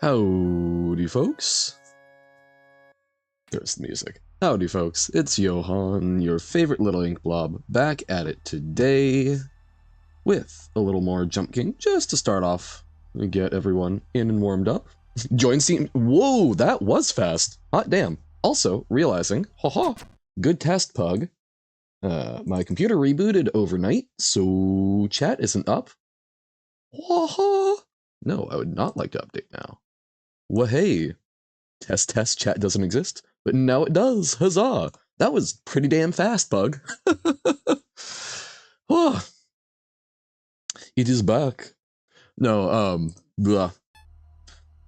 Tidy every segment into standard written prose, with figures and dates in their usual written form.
Howdy, folks. There's the music. Howdy, folks. It's Johan, your favorite little ink blob, back at it today with a little more Jump King, just to start off and get everyone in and warmed up. Join Steam. Whoa, that was fast. Hot damn. Also, realizing, haha, good test, Pug. My computer rebooted overnight, so chat isn't up. Haha. No, I would not like to update now. Well, hey, test, chat doesn't exist, but now it does. Huzzah! That was pretty damn fast, Bug. Oh, it is back. No,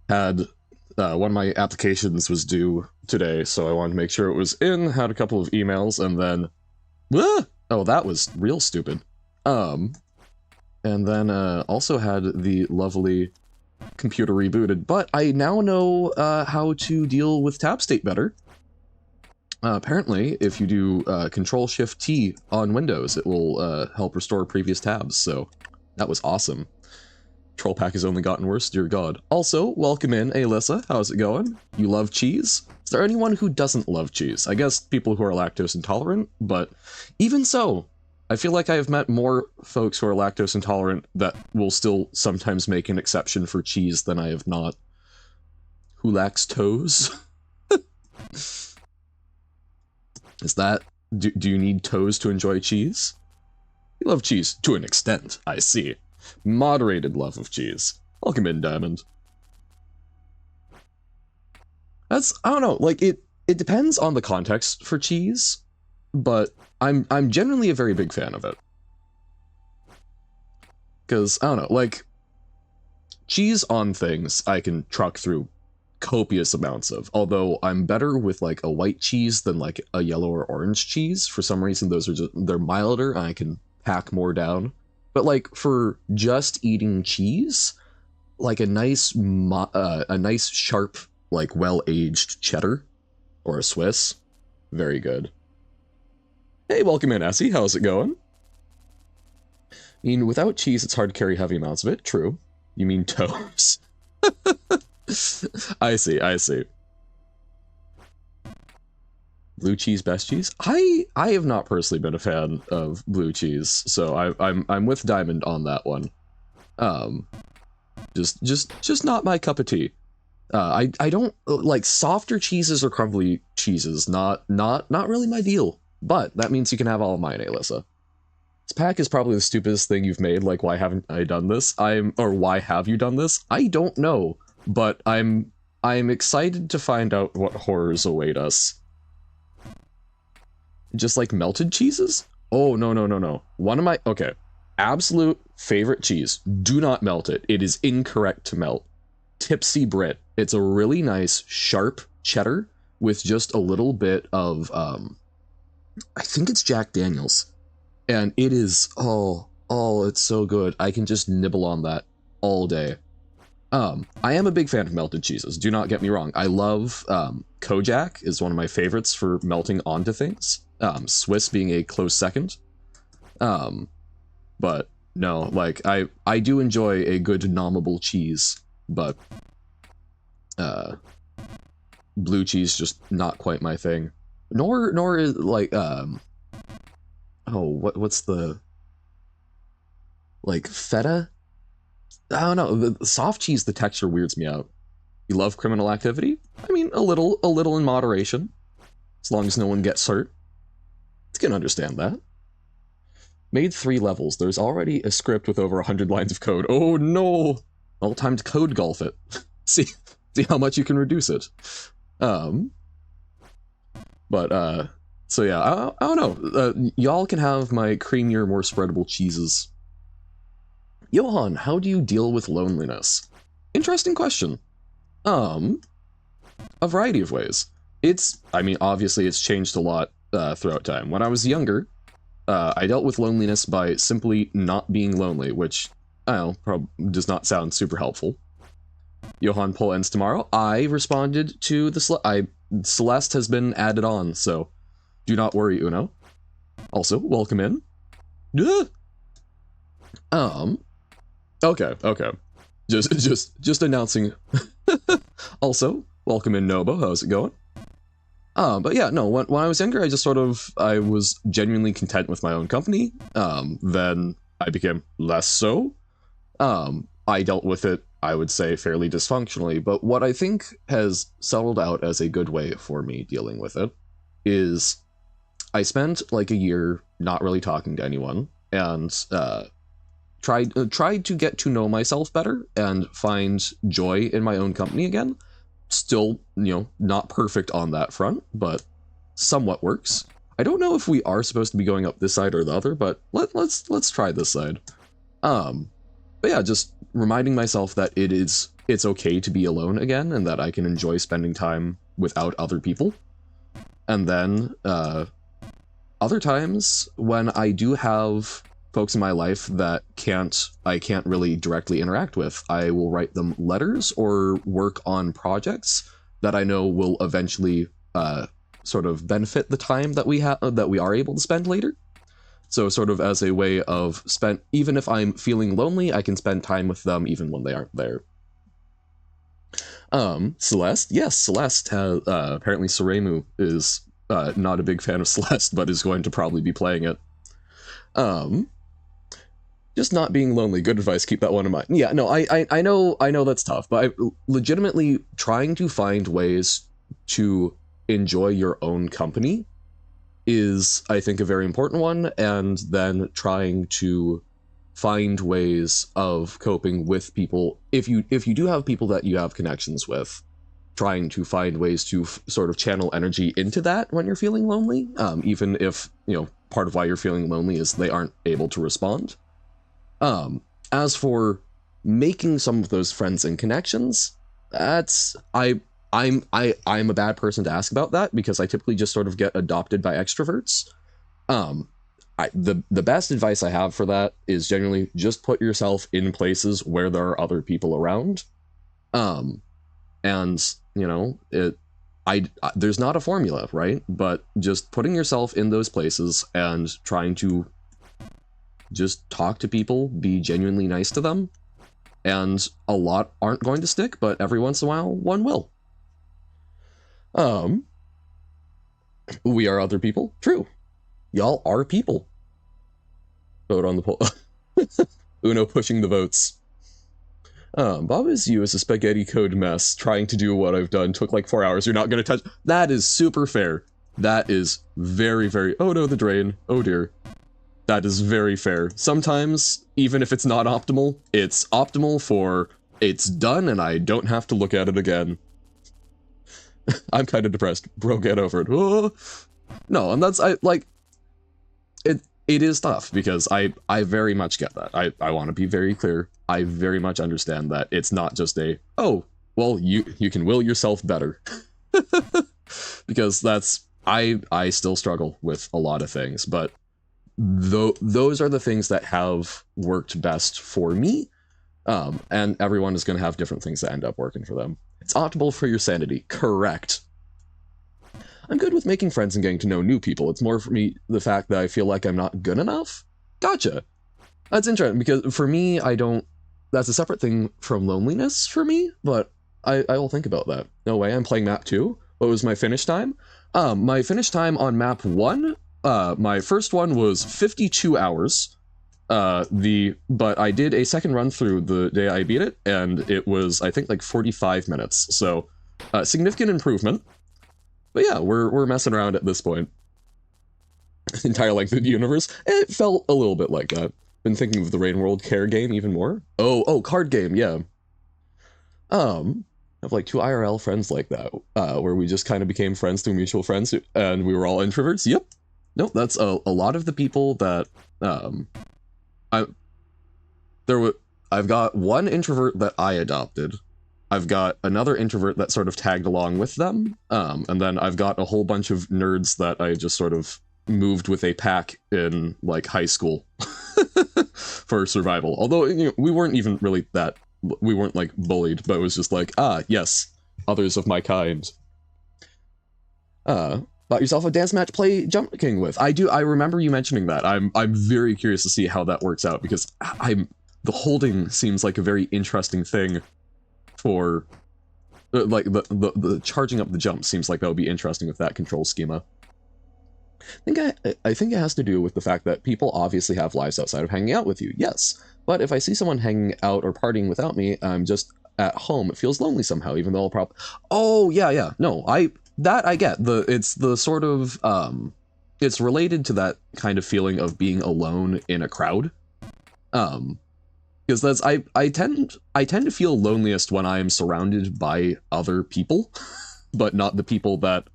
had one of my applications was due today, so I wanted to make sure it was in. Had a couple of emails, and then, oh, that was real stupid. And then also had the lovely computer rebooted, but I now know how to deal with tab state better. Apparently, if you do Control-Shift-T on Windows, it will help restore previous tabs, so that was awesome. Troll Pack has only gotten worse, dear God. Also, welcome in, Alyssa. How's it going? You love cheese? Is there anyone who doesn't love cheese? I guess people who are lactose intolerant, but even so, I feel like I have met more folks who are lactose intolerant that will still sometimes make an exception for cheese than I have not. Who lacks toes? Is that... Do you need toes to enjoy cheese? You love cheese to an extent, I see. Moderated love of cheese. Welcome in, Diamond. That's... I don't know, like, it depends on the context for cheese, but I'm generally a very big fan of it. Because, I don't know, like, cheese on things I can truck through copious amounts of, although I'm better with, like, a white cheese than, like, a yellow or orange cheese. For some reason, those are just, they're milder, and I can pack more down. But, like, for just eating cheese, like, a nice sharp, like, well-aged cheddar, or a Swiss, very good. Hey, welcome in, Essie. How's it going? I mean, without cheese, it's hard to carry heavy amounts of it. True. You mean toes? I see. Blue cheese, best cheese? I have not personally been a fan of blue cheese, so I'm with Diamond on that one. Just not my cup of tea. I don't like softer cheeses or crumbly cheeses. Not really my deal. But that means you can have all of mine, Alyssa. This pack is probably the stupidest thing you've made. Like, why haven't I done this? Or why have you done this? I don't know, but I'm excited to find out what horrors await us. Just like melted cheeses? Oh, no. One of my, okay, absolute favorite cheese. Do not melt it. It is incorrect to melt. Tipsy Brit. It's a really nice, sharp cheddar with just a little bit of, I think it's Jack Daniels, and it is, oh, it's so good. I can just nibble on that all day. I am a big fan of melted cheeses, do not get me wrong. I love, Kojak is one of my favorites for melting onto things. Swiss being a close second. But no, like, I do enjoy a good nommable cheese, but, blue cheese just not quite my thing. Nor is, like, oh, what's the, like, feta? I don't know, the soft cheese, the texture weirds me out. You love Criminal Activity? I mean, a little in moderation. As long as no one gets hurt. I can understand that. Made 3 levels. There's already a script with over 100 lines of code. Oh no! Well, time to code golf it. see how much you can reduce it. But, so yeah, I don't know. Y'all can have my creamier, more spreadable cheeses. Johan, how do you deal with loneliness? Interesting question. A variety of ways. I mean, obviously it's changed a lot, throughout time. When I was younger, I dealt with loneliness by simply not being lonely, which, I don't know, probably does not sound super helpful. Johan, poll ends tomorrow. I responded to the Celeste has been added on, so do not worry, Uno. Also, welcome in. Okay. Just announcing Also, welcome in, Nobo. How's it going? But yeah, no, when I was younger, I was genuinely content with my own company. Then I became less so. I dealt with it, I would say, fairly dysfunctionally, but what I think has settled out as a good way for me dealing with it is I spent like a year not really talking to anyone, and tried to get to know myself better and find joy in my own company again. Still, not perfect on that front, but somewhat works. I don't know if we are supposed to be going up this side or the other, but let's try this side. But yeah, just reminding myself that it's okay to be alone again, and that I can enjoy spending time without other people. And then other times when I do have folks in my life that I can't really directly interact with, I will write them letters or work on projects that I know will eventually sort of benefit the time that we are able to spend later. So sort of as a way of even if I'm feeling lonely, I can spend time with them even when they aren't there. Celeste, yes, Celeste has apparently Soremu is not a big fan of Celeste, but is going to probably be playing it. Just not being lonely. Good advice. Keep that one in mind. Yeah, no, I know that's tough, but I legitimately trying to find ways to enjoy your own company is, I think, a very important one, and then trying to find ways of coping with people. If you do have people that you have connections with, trying to find ways to sort of channel energy into that when you're feeling lonely, even if, part of why you're feeling lonely is they aren't able to respond. As for making some of those friends and connections, I'm a bad person to ask about that, because I typically just sort of get adopted by extroverts. The best advice I have for that is generally just put yourself in places where there are other people around. And there's not a formula, right? But just putting yourself in those places and trying to just talk to people, be genuinely nice to them, and a lot aren't going to stick, but every once in a while, one will. We are other people. True. Y'all are people. Vote on the poll. Uno pushing the votes. Bob is you as a spaghetti code mess. Trying to do what I've done took like 4 hours. You're not going to touch. That is super fair. That is very, very. Oh no, the drain. Oh dear. That is very fair. Sometimes, even if it's not optimal, it's optimal for it's done and I don't have to look at it again. I'm kind of depressed. Bro, get over it. Oh. No, and it is tough, because I very much get that. I want to be very clear. I very much understand that it's not just oh, well, you can will yourself better. Because I still struggle with a lot of things, but those are the things that have worked best for me. And everyone is going to have different things that end up working for them. It's optimal for your sanity. Correct. I'm good with making friends and getting to know new people. It's more for me the fact that I feel like I'm not good enough. Gotcha. That's interesting, because for me, that's a separate thing from loneliness for me, but I will think about that. No way, I'm playing map 2. What was my finish time? My finish time on map 1, my first one was 52 hours. But I did a second run through the day I beat it, and it was, I think, like 45 minutes. So, significant improvement. But yeah, we're messing around at this point. Entire length of the universe. It felt a little bit like that. Been thinking of the Rain World Care game even more. Oh, card game, yeah. I have like 2 IRL friends like that, where we just kind of became friends through mutual friends, and we were all introverts. Yep. Nope, that's a lot of the people that, I've got one introvert that I adopted. I've got another introvert that sort of tagged along with them. And then I've got a whole bunch of nerds that I just sort of moved with a pack in like high school for survival. Although, we weren't even really we weren't like bullied, but it was just like, yes, others of my kind. Bought yourself a dance match play Jump King with. I remember you mentioning that. I'm very curious to see how that works out, because the holding seems like a very interesting thing for Like the charging up the jump seems like that would be interesting with that control schema. I think it has to do with the fact that people obviously have lives outside of hanging out with you, yes. But if I see someone hanging out or partying without me, I'm just at home. It feels lonely somehow, even though I'll probably. Oh yeah. No, I get it's the sort of it's related to that kind of feeling of being alone in a crowd. Because that's I tend to feel loneliest when I am surrounded by other people, but not the people that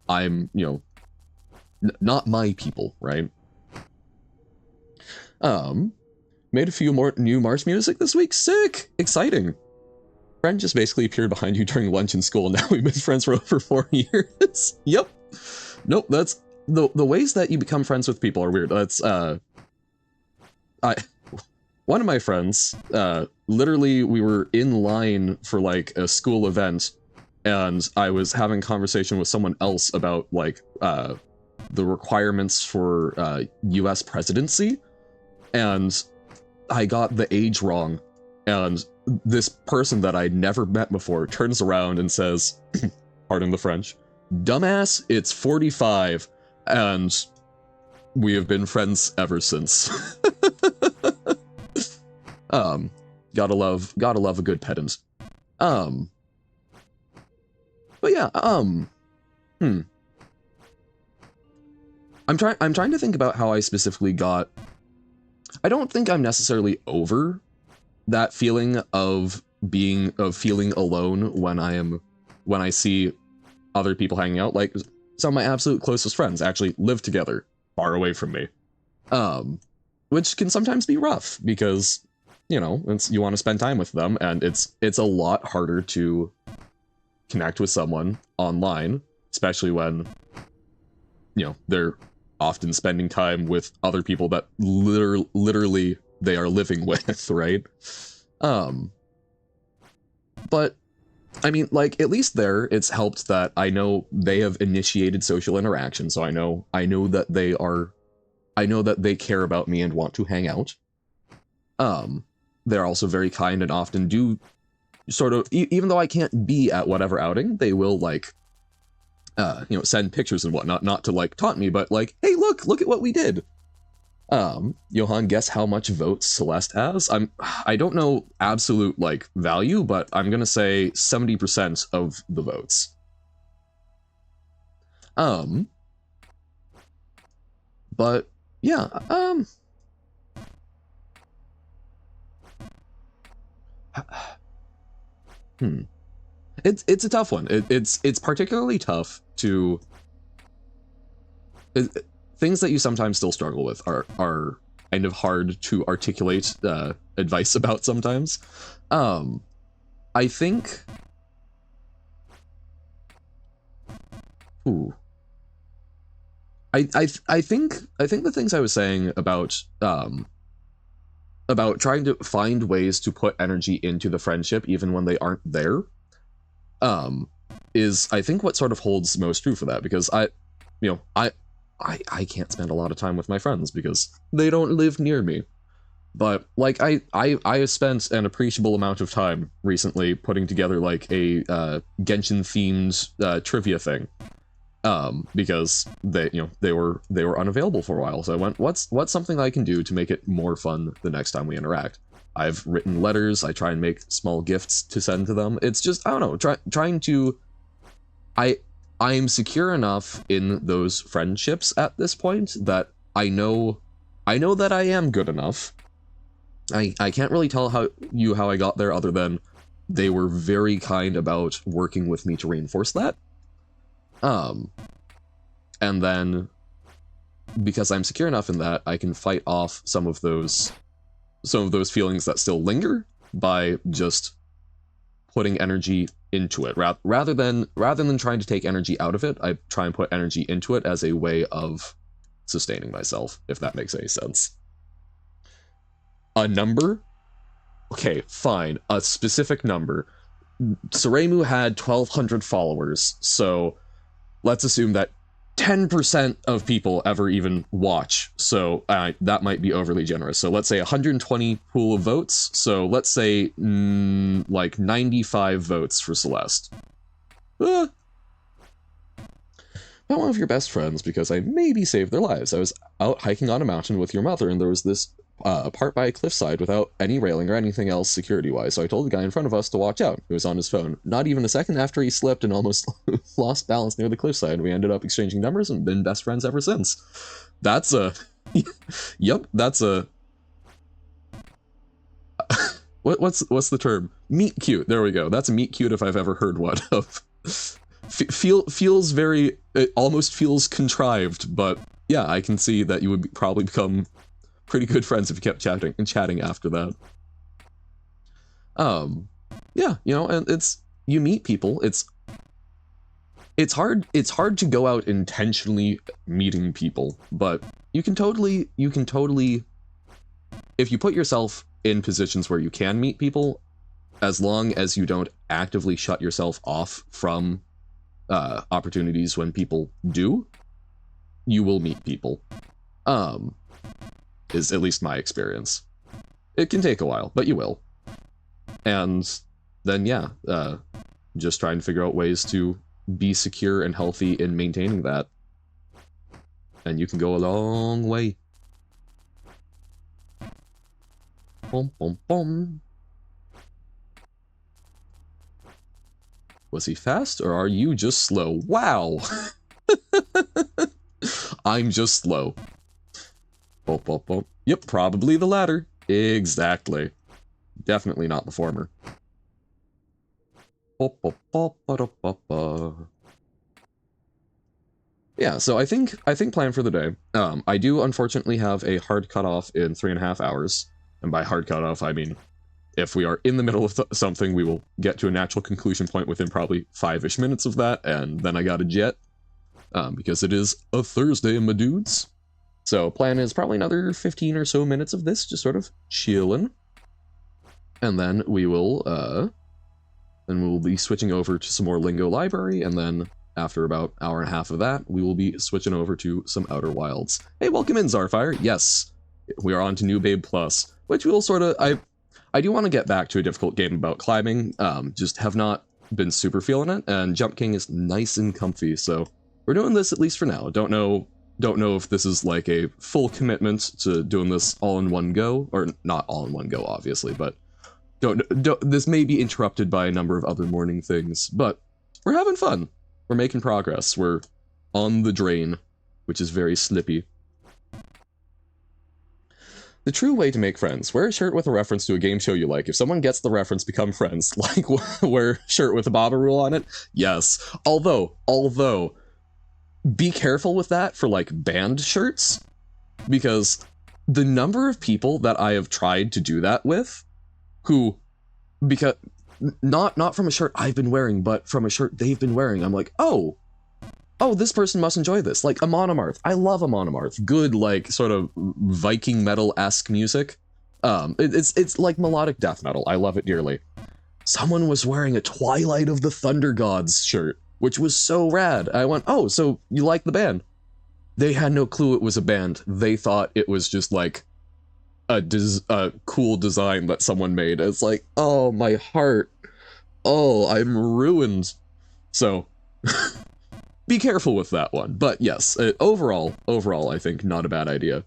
I'm, not my people, right? Made a few more new March music this week. Sick! Exciting. Friend just basically appeared behind you during lunch in school, and now we've been friends for over 4 years. Yep. Nope, that's the ways that you become friends with people are weird. That's one of my friends, literally we were in line for like a school event, and I was having a conversation with someone else about like the requirements for US presidency, and I got the age wrong, and this person that I'd never met before turns around and says, pardon the French, dumbass, it's 45, and we have been friends ever since. Gotta love a good pedant. But yeah, I'm trying to think about how I specifically got. I don't think I'm necessarily over that feeling of feeling alone when I see other people hanging out. Like some of my absolute closest friends actually live together far away from me. Which can sometimes be rough because, you want to spend time with them, and it's a lot harder to connect with someone online, especially when, they're often spending time with other people that literally they are living with, right? But I mean, like, at least there, it's helped that I know they have initiated social interaction, so I know that they care about me and want to hang out. They're also very kind and often do sort of, even though I can't be at whatever outing, they will like, send pictures and whatnot, not to like taunt me, but like, hey, look at what we did. Johan, guess how much votes Celeste has? I don't know absolute like value, but I'm gonna say 70% of the votes. But yeah, It's a tough one. It's particularly tough to things that you sometimes still struggle with are kind of hard to articulate advice about sometimes. I think. Ooh. I think the things I was saying about trying to find ways to put energy into the friendship even when they aren't there, is I think what sort of holds most true for that, because I can't spend a lot of time with my friends because they don't live near me. But like I have spent an appreciable amount of time recently putting together like a Genshin themed trivia thing. Because they were unavailable for a while, so I went, what's something I can do to make it more fun the next time we interact? I've written letters. I try and make small gifts to send to them. It's just, I don't know, trying to. I'm secure enough in those friendships at this point that I know that I am good enough. I can't really tell how I got there, other than they were very kind about working with me to reinforce that. And then because I'm secure enough in that, I can fight off some of those feelings that still linger by just putting energy into it. Rather than trying to take energy out of it, I try and put energy into it as a way of sustaining myself, if that makes any sense. A number? Okay, fine. A specific number. Soremu had 1,200 followers, so let's assume that 10% of people ever even watch, so that might be overly generous. So let's say 120 pool of votes, so let's say like 95 votes for Celeste. Met one of your best friends because I maybe saved their lives. I was out hiking on a mountain with your mother, and there was this part by a cliffside without any railing or anything else security-wise, so I told the guy in front of us to watch out. He was on his phone. Not even a second after, he slipped and almost lost balance near the cliffside. We ended up exchanging numbers and been best friends ever since. That's a... Yep, that's a... What's the term? Meet cute. There we go. That's a meet cute if I've ever heard one of. Feels very... It almost feels contrived, but yeah, I can see that you would probably become pretty good friends if you kept chatting after that. Yeah, you know, and you meet people. It's hard to go out intentionally meeting people, but you can totally, if you put yourself in positions where you can meet people, as long as you don't actively shut yourself off from opportunities when people do, you will meet people. Is at least my experience. It can take a while, but you will. And then, yeah, just trying to figure out ways to be secure and healthy in maintaining that. And you can go a long way. Boom, boom, boom. Was he fast, or are you just slow? Wow! I'm just slow. Boop, boop, boop. Yep, probably the latter. Exactly. Definitely not the former. Boop, boop, boop, ba-da, ba, ba. Yeah, so I think plan for the day. I do unfortunately have a hard cutoff in 3.5 hours. And by hard cutoff, I mean, if we are in the middle of something, we will get to a natural conclusion point within probably 5-ish minutes of that, and then I got a jet. Because it is a Thursday, my dudes. So plan is probably another 15 or so minutes of this, just sort of chilling. And then we will, be switching over to some more Lingo library, and then after about an hour and a half of that, we will be switching over to some Outer Wilds. Hey, welcome in, Zarfire. Yes, we are on to New Babe Plus, which we'll sort of, I do want to get back to a difficult game about climbing, just have not been super feeling it, and Jump King is nice and comfy, so we're doing this at least for now. Don't know if this is like a full commitment to doing this all in one go, or not all in one go, obviously, but this may be interrupted by a number of other morning things, but we're having fun. We're making progress. We're on the drain, which is very slippy. The true way to make friends. Wear a shirt with a reference to a game show you like. If someone gets the reference, become friends. Like, wear a shirt with a Baba rule on it? Yes. Although, be careful with that for, like, band shirts, because the number of people that I have tried to do that with, who, because, not from a shirt I've been wearing, but from a shirt they've been wearing, I'm like, oh, this person must enjoy this. Like, Amon Amarth. I love Amon Amarth. Good, like, sort of Viking metal-esque music. It's like melodic death metal. I love it dearly. Someone was wearing a Twilight of the Thunder Gods shirt, which was so rad. I went, oh, so you like the band? They had no clue it was a band. They thought it was just, like, a cool design that someone made. It's like, oh, my heart. Oh, I'm ruined. So, be careful with that one. But yes, overall, I think not a bad idea.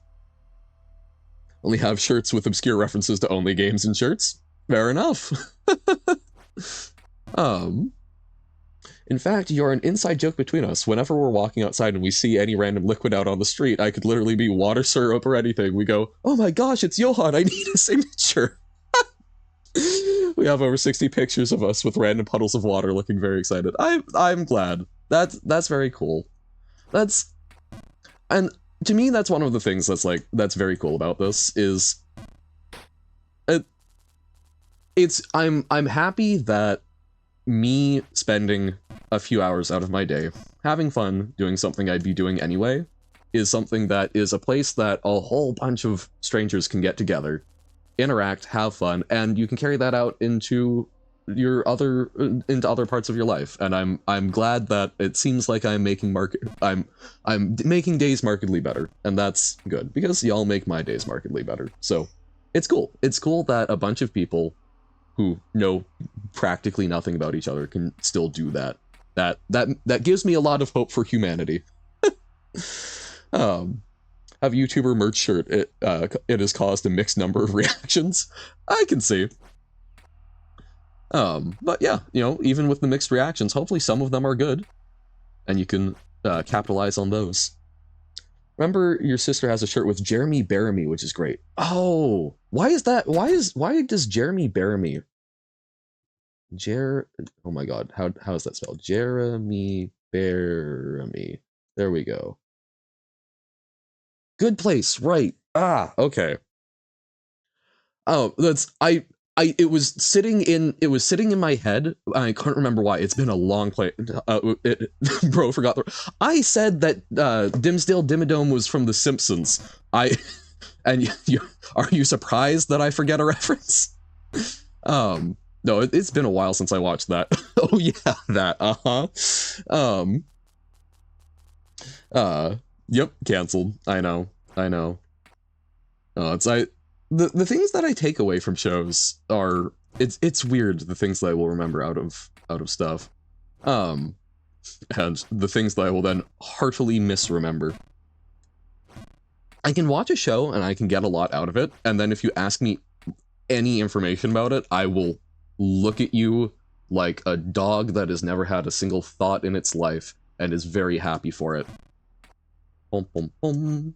Only have shirts with obscure references to only games and shirts? Fair enough. In fact, you're an inside joke between us. Whenever we're walking outside and we see any random liquid out on the street, I could literally be water, syrup, or anything. We go, oh my gosh, it's Johan, I need a signature. We have over 60 pictures of us with random puddles of water looking very excited. I'm glad. That's very cool. And to me, that's one of the things that's very cool about this, is I'm happy that me spending a few hours out of my day having fun doing something I'd be doing anyway is something that is a place that a whole bunch of strangers can get together, interact, have fun, and you can carry that out into into other parts of your life, and I'm glad that it seems like I'm making making days markedly better, and that's good because y'all make my days markedly better. So it's cool. It's cool that a bunch of people who know practically nothing about each other can still do that. That gives me a lot of hope for humanity. Have YouTuber merch shirt, it has caused a mixed number of reactions. I can see. But yeah, you know, even with the mixed reactions, hopefully some of them are good, and you can capitalize on those. Remember, your sister has a shirt with Jeremy Bearimy, which is great. Oh, why is that? Why does Jeremy Bearimy? Oh my God, how is that spelled? Jeremy Bearimy. There we go. Good place, right? Ah, okay. Oh, it was sitting in my head. I couldn't remember why. It's been a long play. Bro, forgot I said that Dimsdale Dimmadome was from The Simpsons. And are you surprised that I forget a reference? No, it's been a while since I watched that. Oh yeah, that. Yep, canceled. I know. It's the things that I take away from shows are it's weird, the things that I will remember out of stuff. And the things that I will then heartily misremember. I can watch a show and I can get a lot out of it, and then if you ask me any information about it, I will look at you like a dog that has never had a single thought in its life and is very happy for it. Pom pom pom.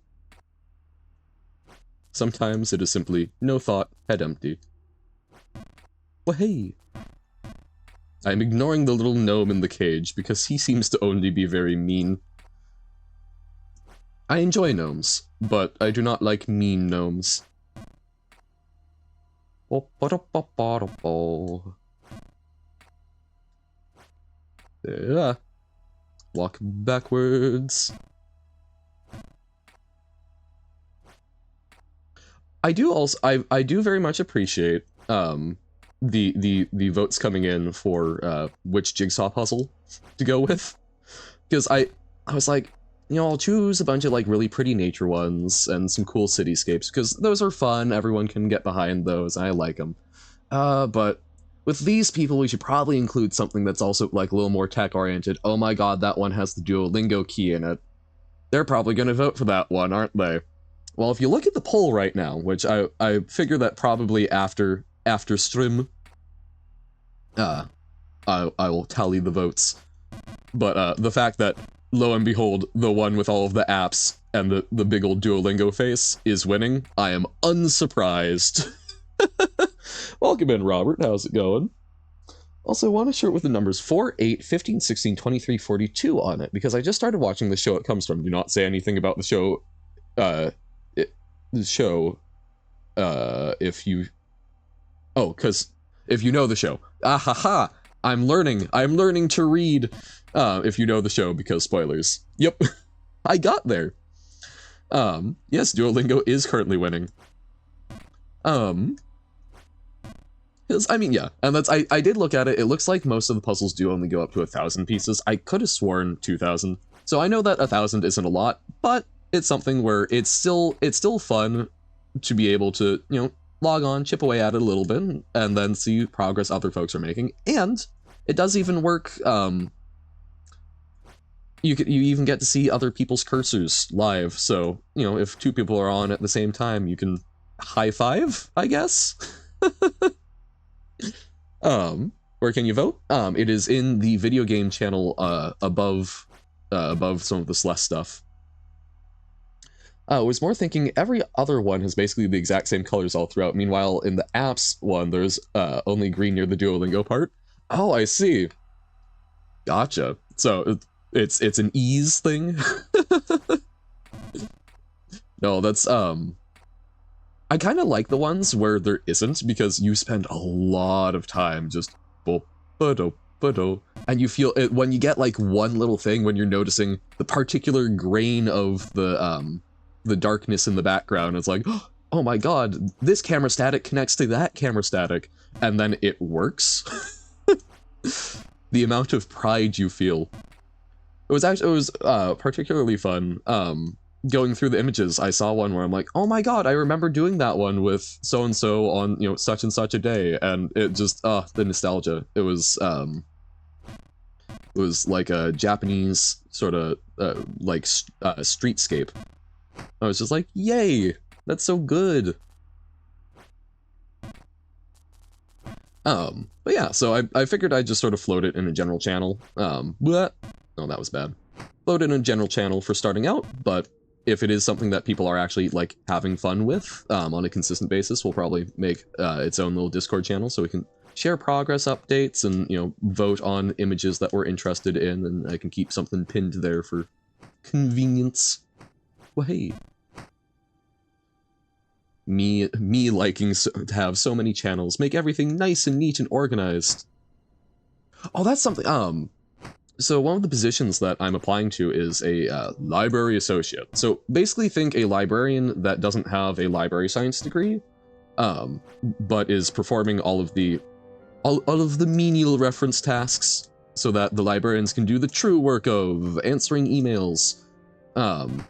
Sometimes it is simply no thought, head empty. Well, hey. I'm ignoring the little gnome in the cage because he seems to only be very mean. I enjoy gnomes, but I do not like mean gnomes. Yeah. Walk backwards. I do very much appreciate the votes coming in for which jigsaw puzzle to go with, because I was like, you know, I'll choose a bunch of like really pretty nature ones and some cool cityscapes because those are fun, everyone can get behind those, I like them. But with these people we should probably include something that's also like a little more tech oriented. Oh my god, that one has the Duolingo key in it. They're probably gonna vote for that one, aren't they? Well, if you look at the poll right now, which I figure that probably after stream, I will tally the votes. But the fact that, lo and behold, the one with all of the apps and the big old Duolingo face is winning, I am unsurprised. Welcome in, Robert. How's it going? Also, I want a shirt with the numbers 4, 8, 15, 16, 23, 42 on it, because I just started watching the show it comes from. Do not say anything about the show, if you... Oh, because if you know the show. Ahaha! I'm learning to read, if you know the show, because spoilers. Yep. I got there. Yes, Duolingo is currently winning. Because, I mean, yeah, and that's, I did look at it, it looks like most of the puzzles do only go up to 1,000 pieces. I could have sworn 2,000. So I know that 1,000 isn't a lot, but it's something where it's still fun to be able to, you know, log on, chip away at it a little bit, and then see progress other folks are making. And it does even work, you even get to see other people's cursors live, so, you know, if two people are on at the same time, you can high five, I guess? Where can you vote? It is in the video game channel, above some of this less stuff. I was more thinking every other one has basically the exact same colors all throughout. Meanwhile, in the apps one, there's only green near the Duolingo part. Oh, I see. Gotcha. So it's an ease thing. No, that's I kind of like the ones where there isn't, because you spend a lot of time just and you feel it when you get like one little thing, when you're noticing the particular grain of the darkness in the background. It's like, oh my god, this camera static connects to that camera static, and then it works. The amount of pride you feel. It was particularly fun. Going through the images, I saw one where I'm like, oh my god, I remember doing that one with so-and-so on, you know, such and such a day, and it just, the nostalgia. It was like a Japanese sort of, streetscape. I was just like, yay, that's so good. But yeah, so I figured I'd just sort of float it in a general channel. Oh, that was bad. Float it in a general channel for starting out, but if it is something that people are actually, like, having fun with on a consistent basis, we'll probably make its own little Discord channel so we can share progress updates and, you know, vote on images that we're interested in, and I can keep something pinned there for convenience. Well, hey. Me liking to have so many channels, make everything nice and neat and organized. Oh, that's something, so one of the positions that I'm applying to is a library associate. So basically think a librarian that doesn't have a library science degree, but is performing all of the menial reference tasks so that the librarians can do the true work of answering emails. I'm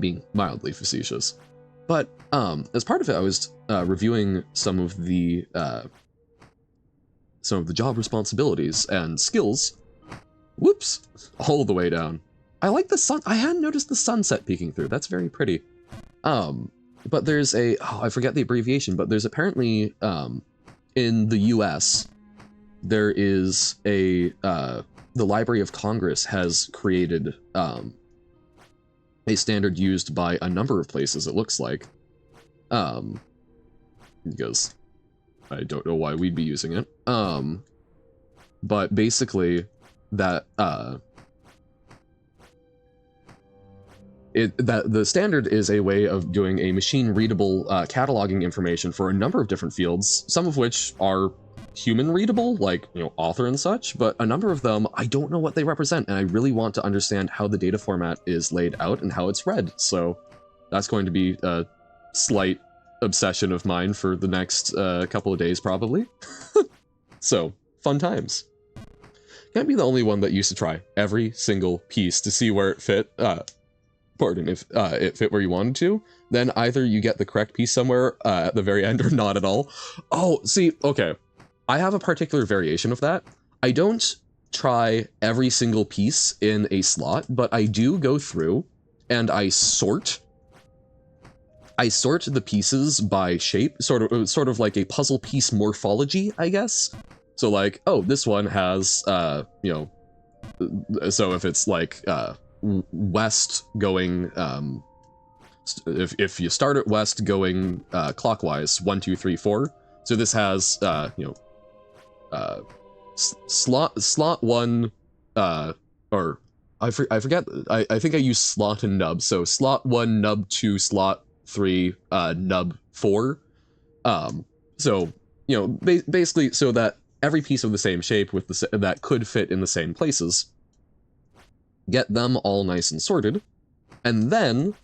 being mildly facetious. But as part of it, I was reviewing some of the job responsibilities and skills. Whoops, all the way down. I like the sun. I hadn't noticed the sunset peeking through. That's very pretty. But there's I forget the abbreviation, but there's apparently in the US, there is the Library of Congress has created a standard used by a number of places, it looks like. Because I don't know why we'd be using it. But basically, that the standard is a way of doing a machine-readable cataloging information for a number of different fields, some of which are human-readable, like, you know, author and such, but a number of them, I don't know what they represent, and I really want to understand how the data format is laid out and how it's read, so that's going to be a slight obsession of mine for the next couple of days, probably. So, fun times. Can't be the only one that used to try every single piece to see where it fit. Pardon, if it fit where you wanted to, then either you get the correct piece somewhere at the very end or not at all. Oh, see, okay. I have a particular variation of that. I don't try every single piece in a slot, but I do go through and I sort the pieces by shape, sort of like a puzzle piece morphology, I guess. So like, oh, this one has, you know, so if it's like, west going, if you start at west going, clockwise, 1, 2, 3, 4. So this has, you know, slot 1, or I forget, I think I use slot and nub. So slot 1, nub 2, slot 3, nub 4. So, you know, basically so that every piece of the same shape with that could fit in the same places. Get them all nice and sorted, and then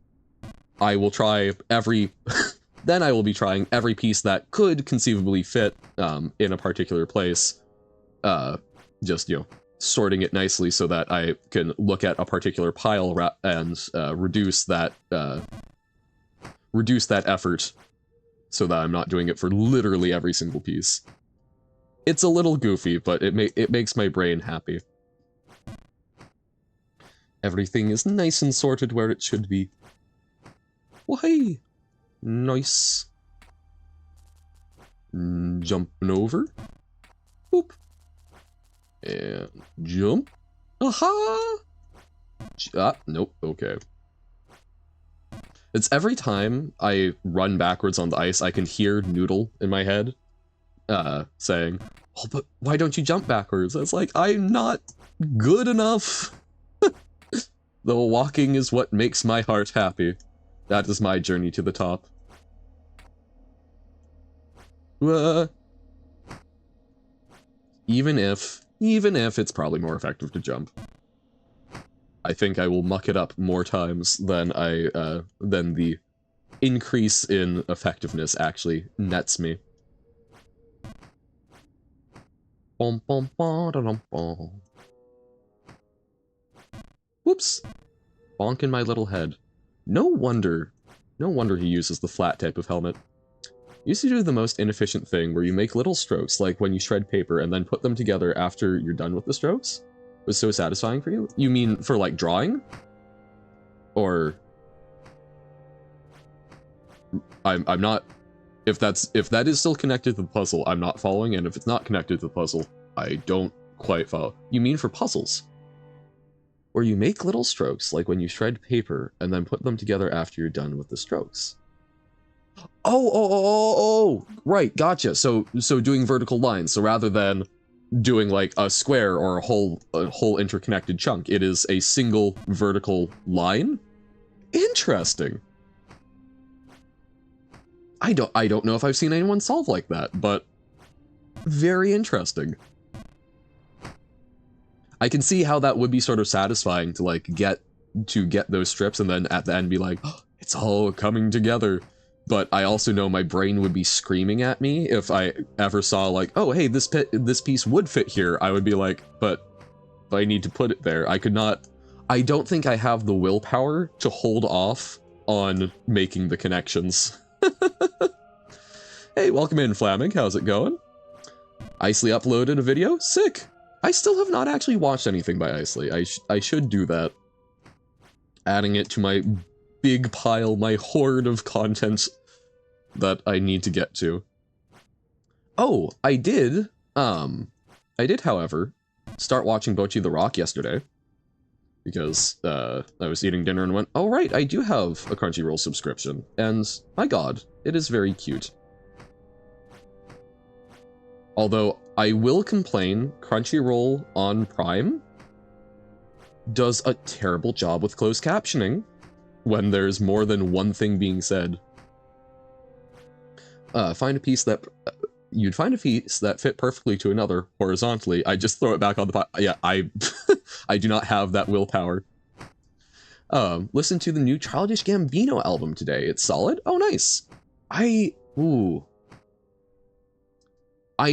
I will try then I will be trying every piece that could conceivably fit in a particular place, just, you know, sorting it nicely so that I can look at a particular pile and reduce that effort so that I'm not doing it for literally every single piece. It's a little goofy, but it makes my brain happy. Everything is nice and sorted where it should be. Why? Nice. Jumping over. Boop. And jump. Aha! Nope, okay. It's every time I run backwards on the ice, I can hear Noodle in my head, saying, oh, but why don't you jump backwards? It's like, I'm not good enough. The walking is what makes my heart happy. That is my journey to the top. Even if it's probably more effective to jump. I think I will muck it up more times than than the increase in effectiveness actually nets me. Bum, bum, bum, da, dum, bum. Whoops. Bonk in my little head. No wonder he uses the flat type of helmet. Used to do the most inefficient thing where you make little strokes, like when you shred paper and then put them together after you're done with the strokes. It was so satisfying for you? You mean for like drawing? Or I'm not, if that is still connected to the puzzle, I'm not following, and if it's not connected to the puzzle, I don't quite follow. You mean for puzzles? Where you make little strokes, like when you shred paper and then put them together after you're done with the strokes. Oh, right, gotcha. So doing vertical lines. So rather than doing like a square or a whole interconnected chunk, it is a single vertical line. Interesting. I don't know if I've seen anyone solve like that, but very interesting. I can see how that would be sort of satisfying to like get those strips and then at the end be like, oh, it's all coming together. But I also know my brain would be screaming at me if I ever saw like, oh, hey, this piece would fit here. I would be like, but I need to put it there. I don't think I have the willpower to hold off on making the connections. Hey, welcome in, Flaming. How's it going? Isley uploaded a video? Sick! I still have not actually watched anything by Isley. I should do that. Adding it to my big pile, my hoard of content that I need to get to. Oh, I did, however, start watching Bocchi the Rock yesterday. Because, I was eating dinner and went, oh right, I do have a Crunchyroll subscription. And, my god, it is very cute. Although, I will complain, Crunchyroll on Prime does a terrible job with closed captioning when there's more than one thing being said. Find a piece that... You'd find a piece that fit perfectly to another horizontally. I just throw it back on the pot. Yeah, I do not have that willpower. Listen to the new Childish Gambino album today. It's solid. Oh, nice. I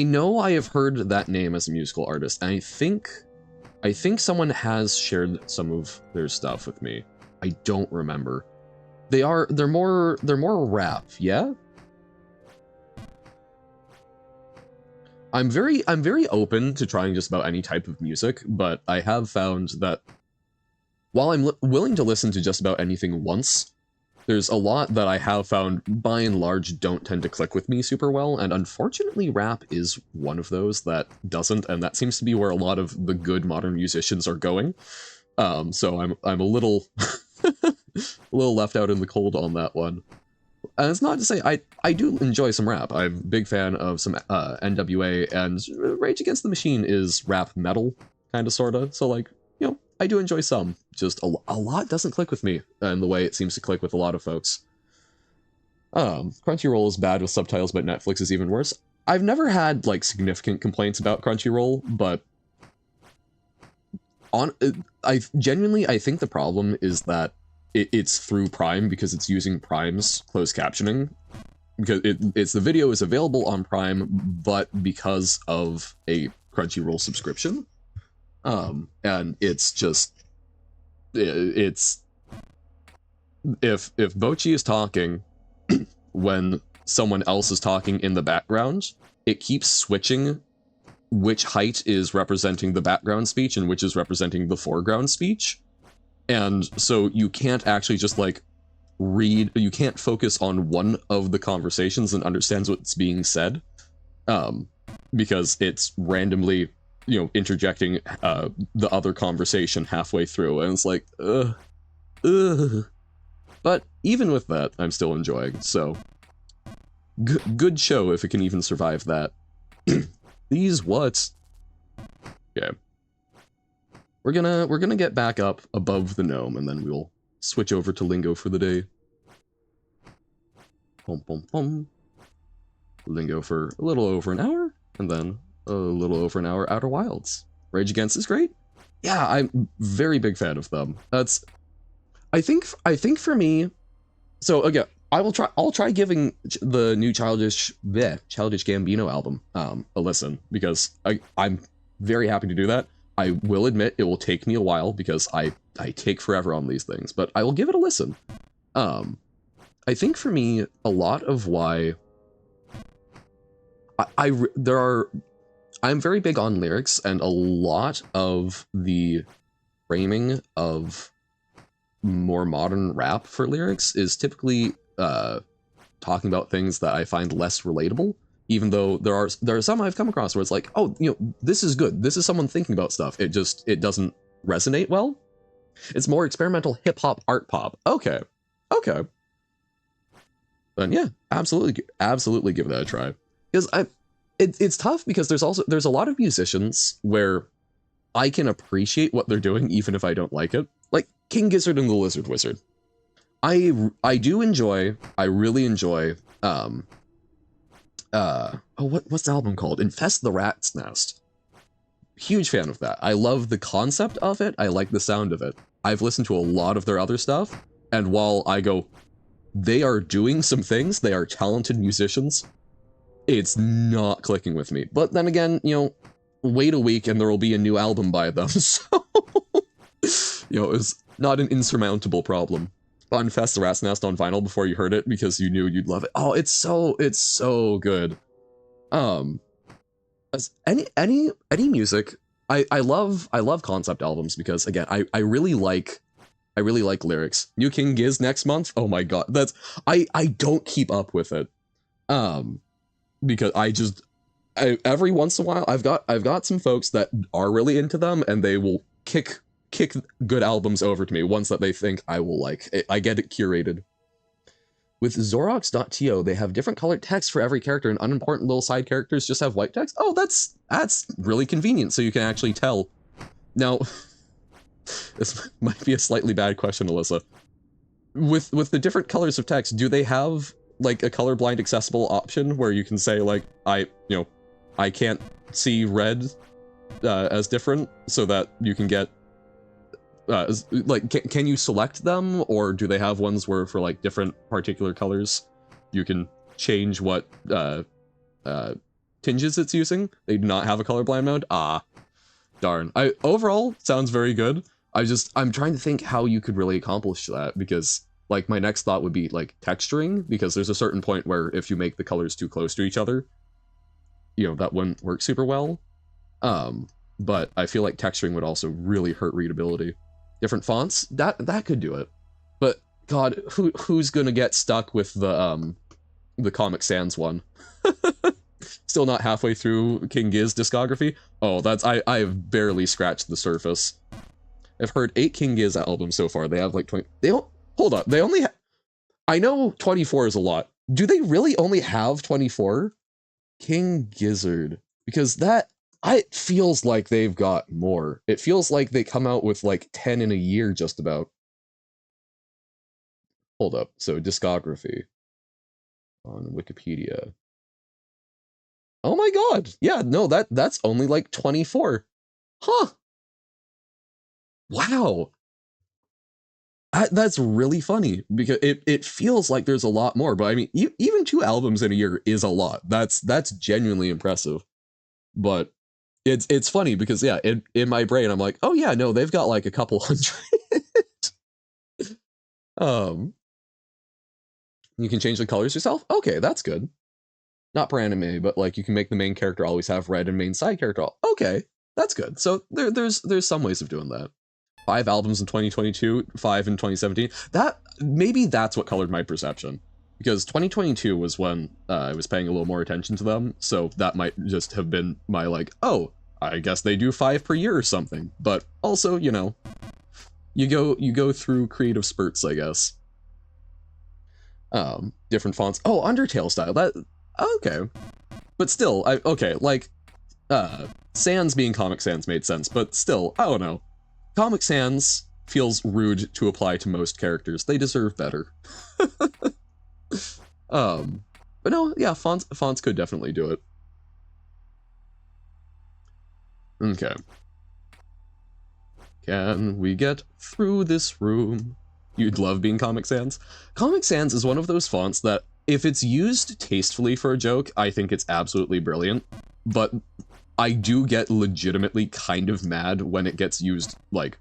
know I have heard that name as a musical artist, and I think someone has shared some of their stuff with me. I don't remember. They're more rap, yeah? I'm very open to trying just about any type of music, but I have found that while I'm willing to listen to just about anything once, there's a lot that I have found by and large don't tend to click with me super well, and unfortunately rap is one of those that doesn't, and that seems to be where a lot of the good modern musicians are going. So I'm a little a little left out in the cold on that one. And it's not to say I do enjoy some rap. I'm a big fan of some NWA, and Rage Against the Machine is rap metal, kind of, sort of. So, like, you know, I do enjoy some. Just a lot doesn't click with me in the way it seems to click with a lot of folks. Crunchyroll is bad with subtitles, but Netflix is even worse. I've never had, like, significant complaints about Crunchyroll, but I genuinely think the problem is that it's through Prime because it's using Prime's closed captioning. Because it's the video is available on Prime, but because of a Crunchyroll subscription. And it's just... It's... If Bocchi is talking when someone else is talking in the background, it keeps switching which height is representing the background speech and which is representing the foreground speech. And so you can't actually just, like, read, you can't focus on one of the conversations and understands what's being said, because it's randomly, you know, interjecting the other conversation halfway through, and it's like, ugh. But even with that, I'm still enjoying, so good show if it can even survive that. These what? Okay. We're gonna get back up above the gnome, and then we'll switch over to Lingo for the day. Pom pom pom. Lingo for a little over an hour, and then a little over an hour Outer Wilds. Rage Against is great. Yeah, I'm very big fan of them. That's, I think for me. So again, I'll try giving the new Childish Gambino album a listen, because I'm very happy to do that. I will admit it will take me a while because I take forever on these things, but I will give it a listen. I think for me, a lot of why I'm very big on lyrics, and a lot of the framing of more modern rap for lyrics is typically talking about things that I find less relatable, even though there are some I've come across where it's like, oh, this is good. This is someone thinking about stuff. It doesn't resonate well. It's more experimental hip hop, art pop. Okay. Then yeah, absolutely give that a try. Because it's tough because there's a lot of musicians where I can appreciate what they're doing even if I don't like it. Like King Gizzard and the Lizard Wizard. I really enjoy what's the album called? Infest the Rat's Nest. Huge fan of that. I love the concept of it. I like the sound of it. I've listened to a lot of their other stuff, and while I go, they are doing some things, they are talented musicians, it's not clicking with me. But then again, wait a week and there will be a new album by them, so it's not an insurmountable problem. Infest the Rat's Nest on vinyl before you heard it because you knew you'd love it. Oh, it's so good. As any music, I love concept albums because again, I really like lyrics. New King Giz next month. Oh my god, I don't keep up with it. Because every once in a while I've got some folks that are really into them and they will kick good albums over to me, ones that they think I will like. I get it curated. With Zorox.to, they have different colored text for every character, and unimportant little side characters just have white text. Oh, that's really convenient, so you can actually tell. Now, this might be a slightly bad question, Alyssa. With the different colors of text, do they have like a colorblind accessible option where you can say like I can't see red as different, so that you can get can you select them, or do they have ones where for like different particular colors you can change what tinges it's using? They do not have a colorblind mode. Darn. Overall sounds very good. I'm trying to think how you could really accomplish that, because like my next thought would be like texturing, because there's a certain point where if you make the colors too close to each other, that wouldn't work super well. But I feel like texturing would also really hurt readability. Different fonts, that could do it. But god, who's gonna get stuck with the Comic Sans one? Still not halfway through King Giz discography. Oh, I have barely scratched the surface. I've heard 8 King Giz albums so far. They have like 20. They don't. Hold up. They only. I know 24 is a lot. Do they really only have 24? King Gizzard, because it feels like they've got more. It feels like they come out with like 10 in a year just about. Hold up. So discography on Wikipedia. Oh my god. Yeah, no, that's only like 24. Huh. Wow. That's really funny, because it feels like there's a lot more, but I mean, even 2 albums in a year is a lot. That's genuinely impressive. But it's funny because yeah, in my brain I'm like, oh yeah, no, they've got like a couple hundred. You can change the colors yourself. Okay, that's good. Not per anime, but like you can make the main character always have red and main side character. Okay, that's good. So there's some ways of doing that. 5 albums in 2022, 5 in 2017. Maybe that's what colored my perception, because 2022 was when I was paying a little more attention to them, so that might just have been my like, oh, I guess they do 5 per year or something. But also, you go through creative spurts, I guess. Different fonts. Oh, Undertale style. Okay, but still, Sans being Comic Sans made sense, but still, I don't know. Comic Sans feels rude to apply to most characters. They deserve better. But no, yeah, fonts could definitely do it. Okay. Can we get through this room? you'd love being Comic Sans. Comic Sans is one of those fonts that, if it's used tastefully for a joke, I think it's absolutely brilliant. But I do get legitimately kind of mad when it gets used, like,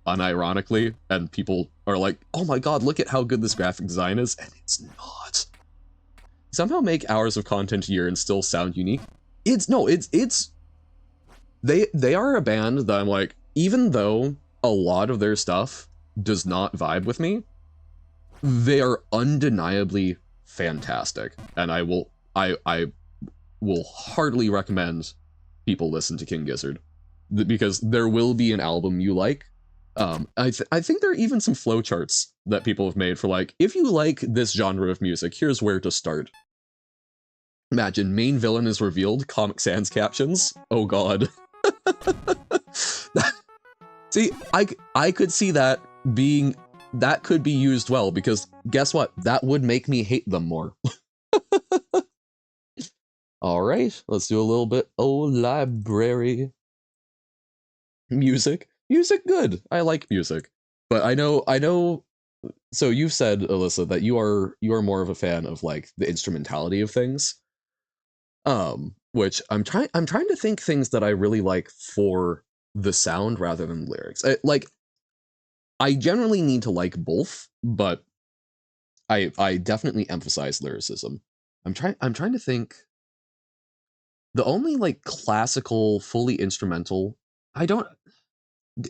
unironically, and people are like, oh my god, look at how good this graphic design is, and it's not. Somehow make hours of content a year and still sound unique. They are a band that I'm like, even though a lot of their stuff does not vibe with me, they are undeniably fantastic, and I will heartily recommend people listen to King Gizzard, because there will be an album you like. I think there are even some flowcharts that people have made for, like, if you like this genre of music, here's where to start. Imagine, main villain is revealed, Comic Sans captions. Oh god. See, I could see that could be used well, because guess what? That would make me hate them more. Alright, let's do a little bit. Oh, library. Music. Music, good. I like music. But I know, so you've said, Alyssa, that you are more of a fan of, like, the instrumentality of things. Which I'm trying to think things that I really like for the sound rather than lyrics. I generally need to like both, but I definitely emphasize lyricism. I'm trying to think. The only, like, classical, fully instrumental,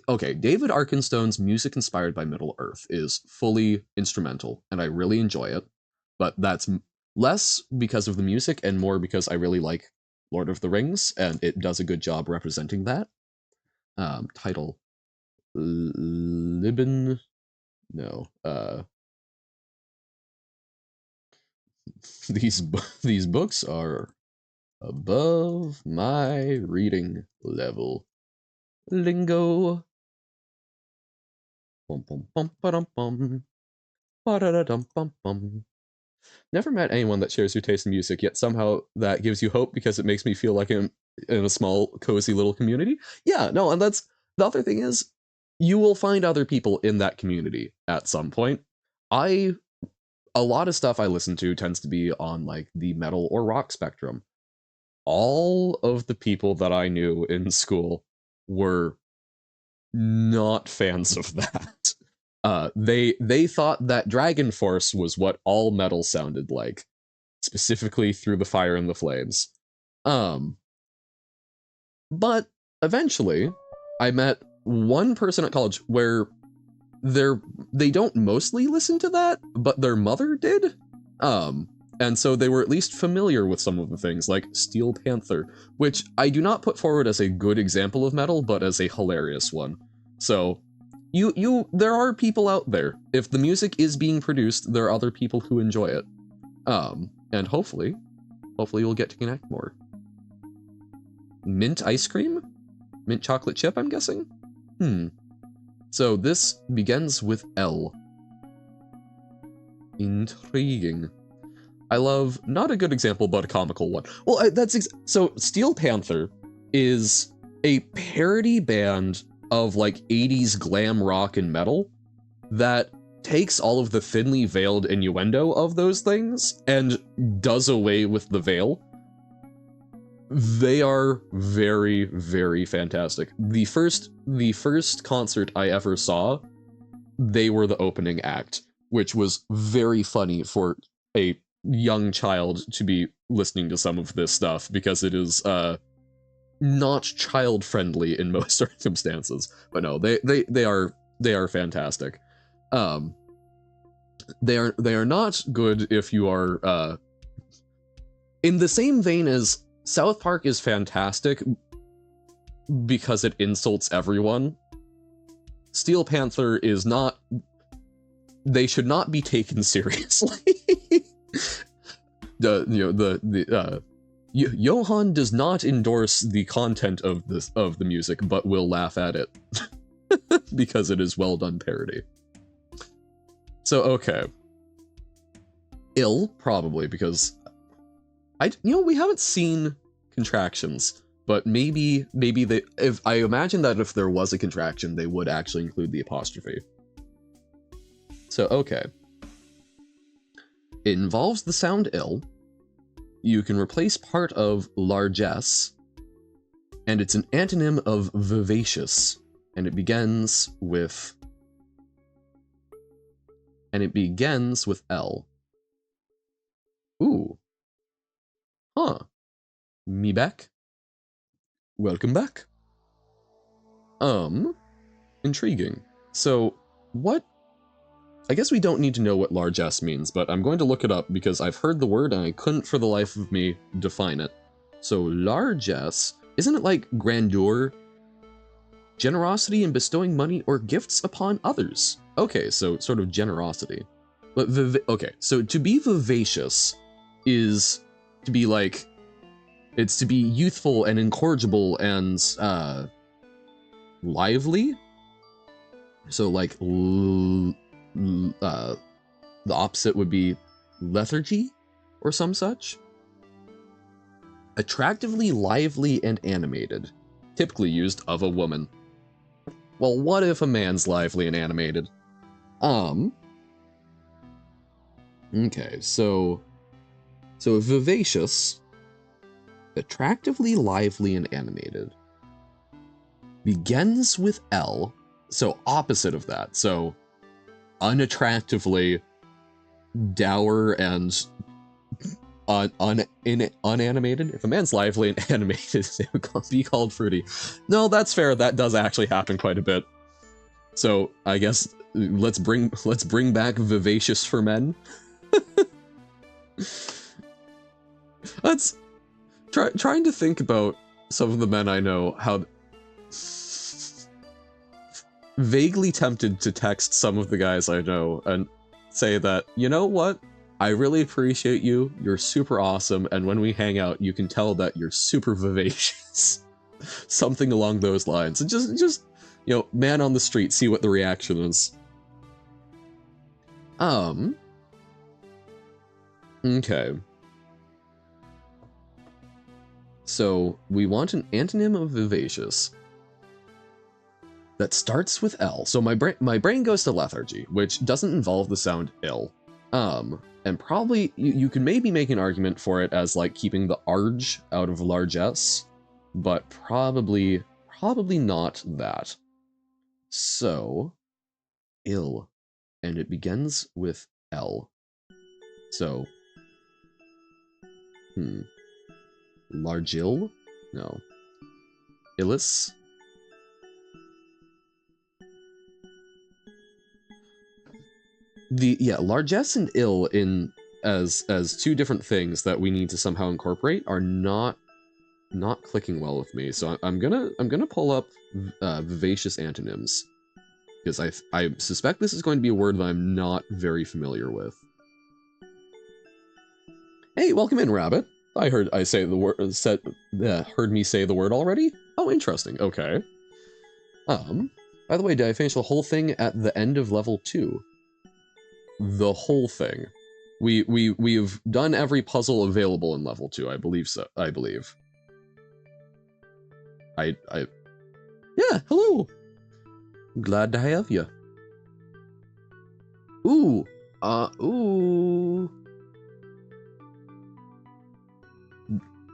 okay, David Arkenstone's music inspired by Middle-earth is fully instrumental, and I really enjoy it, but that's less because of the music and more because I really like Lord of the Rings, and it does a good job representing that. Title. Libin... No. These books are above my reading level. Lingo. Bum bum bum ba-dum bum. Ba-da-da-dum bum bum. Never met anyone that shares your taste in music, yet somehow that gives you hope because it makes me feel like I'm in a small, cozy little community. Yeah, no, and that's the other thing is, you will find other people in that community at some point. A lot of stuff I listen to tends to be on, like, the metal or rock spectrum. All of the people that I knew in school were not fans of that. They thought that Dragon Force was what all metal sounded like, specifically Through the Fire and the Flames. But eventually, I met one person at college where they don't mostly listen to that, but their mother did. And so they were at least familiar with some of the things, like Steel Panther, which I do not put forward as a good example of metal, but as a hilarious one. So, there are people out there. If the music is being produced, there are other people who enjoy it. And hopefully you'll get to connect more. Mint ice cream? Mint chocolate chip, I'm guessing? So this begins with L. Intriguing. I love, not a good example, but a comical one. Well, so Steel Panther is a parody band of, like, 80s glam rock and metal that takes all of the thinly veiled innuendo of those things and does away with the veil. They are very, very fantastic. The first concert I ever saw, they were the opening act, which was very funny for a young child to be listening to some of this stuff, because it is not child friendly in most circumstances. But no, they are fantastic. They are not good if you are in the same vein as South Park is fantastic because it insults everyone. Steel Panther is not. They should not be taken seriously. Johan does not endorse the content of the music, but will laugh at it because it is well done parody. So okay, ill probably because we haven't seen contractions, but maybe they. If I imagine that if there was a contraction, they would actually include the apostrophe. So, okay. It involves the sound ill. You can replace part of largesse, and it's an antonym of vivacious, and it begins with L. Ooh. Huh. Me back? Welcome back. Intriguing. So, what? I guess we don't need to know what largesse means, but I'm going to look it up because I've heard the word and I couldn't for the life of me define it. So, largesse, isn't it like grandeur? Generosity in bestowing money or gifts upon others. Okay, so sort of generosity. But, okay, so to be vivacious is to be like, it's to be youthful and incorrigible and, lively? So, like, the opposite would be lethargy or some such. Attractively lively and animated, typically used of a woman. Well, what if a man's lively and animated? Okay, so vivacious, attractively lively and animated, begins with L, so opposite of that, so unattractively dour and unanimated. If a man's lively and animated, it would be called fruity. No, that's fair. That does actually happen quite a bit. So I guess let's bring back vivacious for men. That's trying to think about some of the men I know, how vaguely tempted to text some of the guys I know and say that, you know what? I really appreciate you. You're super awesome. And when we hang out, you can tell that you're super vivacious. Something along those lines. And just, you know, man on the street, see what the reaction is. Okay. So we want an antonym of vivacious that starts with L. So my brain goes to lethargy, which doesn't involve the sound ill. And probably you can maybe make an argument for it as like keeping the arge out of largesse, but probably not that. So ill, and it begins with L. So largill? No. Illis? Largesse and ill in as two different things that we need to somehow incorporate are not clicking well with me. So I'm gonna pull up vivacious antonyms, because I suspect this is going to be a word that I'm not very familiar with. Hey, welcome in, Rabbit. I heard me say the word already? Oh, interesting. Okay. By the way, did I finish the whole thing at the end of level 2? The whole thing. We've done every puzzle available in level 2, I believe so. I believe. Yeah, hello. Glad to have you. Ooh.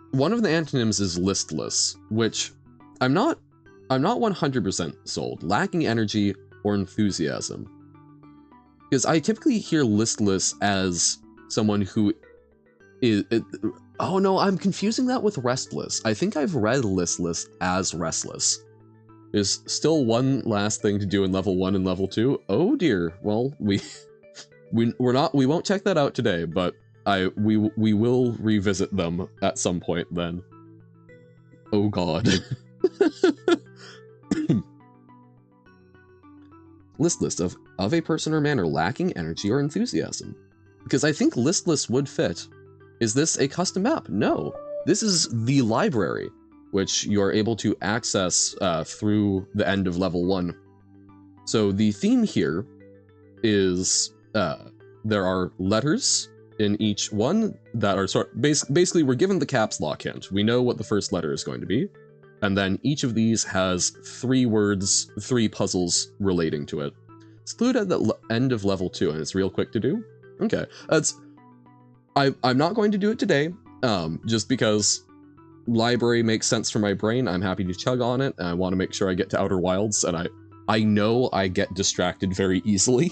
One of the antonyms is listless, which I'm not 100% sold. Lacking energy or enthusiasm. Because I typically hear listless as someone who is... oh no, I'm confusing that with restless. I think I've read listless as restless. There's still one last thing to do in level 1 and level 2. Oh dear. Well, we won't check that out today, but we will revisit them at some point then. Oh god. Listless of a person or manner lacking energy or enthusiasm. Because I think listless would fit. Is this a custom map? No. This is the library, which you are able to access through the end of level 1. So the theme here is there are letters in each one that are basically we're given the caps lock hint. We know what the first letter is going to be. And then each of these has 3 words, 3 puzzles relating to it. It's included at the end of level 2, and it's real quick to do. Okay, I'm not going to do it today, just because library makes sense for my brain. I'm happy to chug on it, and I want to make sure I get to Outer Wilds, and I know I get distracted very easily.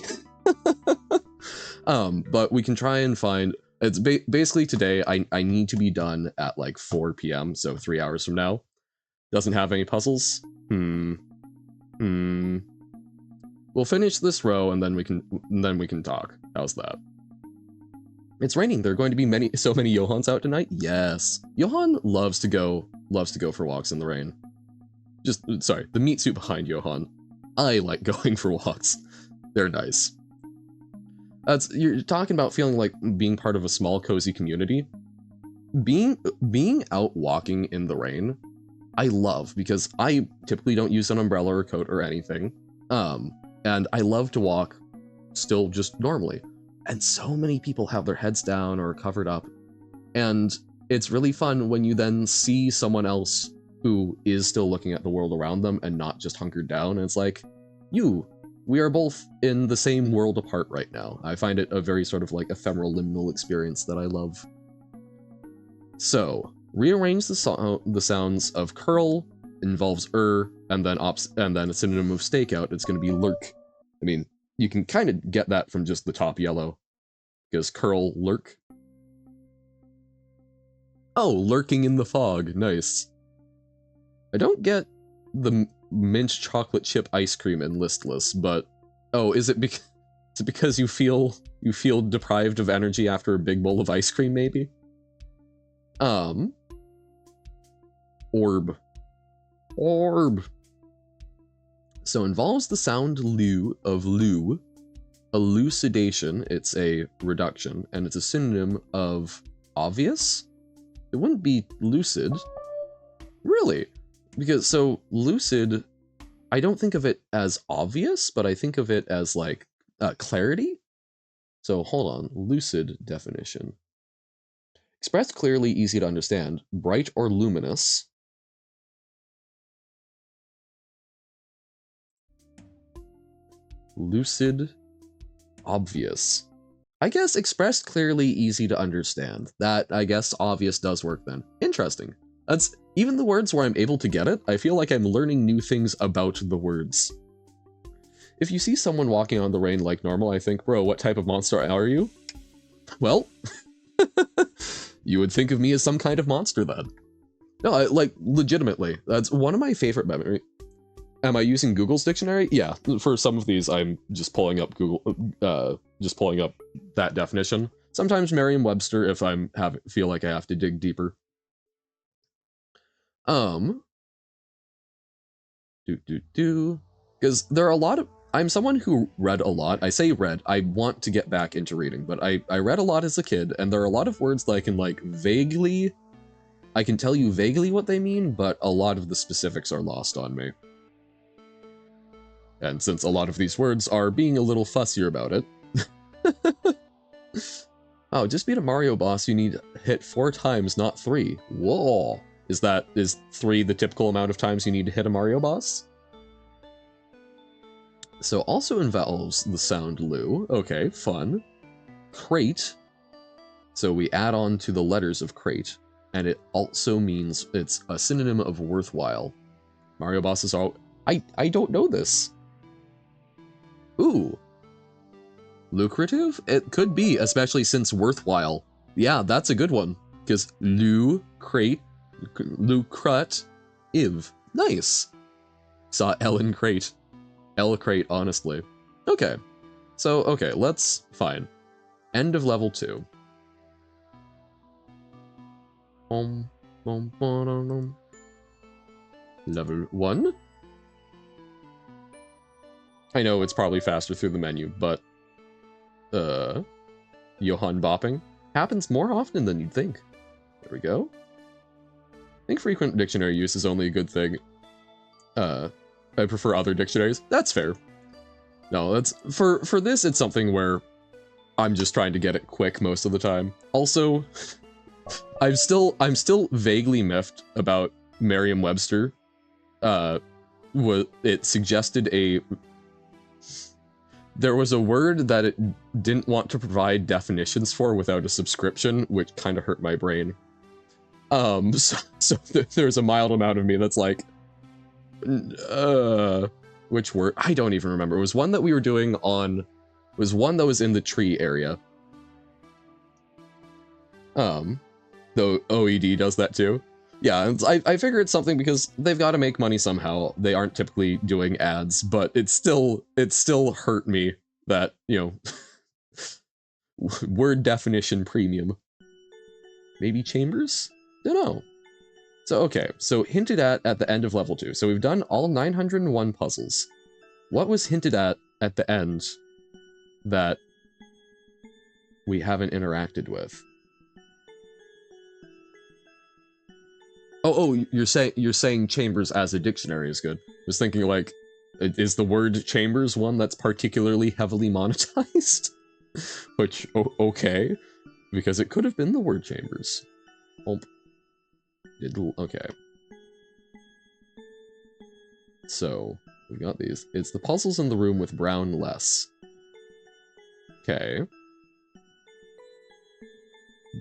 But we can try and find, it's basically today, I need to be done at like 4 p.m., so 3 hours from now. Doesn't have any puzzles? We'll finish this row and then we can talk. How's that? It's raining. There are going to be so many Johans out tonight. Yes. Johan loves to go for walks in the rain. Sorry, the meat suit behind Johan. I like going for walks. They're nice. You're talking about feeling like being part of a small, cozy community. Being out walking in the rain, I love, because I typically don't use an umbrella or coat or anything. And I love to walk still just normally. And so many people have their heads down or covered up. And it's really fun when you then see someone else who is still looking at the world around them and not just hunkered down. And it's like, we are both in the same world apart right now. I find it a very sort of like ephemeral liminal experience that I love. So, rearrange the sounds of curl, involves and then a synonym of stakeout. It's going to be lurk. I mean, you can kind of get that from just the top yellow, because curl, lurk. Oh, lurking in the fog. Nice. I don't get the mint chocolate chip ice cream in Listless, but is it because you feel deprived of energy after a big bowl of ice cream, maybe? Orb. So involves the sound of lu, elucidation. It's a reduction, and it's a synonym of obvious. It wouldn't be lucid, really, because so lucid, I don't think of it as obvious, but I think of it as like clarity. So hold on, lucid definition. Expressed clearly, easy to understand, bright or luminous. Lucid, obvious. I guess expressed clearly, easy to understand. That, I guess, obvious does work then. Interesting. That's even the words where I'm able to get it, I feel like I'm learning new things about the words. If you see someone walking on the rain like normal, I think, bro, what type of monster are you? Well, you would think of me as some kind of monster then. No, like, legitimately, that's one of my favorite memories. Am I using Google's dictionary? Yeah, for some of these, I'm just pulling up that definition. Sometimes Merriam-Webster if feel like I have to dig deeper. Because there are a lot of, I'm someone who read a lot. I say read, I want to get back into reading, but I read a lot as a kid, and there are a lot of words that I can I can tell you vaguely what they mean, but a lot of the specifics are lost on me. And since a lot of these words are being a little fussier about it. Oh, just beat a Mario boss, you need hit 4 times, not 3. Whoa. Is 3 the typical amount of times you need to hit a Mario boss? So also involves the sound lu. Okay, fun. Crate. So we add on to the letters of crate. And it also means it's a synonym of worthwhile. Mario bosses are... I don't know this. Ooh. Lucrative? It could be, especially since worthwhile. Yeah, that's a good one. Because lucrate, iv. Nice. Saw Ellen crate. L crate, honestly. Okay. So, okay, fine. End of level 2. Level 1? I know it's probably faster through the menu, but... Johan bopping happens more often than you'd think. There we go. I think frequent dictionary use is only a good thing. I prefer other dictionaries. That's fair. No, that's... For this, it's something where I'm just trying to get it quick most of the time. Also, I'm still vaguely miffed about Merriam-Webster. It suggested There was a word that it didn't want to provide definitions for without a subscription, which kind of hurt my brain. So there's a mild amount of me that's like, which word? I don't even remember. It was one that we were doing on, it was one that was in the tree area. Though OED does that too. Yeah, I figure it's something because they've got to make money somehow. They aren't typically doing ads, but it still hurt me that, you know, word definition premium. Maybe chambers? Don't know. So, okay, so hinted at the end of level 2. So we've done all 901 puzzles. What was hinted at the end that we haven't interacted with? Oh, you're saying chambers as a dictionary is good. I was thinking, like, is the word chambers one that's particularly heavily monetized? Which, okay, because it could have been the word chambers. Oh, okay. So, we got these. It's the puzzles in the room with brown less. Okay.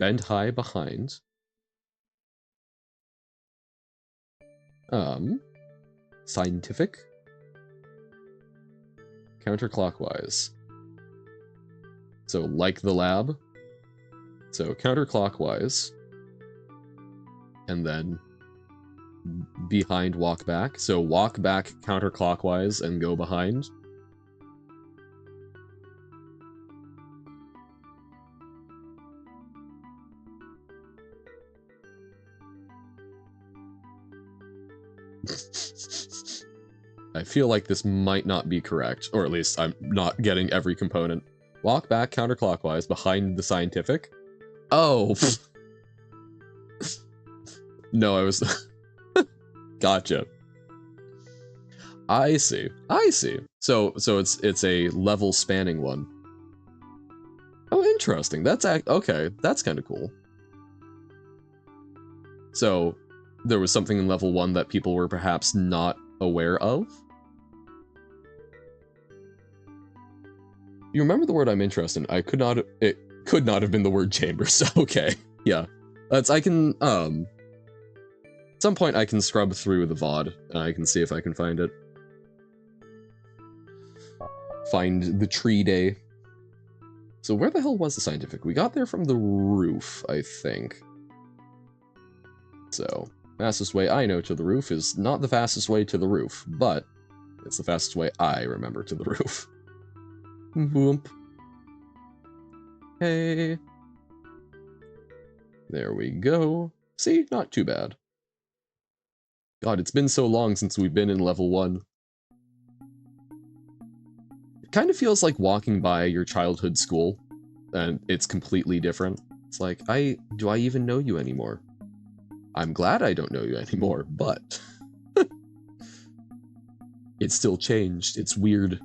Bend high behind. Scientific. Counterclockwise. So, like the lab. So, counterclockwise. And then behind, walk back. So, walk back counterclockwise and go behind. I feel like this might not be correct, or at least I'm not getting every component. Walk back counterclockwise behind the scientific. Oh! No, I was... Gotcha. I see. So it's a level spanning one. Oh, interesting. That's okay. That's kind of cool. So there was something in level 1 that people were perhaps not aware of. You remember the word I'm interested in? It could not have been the word chambers. Okay, yeah. I can, at some point I can scrub through the VOD, and I can see if I can find it. Find the tree day. So where the hell was the scientific? We got there from the roof, I think. So, fastest way I know to the roof is not the fastest way to the roof, but it's the fastest way I remember to the roof. Boom. Hey. There we go. See, not too bad. God, it's been so long since we've been in level 1. It kind of feels like walking by your childhood school, and it's completely different. It's like, do I even know you anymore? I'm glad I don't know you anymore, but it's still changed. It's weird.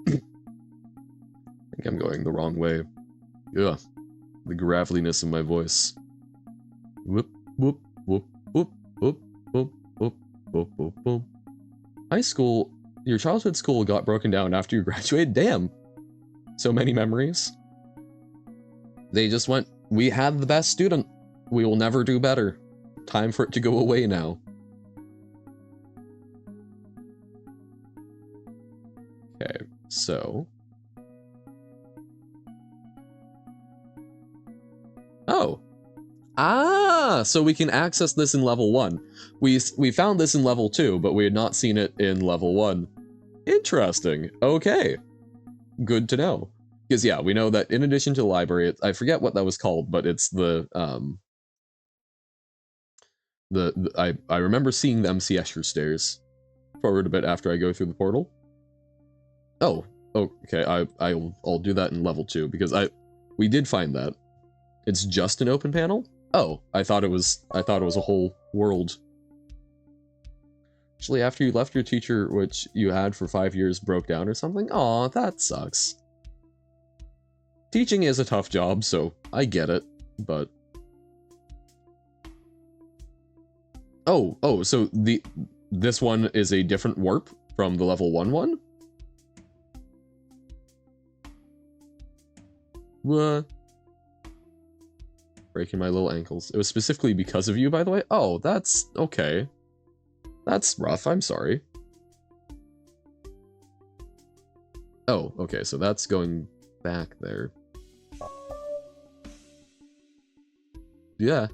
I think I'm going the wrong way. Ugh. The graveliness of my voice. Whoop, whoop, whoop, whoop, whoop, whoop, whoop, whoop, whoop, whoop. High school, your childhood school got broken down after you graduated? Damn. So many memories. They just went, we had the best student. We will never do better. Time for it to go away now. Okay, so... Oh. Ah, so we can access this in level 1. We found this in level 2, but we had not seen it in level 1. Interesting. Okay. Good to know. Because yeah, we know that in addition to the library, I forget what that was called, but it's the I remember seeing the MC Escher stairs. Forward a bit after I go through the portal. Oh, okay. I'll do that in level 2 because we did find that. It's just an open panel? Oh, I thought it was a whole world. Actually, after you left your teacher, which you had for 5 years, broke down or something? Aw, that sucks. Teaching is a tough job, so I get it, but... Oh, so this one is a different warp from the level 1 one? What? Breaking my little ankles. It was specifically because of you, by the way? Oh, that's okay. That's rough, I'm sorry. Oh, okay, so that's going back there. Yeah.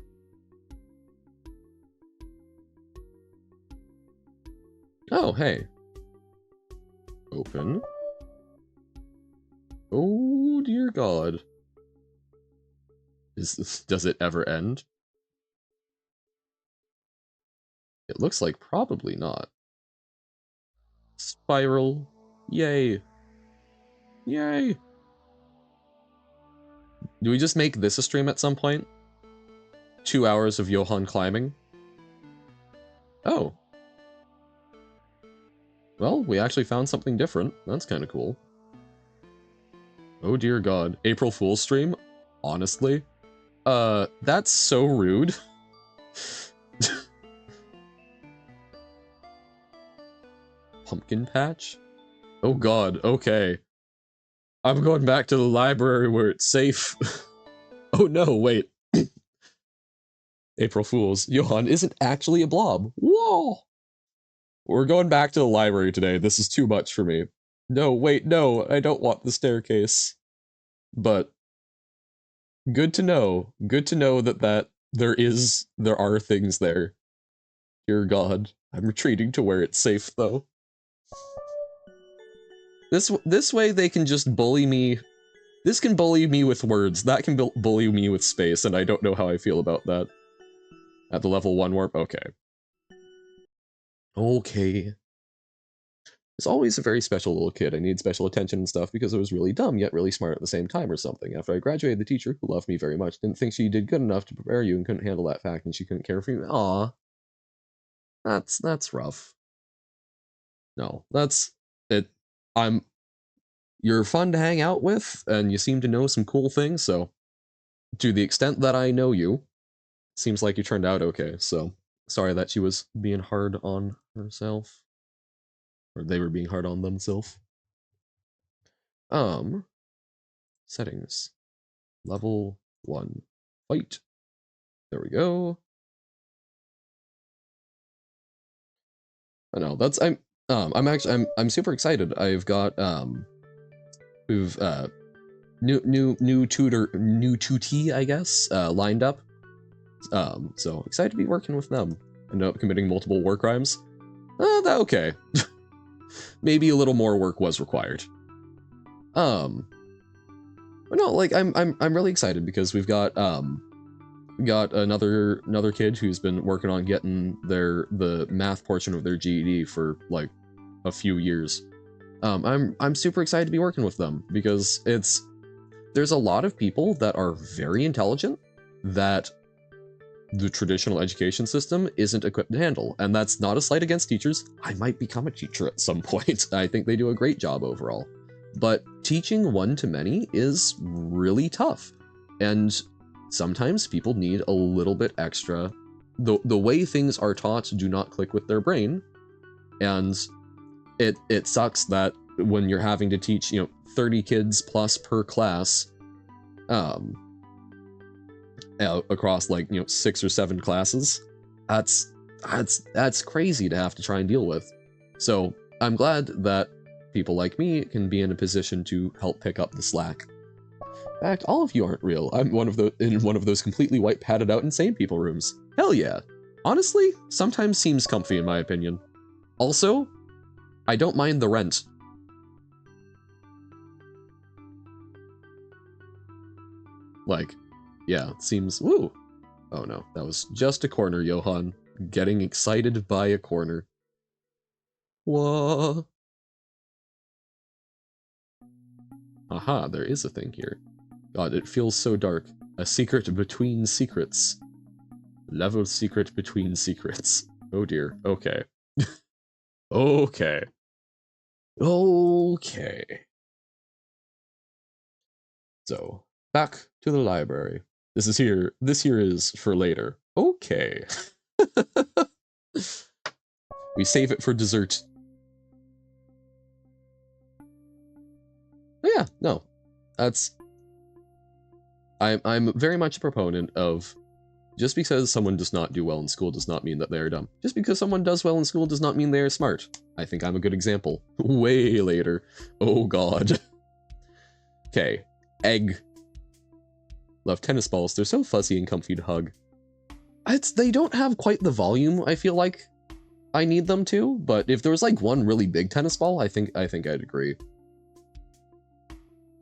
Oh, hey. Open. Oh, dear God. Does it ever end? It looks like probably not. Spiral. Yay. Yay. Do we just make this a stream at some point? 2 hours of Johan climbing? Oh. Well, we actually found something different. That's kind of cool. Oh dear God. April Fool's stream? Honestly? That's so rude. Pumpkin patch? Oh God, okay. I'm going back to the library where it's safe. Oh no, wait. April Fools. Johan isn't actually a blob. Whoa! We're going back to the library today. This is too much for me. No, wait, no, I don't want the staircase. But good to know. Good to know that there are things there. Dear God, I'm retreating to where it's safe though. This way they can just bully me. This can bully me with words. That can bully me with space, and I don't know how I feel about that. At the level 1 warp? Okay. Okay. Was always a very special little kid. I needed special attention and stuff because I was really dumb yet really smart at the same time or something. After I graduated, the teacher, who loved me very much, didn't think she did good enough to prepare you and couldn't handle that fact and she couldn't care for you. Aw. That's rough. No, that's it. You're fun to hang out with and you seem to know some cool things, so to the extent that I know you, seems like you turned out okay, so sorry that she was being hard on herself. Or they were being hard on themselves. Settings. Level 1. Fight. There we go. I know, I'm super excited. I've got, we've, new tutee, I guess, lined up. So excited to be working with them. Ended up committing multiple war crimes. Okay. Maybe a little more work was required. But no, like I'm really excited because we've got another kid who's been working on getting the math portion of their GED for like a few years. I'm super excited to be working with them because there's a lot of people that are very intelligent that the traditional education system isn't equipped to handle, and that's not a slight against teachers. I might become a teacher at some point. I think they do a great job overall. But teaching one-to-many is really tough, and sometimes people need a little bit extra. The way things are taught do not click with their brain, and it sucks that when you're having to teach 30 kids plus per class, across like 6 or 7 classes, that's crazy to have to try and deal with. So I'm glad that people like me can be in a position to help pick up the slack. In fact, all of you aren't real. I'm in one of those completely white padded out insane people rooms. Hell yeah. Honestly, sometimes seems comfy in my opinion. Also, I don't mind the rent. Like, yeah, it seems, woo. Oh no, that was just a corner, Johan. Getting excited by a corner. Whoa. Aha, there is a thing here. God, it feels so dark. A secret between secrets. Level secret between secrets. Oh dear, okay. Okay. Okay. So, back to the library. This here is for later. Okay. We save it for dessert. Oh yeah, no. I'm very much a proponent of just because someone does not do well in school does not mean that they're dumb. Just because someone does well in school does not mean they're smart. I think I'm a good example. Way later. Oh god. Okay. Egg. Love tennis balls. They're so fuzzy and comfy to hug. They don't have quite the volume I feel like I need them to, but if there was like one really big tennis ball, I think I'd agree.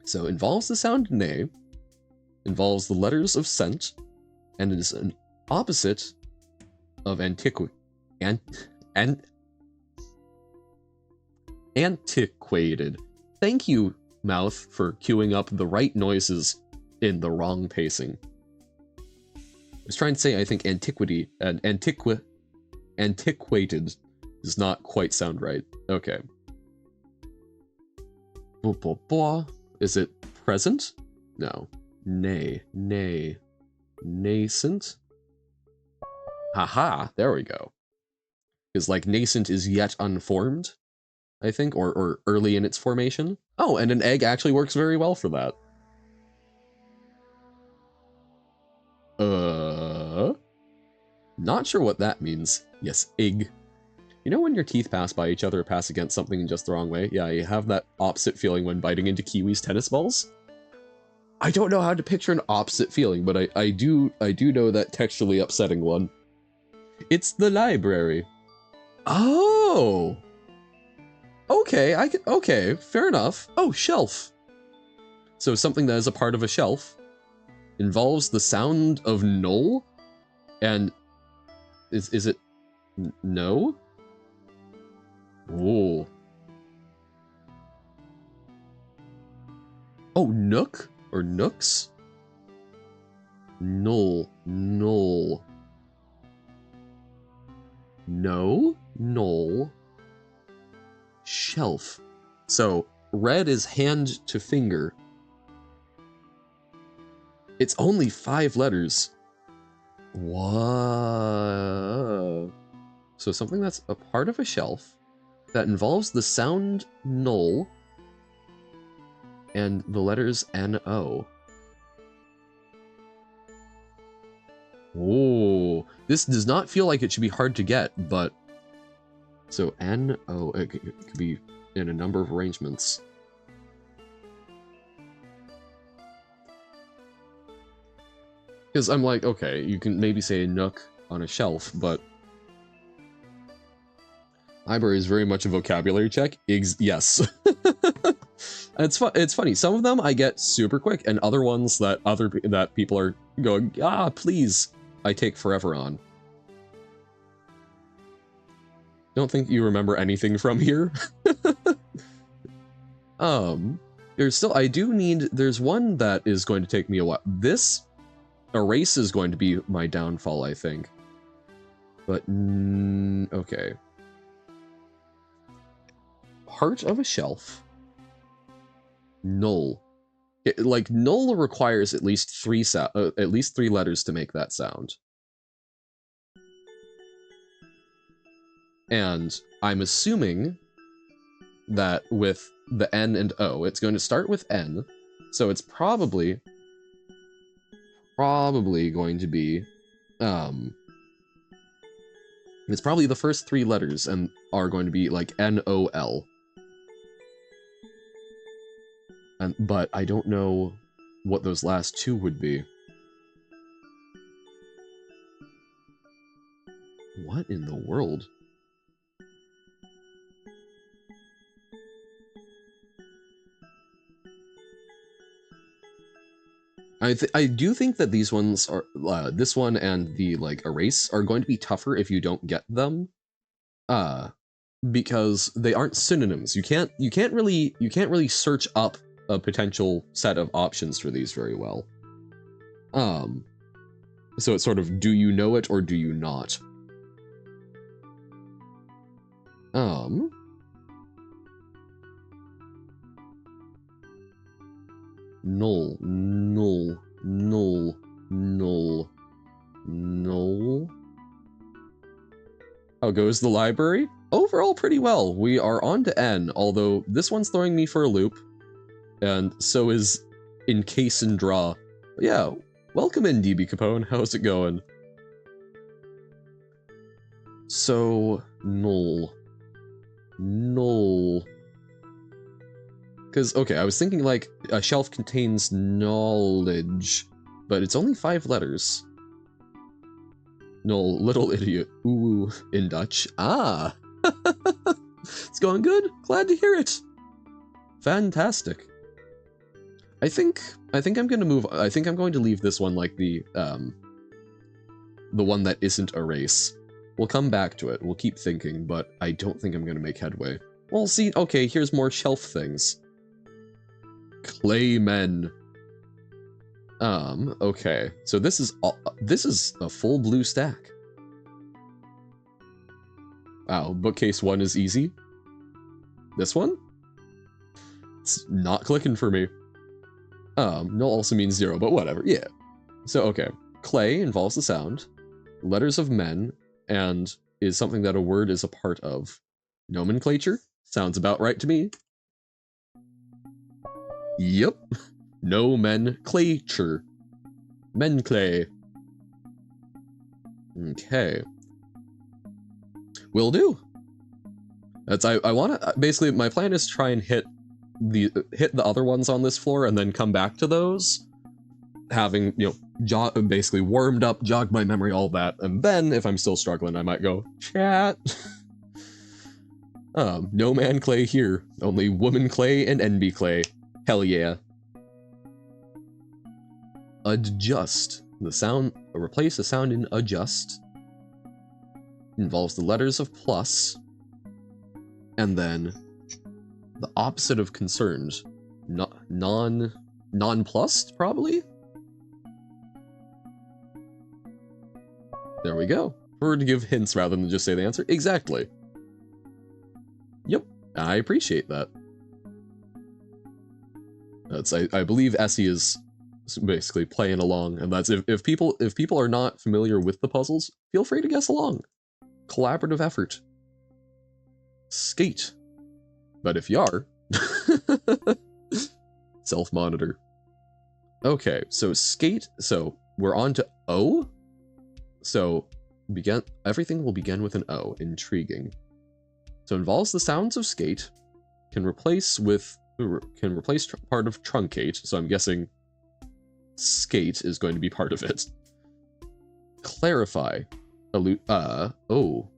So involves the sound nay, involves the letters of scent, and it is an opposite of antiquated. Thank you, mouth, for queuing up the right noises in the wrong pacing. I was trying to say I think antiquity and antiquated does not quite sound right. Okay. Is it present? No. Nay. Nascent? Haha, there we go. Because like nascent is yet unformed, I think, or early in its formation. Oh, and an egg actually works very well for that. Not sure what that means. Yes, egg. You know when your teeth pass by each other or pass against something in just the wrong way? Yeah, you have that opposite feeling when biting into Kiwi's tennis balls. I don't know how to picture an opposite feeling, but I do know that texturally upsetting one. It's the library. Oh! Okay, okay, fair enough. Oh, shelf. So something that is a part of a shelf involves the sound of null? And is it no? Oh. Oh, nook or nooks? Null. No. Null. Shelf. So red is hand to finger. It's only 5 letters. Whoa. So something that's a part of a shelf that involves the sound null and the letters N-O. Oh, this does not feel like it should be hard to get, but... So N-O, it could be in a number of arrangements. Because I'm like, okay, you can maybe say a nook on a shelf, but... Library is very much a vocabulary check. Yes. It's funny. Some of them I get super quick, and other ones that people are going, please, I take forever on. Don't think you remember anything from here. There's one that is going to take me a while. This erase is going to be my downfall, I think. But okay. Part of a shelf. Null. Like null requires at least 3 letters to make that sound. And I'm assuming that with the N and O, it's going to start with N, so it's probably going to be it's probably the first 3 letters and are going to be like N-O-L. But I don't know what those last 2 would be. What in the world? I do think that these ones are this one and the like erase are going to be tougher if you don't get them, because they aren't synonyms. You can't really search up a potential set of options for these very well. So it's sort of, do you know it or do you not? Null. How goes the library? Overall pretty well. We are on to N, although this one's throwing me for a loop, and so is Encase and Draw. Yeah, welcome in, DB Capone. How's it going? So, null. Null. Because, okay, I was thinking, like, a shelf contains knowledge, but it's only 5 letters. Null, little idiot. Ooh, in Dutch. Ah! It's going good. Glad to hear it. Fantastic. I think I'm gonna move. I think I'm going to leave this one like the one that isn't a race. We'll come back to it. We'll keep thinking, but I don't think I'm gonna make headway. Well, see, okay, here's more shelf things. Claymen. Okay. So this is a full blue stack. Wow, bookcase 1 is easy. This one? It's not clicking for me. Null also means 0, but whatever, yeah. So, okay. Clay involves the sound. Letters of men, and is something that a word is a part of. Nomenclature? Sounds about right to me. Yep. Nomenclature. Menclay. Okay. Will do. That's I want to basically my plan is to try and hit the other ones on this floor and then come back to those, having, you know, basically warmed up, jogged my memory, all that, and then if I'm still struggling, I might go chat. No man clay here, only woman clay and NB clay. Hell yeah. Adjust. The sound, replace the sound in adjust. Involves the letters of plus, and then the opposite of concerned. Nonplussed, probably? There we go. Prefer to give hints rather than just say the answer. Exactly. Yep, I appreciate that. That's I believe Essie is basically playing along, and that's if people are not familiar with the puzzles, feel free to guess along. Collaborative effort. Skate. But if you are, self-monitor. Okay, so skate, so we're on to O. So everything will begin with an O. Intriguing. So involves the sounds of skate, can replace part of truncate, so I'm guessing skate is going to be part of it. Clarify. Oh.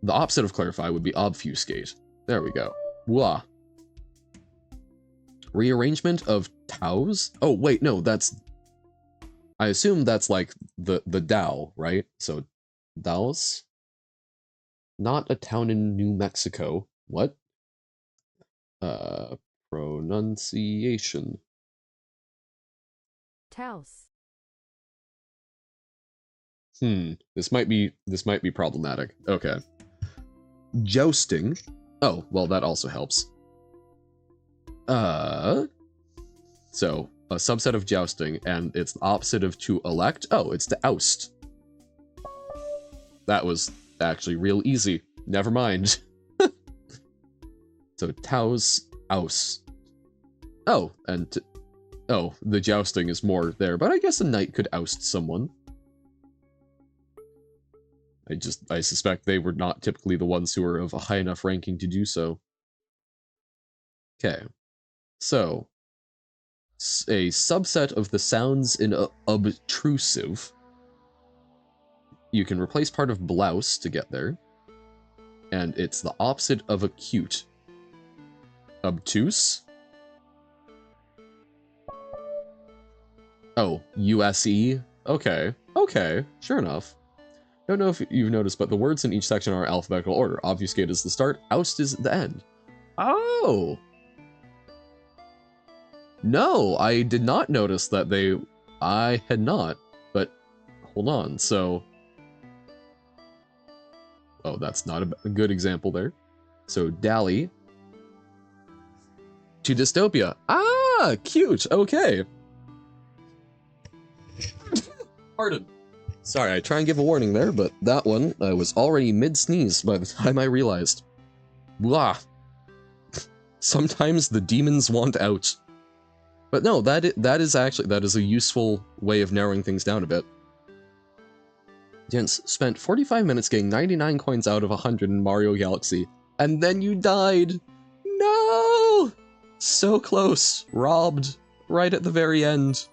The opposite of clarify would be obfuscate. There we go. Wah. Rearrangement of tows? Oh, wait, no, that's... I assume that's like the Dow, right? So, Dallas? Not a town in New Mexico. What? Pronunciation. Taos. This might be problematic. Okay. Jousting. Oh, well, that also helps. So, a subset of jousting, and it's the opposite of to elect. Oh, it's to oust. That was actually real easy. Never mind. So, Taos, oust. Oh, and oh, the jousting is more there, but I guess a knight could oust someone. I suspect they were not typically the ones who were of a high enough ranking to do so. Okay. So, a subset of the sounds in obtrusive. You can replace part of blouse to get there. And it's the opposite of acute. Obtuse? Oh, USE? Okay. Okay, sure enough. Don't know if you've noticed, but the words in each section are alphabetical order. Obfuscate is the start, oust is the end. Oh! No, I did not notice that I had not, but hold on, so... Oh, that's not a good example there. So, dally. To dystopia. Ah, cute, okay. Pardon. Sorry, I try and give a warning there, but that one, I was already mid-sneeze by the time I realized. Blah. Sometimes the demons want out. But no, that is a useful way of narrowing things down a bit. Jens spent 45 minutes getting 99 coins out of 100 in Mario Galaxy, and then you died. No! So close. Robbed. Right at the very end.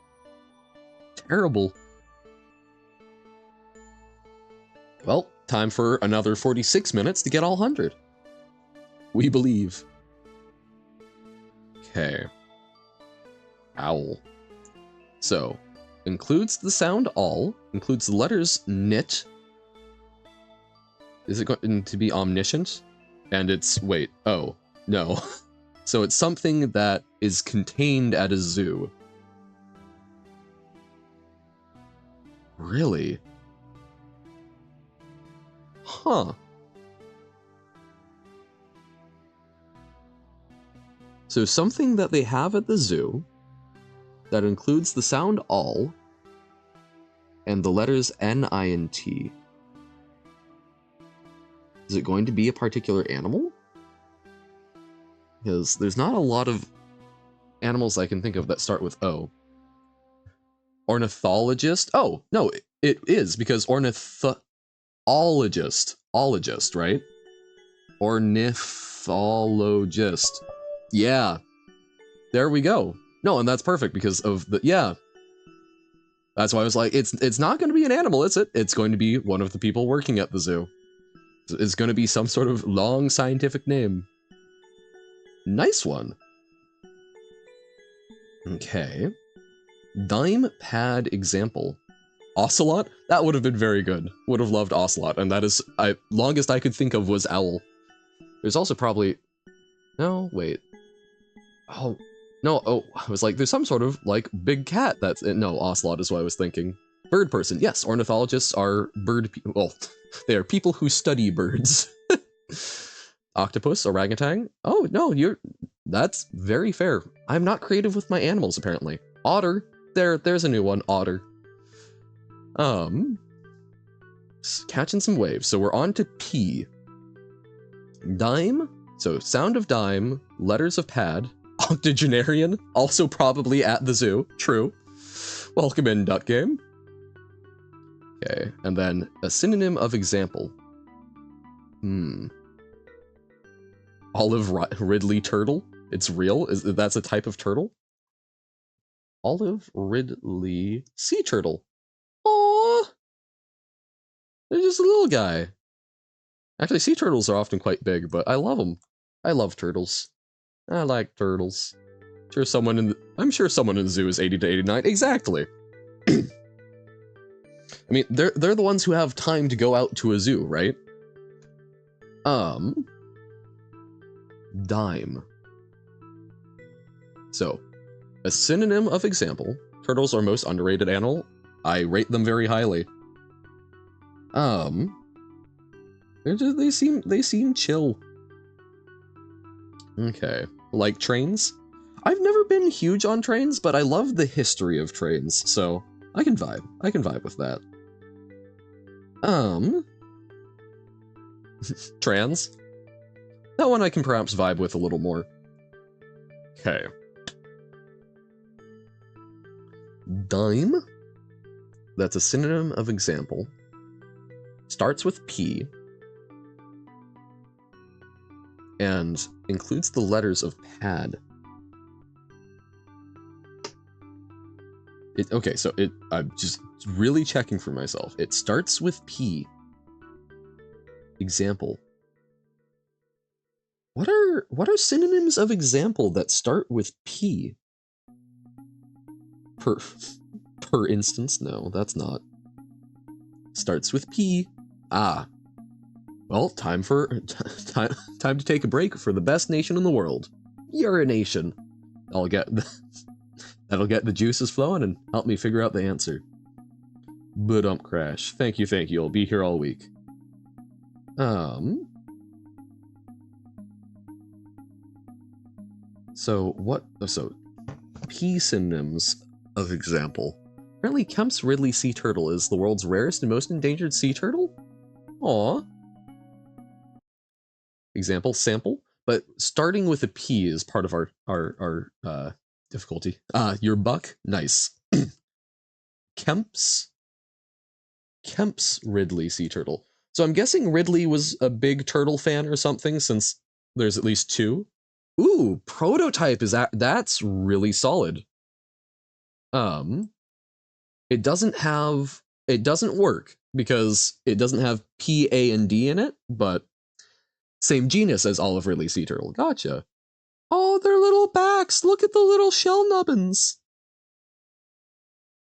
Terrible. Well, time for another 46 minutes to get all 100. We believe. Okay. Owl. So, includes the sound all, includes the letters nit. Is it going to be omniscient? And it's, wait, oh, no. So it's something that is contained at a zoo. Really? Huh. So something that they have at the zoo that includes the sound all and the letters N-I-N-T. Is it going to be a particular animal? Because there's not a lot of animals I can think of that start with O. Ornithologist? Oh, no, it is, because ornithologist, right? Ornithologist. Yeah. There we go. No, and that's perfect because of the, yeah. That's why I was like, it's not going to be an animal, is it? It's going to be one of the people working at the zoo. It's going to be some sort of long scientific name. Nice one. Okay. Dime pad example. Ocelot? That would have been very good. Would have loved Ocelot, and that is, longest I could think of was Owl. There's also probably, no, wait. Oh, no, oh, I was like, there's some sort of, like, big cat that's, no, Ocelot is what I was thinking. Bird person, yes, ornithologists are well, they are people who study birds. Octopus, orangutan, oh, no, that's very fair. I'm not creative with my animals, apparently. Otter, there's a new one, otter. Catching some waves, so we're on to P. Dime, so sound of dime, letters of pad, octogenarian, also probably at the zoo, true. Welcome in, Duck Game. Okay, and then a synonym of example. Olive Ridley turtle? It's real? That's a type of turtle? Olive Ridley sea turtle. Aww! They're just a little guy. Actually, sea turtles are often quite big, but I love them. I love turtles. I like turtles. I'm sure someone in the zoo is 80 to 89. Exactly. I mean, they're the ones who have time to go out to a zoo, right? Dime. So, a synonym of example. Turtles are most underrated animal. I rate them very highly. They seem chill. Okay, like trains? I've never been huge on trains, but I love the history of trains, so I can vibe. I can vibe with that. Trans? That one I can perhaps vibe with a little more. Okay. Dime? That's a synonym of example. Starts with P. And includes the letters of pad. Okay, so I'm just really checking for myself. It starts with P. Example. What are synonyms of example that start with P? Per instance? No, that's not. Starts with P. Ah. Well, time to take a break for the best nation in the world. Urination. That'll get the juices flowing and help me figure out the answer. But crash. Thank you. I'll be here all week. So P synonyms of example. Apparently Kemp's Ridley sea turtle is the world's rarest and most endangered sea turtle? Aw. Example, sample, but starting with a P is part of our difficulty. Your buck? Nice. Kemp's Ridley sea turtle. So I'm guessing Ridley was a big turtle fan or something, since there's at least two. Ooh, prototype that's really solid. It doesn't work because it doesn't have P, A, and D in it, but same genus as Olive Ridley sea turtle. Gotcha. Oh, their little backs. Look at the little shell nubbins.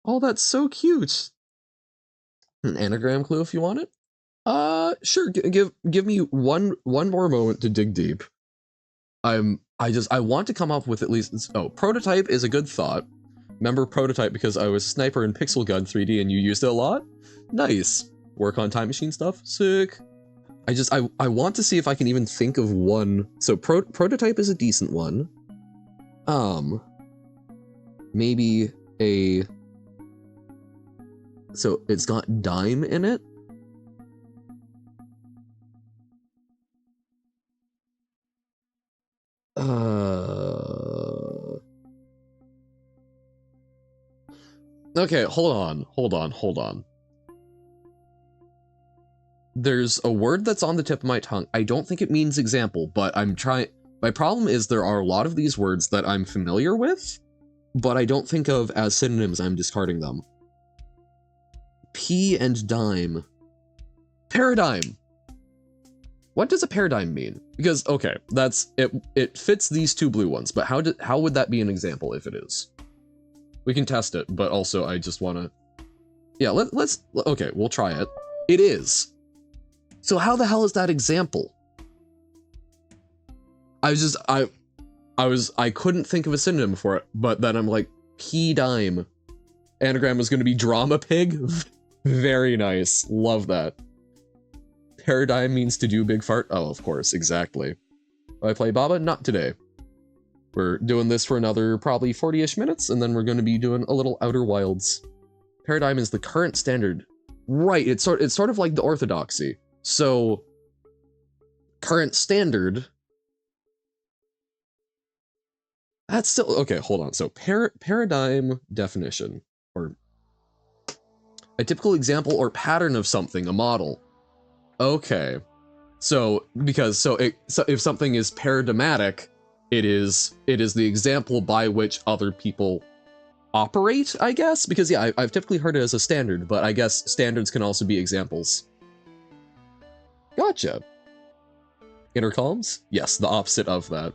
Oh, that's so cute. An anagram clue if you want it. Sure. Give me one more moment to dig deep. I want to come up with at least. Oh, prototype is a good thought. Remember prototype because I was Sniper in Pixel Gun 3D and you used it a lot? Nice. Work on time machine stuff? Sick. I want to see if I can even think of one. So prototype is a decent one. Maybe a... So it's got dime in it? Okay, hold on. There's a word that's on the tip of my tongue. I don't think it means example, but I'm trying... My problem is there are a lot of these words that I'm familiar with, but I don't think of as synonyms. I'm discarding them. P and dime. Paradigm! What does a paradigm mean? Because, okay, that's... It fits these two blue ones, but how would that be an example if it is? We can test it, but also I just want to... Yeah, let's... Okay, we'll try it. It is. So how the hell is that example? I couldn't think of a synonym for it, but then I'm like, P-dime. Anagram was going to be drama pig? Very nice. Love that. Paradigm means to do big fart? Oh, of course, exactly. I play Baba? Not today. We're doing this for another probably 40-ish minutes, and then we're going to be doing a little Outer Wilds. Paradigm is the current standard. Right, it's sort of like the orthodoxy. So, current standard... That's still... Okay, hold on. So, paradigm definition, or a typical example or pattern of something, a model. Okay. So, if something is paradigmatic, it is the example by which other people operate, I guess? Because, yeah, I've typically heard it as a standard, but I guess standards can also be examples. Gotcha. Intercoms? Yes, the opposite of that.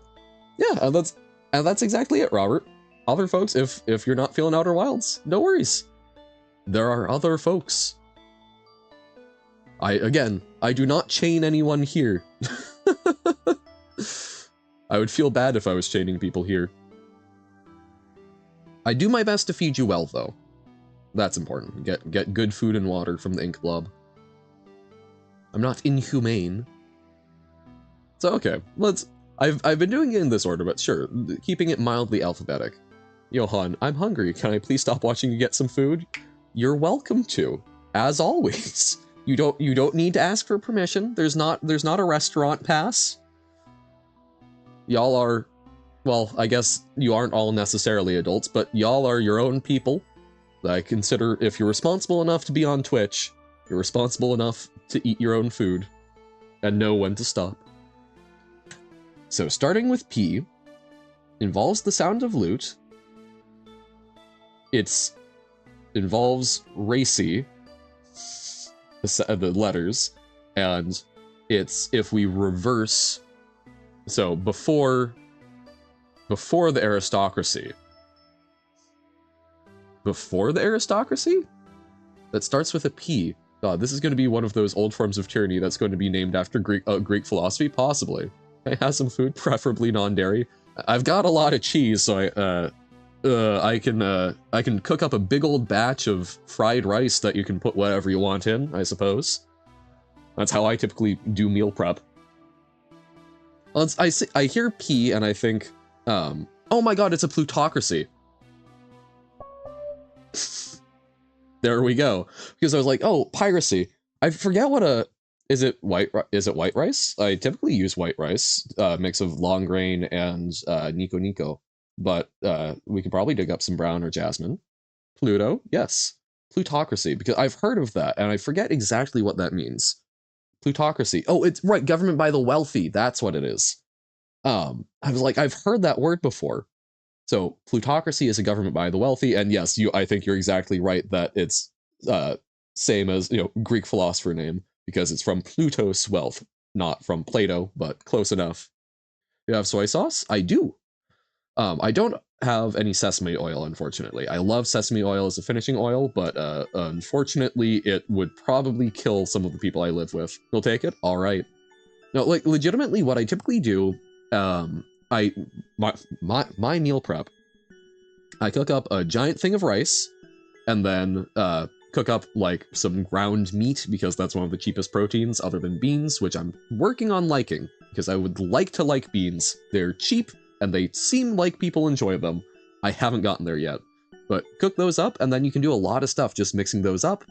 Yeah, and that's exactly it, Robert. Other folks, if you're not feeling Outer Wilds, no worries. There are other folks. I do not chain anyone here. I would feel bad if I was chaining people here. I do my best to feed you well, though. That's important. Get good food and water from the ink blob. I'm not inhumane. So okay, I've been doing it in this order, but sure, keeping it mildly alphabetic. Johan, I'm hungry. Can I please stop watching you get some food? You're welcome to, as always. You don't need to ask for permission. There's not a restaurant pass. Y'all are, well, I guess you aren't all necessarily adults, but y'all are your own people. I consider if you're responsible enough to be on Twitch, you're responsible enough to eat your own food and know when to stop. So starting with P involves the sound of lute. Involves racy, the letters, and it's if we reverse, so before the aristocracy. Before the aristocracy? That starts with a P. God, this is going to be one of those old forms of tyranny that's going to be named after Greek philosophy, possibly. I have some food, preferably non-dairy. I've got a lot of cheese, so I can cook up a big old batch of fried rice that you can put whatever you want in, I suppose. That's how I typically do meal prep. Well, I hear P and I think, oh my god, it's a plutocracy. There we go. Because I was like, oh, piracy. I forget what is it white rice? I typically use white rice, mix of long grain and Nico Nico. but we could probably dig up some brown or jasmine. Pluto, yes. Plutocracy, because I've heard of that, and I forget exactly what that means. Plutocracy. Oh, it's right, government by the wealthy. That's what it is. I was like, I've heard that word before. So plutocracy is a government by the wealthy, and yes, I think you're exactly right that it's same as Greek philosopher name because it's from Pluto's wealth, not from Plato, but close enough. You have soy sauce? I do. I don't have any sesame oil, unfortunately. I love sesame oil as a finishing oil, but unfortunately, it would probably kill some of the people I live with. You'll take it? All right. No, like legitimately, what I typically do, I my meal prep. I cook up a giant thing of rice, and then cook up like some ground meat because that's one of the cheapest proteins other than beans, which I'm working on liking because I would like to like beans. They're cheap and they seem like people enjoy them. I haven't gotten there yet, but cook those up and then you can do a lot of stuff just mixing those up.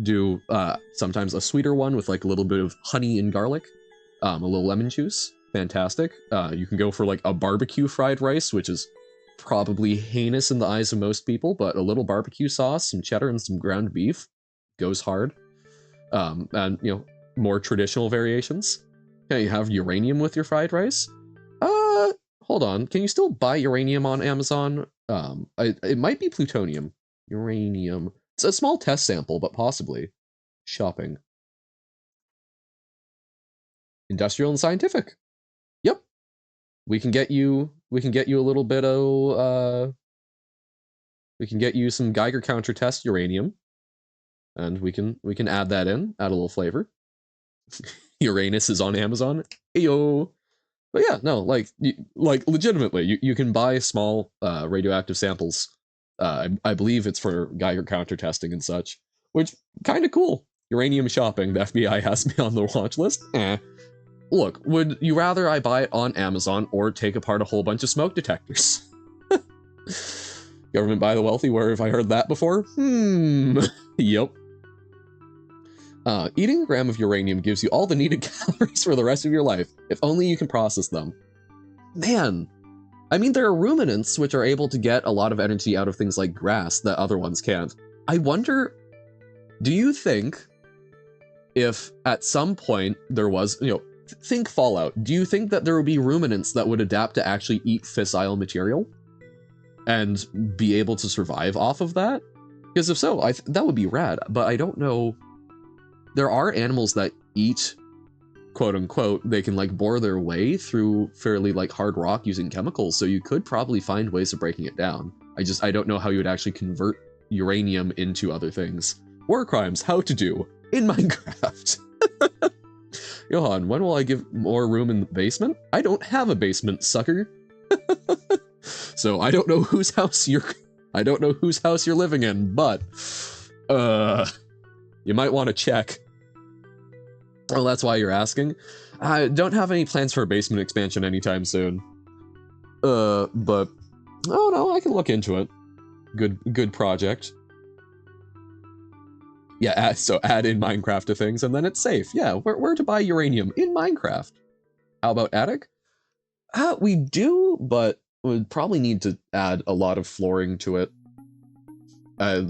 Do sometimes a sweeter one with like a little bit of honey and garlic, a little lemon juice. Fantastic. You can go for like a barbecue fried rice, which is probably heinous in the eyes of most people, but a little barbecue sauce, some cheddar, and some ground beef goes hard. And more traditional variations. Okay, you have uranium with your fried rice. Hold on. Can you still buy uranium on Amazon? It might be plutonium. Uranium. It's a small test sample, but possibly. Shopping. Industrial and scientific. Yep. We can get you a little bit of we can get you some Geiger counter test uranium, and we can add that in, add a little flavor. Uranus is on Amazon. Ayo. But yeah, no, like legitimately, you can buy small radioactive samples. I believe it's for Geiger counter testing and such, which kind of cool. Uranium shopping. The FBI has me on the watch list. Look, would you rather I buy it on Amazon or take apart a whole bunch of smoke detectors? Government by the wealthy, where have I heard that before? Yep. Eating a gram of uranium gives you all the needed calories for the rest of your life, if only you can process them. Man, I mean, there are ruminants which are able to get a lot of energy out of things like grass that other ones can't. I wonder, do you think if at some point there was, think Fallout, do you think that there would be ruminants that would adapt to actually eat fissile material and be able to survive off of that? Because if so, that would be rad, but I don't know. There are animals that eat, quote unquote, they can like bore their way through fairly like hard rock using chemicals, so you could probably find ways of breaking it down. I don't know how you would actually convert uranium into other things. War crimes, how to do in Minecraft. Johan, when will I give more room in the basement? I don't have a basement, sucker. So I don't know whose house you're living in, but you might want to check. Oh, that's why you're asking? I don't have any plans for a basement expansion anytime soon. But oh no, I can look into it. Good project. Yeah, so add in Minecraft to things and then it's safe. Yeah, where to buy uranium? In Minecraft. How about attic? We do, but would probably need to add a lot of flooring to it. There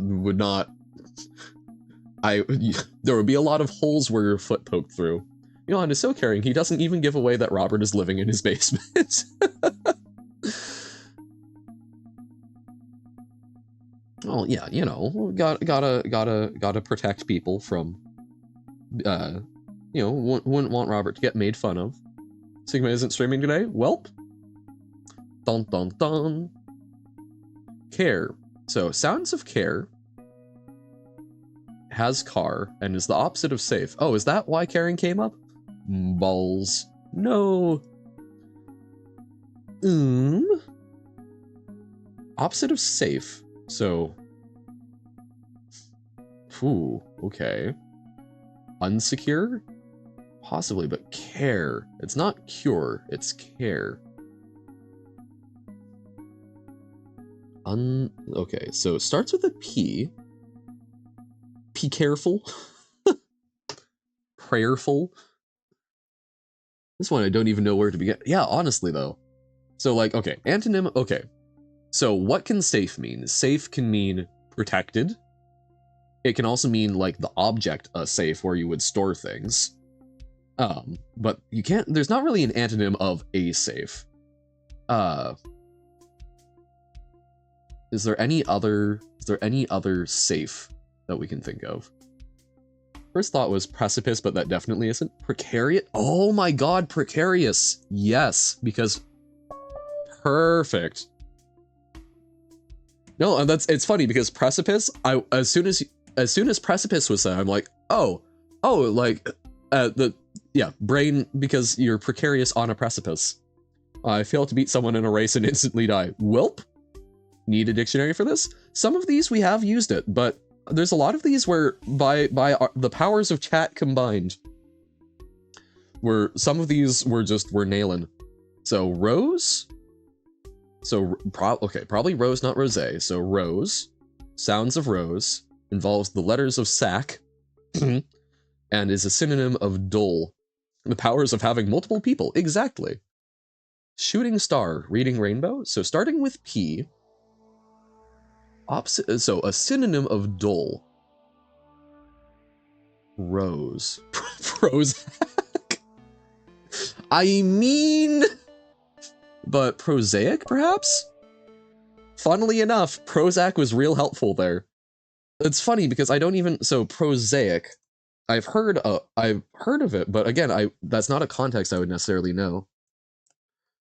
would be a lot of holes where your foot poked through. Elon is so caring, he doesn't even give away that Robert is living in his basement. Well, yeah, gotta protect people from, wouldn't want Robert to get made fun of. Sigma isn't streaming today? Welp. Dun dun dun. Care. So, sounds of care has car and is the opposite of safe. Oh, is that why caring came up? Balls. No. Opposite of safe. So. Ooh, okay. Unsecure? Possibly, but care. It's not cure, it's care. Okay, so it starts with a P. Be careful. Prayerful. This one I don't even know where to begin. Yeah, honestly though. So like, okay, antonym, okay. So what can safe mean? Safe can mean protected. It can also mean like the object, a safe, where you would store things. But you can't, there's not really an antonym of a safe. Is there any other safe that we can think of? First thought was precipice, but that definitely isn't. Precarious. Oh my god, precarious. Yes, because perfect. No, and it's funny because precipice, as soon as precipice was said, I'm like, brain, because you're precarious on a precipice. I fail to beat someone in a race and instantly die. Welp. Need a dictionary for this? Some of these we have used it, but there's a lot of these where by the powers of chat combined, where some of these we're nailing. So rose. So probably rose, not rosé. So rose, sounds of rose, involves the letters of sac, and is a synonym of dull. The powers of having multiple people, exactly. Shooting star, reading rainbow. So starting with P. Opposite, so a synonym of dull. Rose. Prozac. I mean, but prosaic, perhaps? Funnily enough, Prozac was real helpful there. It's funny because I don't even, so prosaic, I've heard of it, but again, that's not a context I would necessarily know.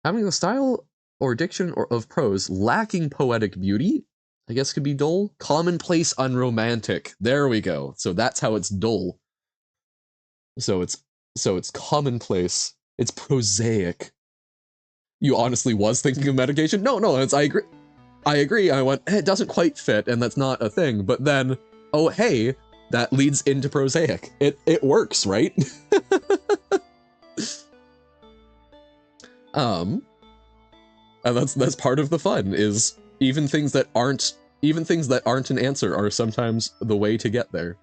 Having the style or diction of prose lacking poetic beauty, I guess could be dull. Commonplace, unromantic. There we go. So that's how it's dull. So it's commonplace. It's prosaic. You honestly was thinking of medication? No, I agree. I agree. I went, it doesn't quite fit, and that's not a thing. But then, oh hey, that leads into prosaic. It works, right? And that's part of the fun, is even things that aren't an answer are sometimes the way to get there.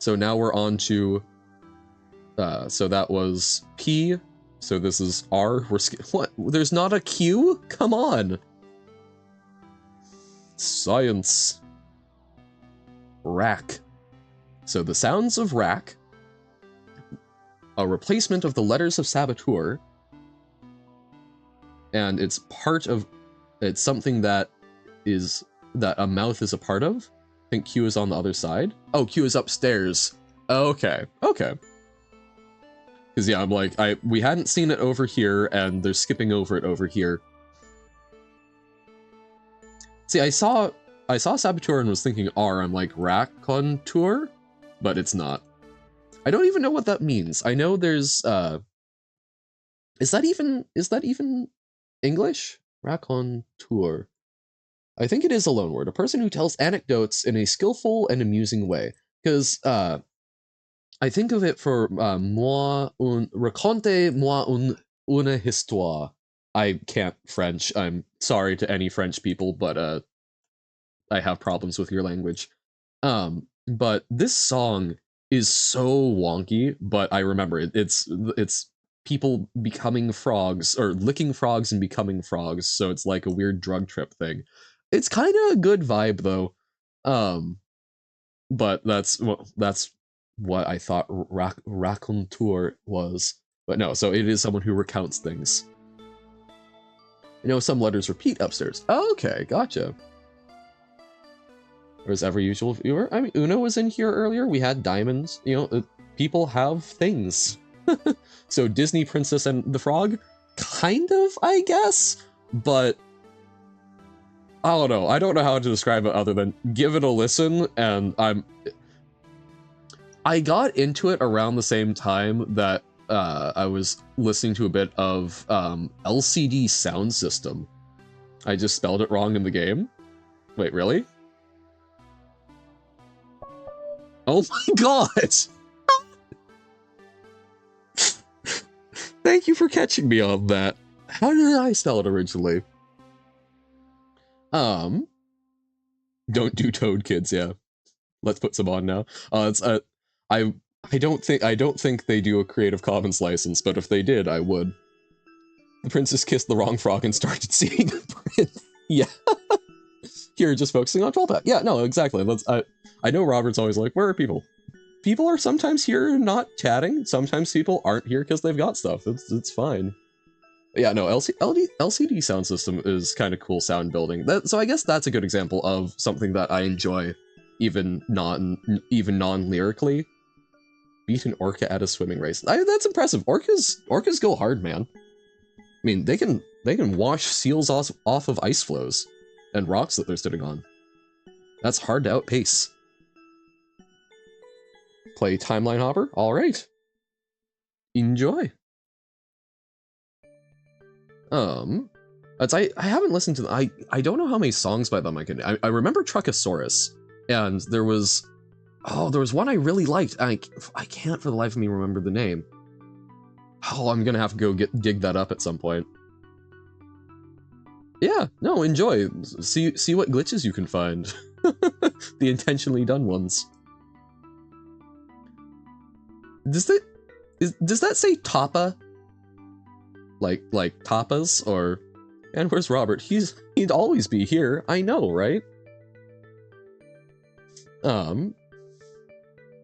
So now we're on to so that was P, so this is R. What? There's not a Q? Come on. Science. Rack. So the sounds of rack, a replacement of the letters of saboteur, and it's something that a mouth is a part of. I think Q is on the other side. Oh, Q is upstairs. Okay. Because yeah, I'm like, we hadn't seen it over here, and they're skipping over it over here. See, I saw saboteur and was thinking R. I'm like, raconteur, but it's not. I don't even know what that means. I know there's is that even English? Raconteur. I think it is a loan word. A person who tells anecdotes in a skillful and amusing way. Because I think of it for racontez-moi une histoire. I can't French. I'm sorry to any French people, but I have problems with your language. But this song is so wonky, but I remember it. It's people becoming frogs, or licking frogs and becoming frogs, so it's like a weird drug trip thing. It's kind of a good vibe though. But that's what I thought raconteur was. But no, so it is someone who recounts things. You know, some letters repeat upstairs. Oh, okay, gotcha. Or as ever usual viewer. I mean, Uno was in here earlier. We had diamonds. You know, people have things. So Disney Princess and the Frog? Kind of, I guess. But I don't know. I don't know how to describe it other than give it a listen, and I got into it around the same time that I was listening to a bit of LCD Sound System. I just spelled it wrong in the game. Wait, really? Oh my god! Thank you for catching me on that. How did I spell it originally? Don't do Toad, kids, yeah. Let's put some on now. I don't think they do a Creative Commons license, but if they did, I would. The princess kissed the wrong frog and started singing the prince. Yeah. Here, just focusing on 12 pack. Yeah, no, exactly. I know Robert's always like, where are people? People are sometimes here not chatting. Sometimes people aren't here because they've got stuff. It's fine. Yeah, no, LCD sound system is kind of cool sound building. So I guess that's a good example of something that I enjoy, even non-lyrically. Beat an orca at a swimming race. That's impressive. Orcas go hard, man. I mean, they can wash seals off of ice floes and rocks that they're sitting on. That's hard to outpace. Play Timeline Hopper? Alright. Enjoy. I haven't listened to them. I don't know how many songs by them I can. I remember Truckosaurus, and there was one I really liked. I can't for the life of me remember the name. Oh, I'm gonna have to go dig that up at some point. Yeah, no, enjoy. See what glitches you can find. The intentionally done ones. Does that say Tapa? Like tapas, or... And where's Robert? He'd always be here. I know, right?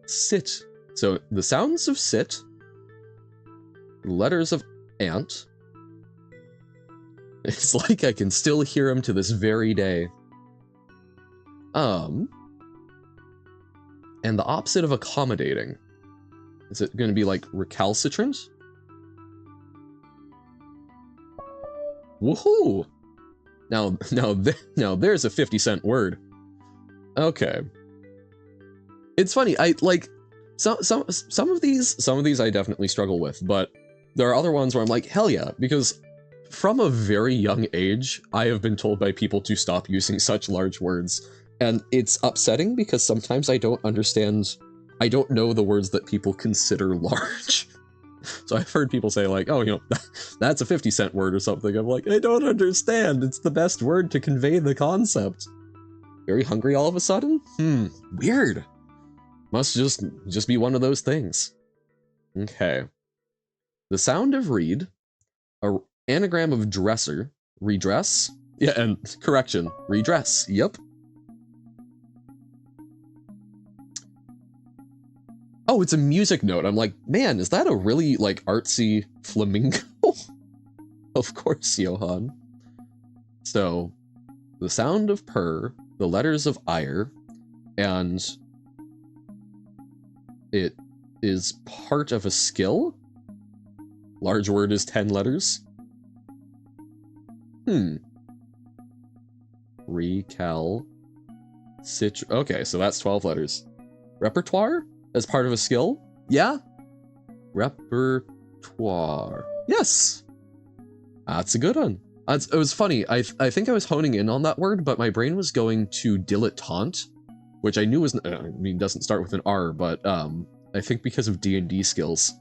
Sit. So, the sounds of sit. Letters of ant. It's like I can still hear him to this very day. And the opposite of accommodating. Is it going to be like recalcitrant? Woohoo! Now there's a 50-cent word. Okay. It's funny, I like some of these I definitely struggle with, but there are other ones where I'm like, hell yeah, because from a very young age, I have been told by people to stop using such large words, and it's upsetting because sometimes I don't know the words that people consider large. So I've heard people say like, oh, you know, that's a 50-cent word or something. I'm like, I don't understand. It's the best word to convey the concept. Very hungry all of a sudden? Weird. Must just be one of those things. Okay. The sound of read, a anagram of dresser, redress. Yeah, and correction, redress. Yep. Oh, it's a music note. I'm like, man, is that a really, like, artsy flamingo? Of course, Johan. So, the sound of purr, the letters of ire, and it is part of a skill? Large word is 10 letters? Okay, so that's 12 letters. Repertoire? As part of a skill? Yeah? Repertoire. Yes! That's a good one. It was funny, I think I was honing in on that word, but my brain was going to dilettante, which I knew was, doesn't start with an R, but I think because of D&D skills.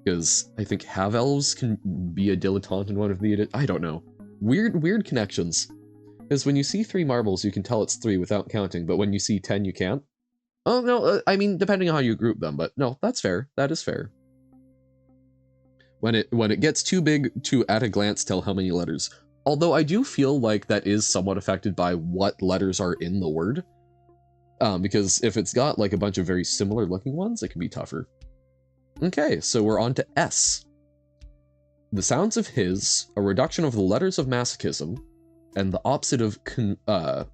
Because I think have-elves can be a dilettante in one of the... I don't know. Weird connections. Because when you see 3 marbles, you can tell it's 3 without counting, but when you see 10, you can't. Oh, no, I mean, depending on how you group them, but no, that's fair. That is fair. When it gets too big to, at a glance, tell how many letters. Although I do feel like that is somewhat affected by what letters are in the word. Because if it's got, like, a bunch of very similar-looking ones, it can be tougher. Okay, so we're on to S. The sounds of his, a reduction of the letters of masochism, and the opposite of, an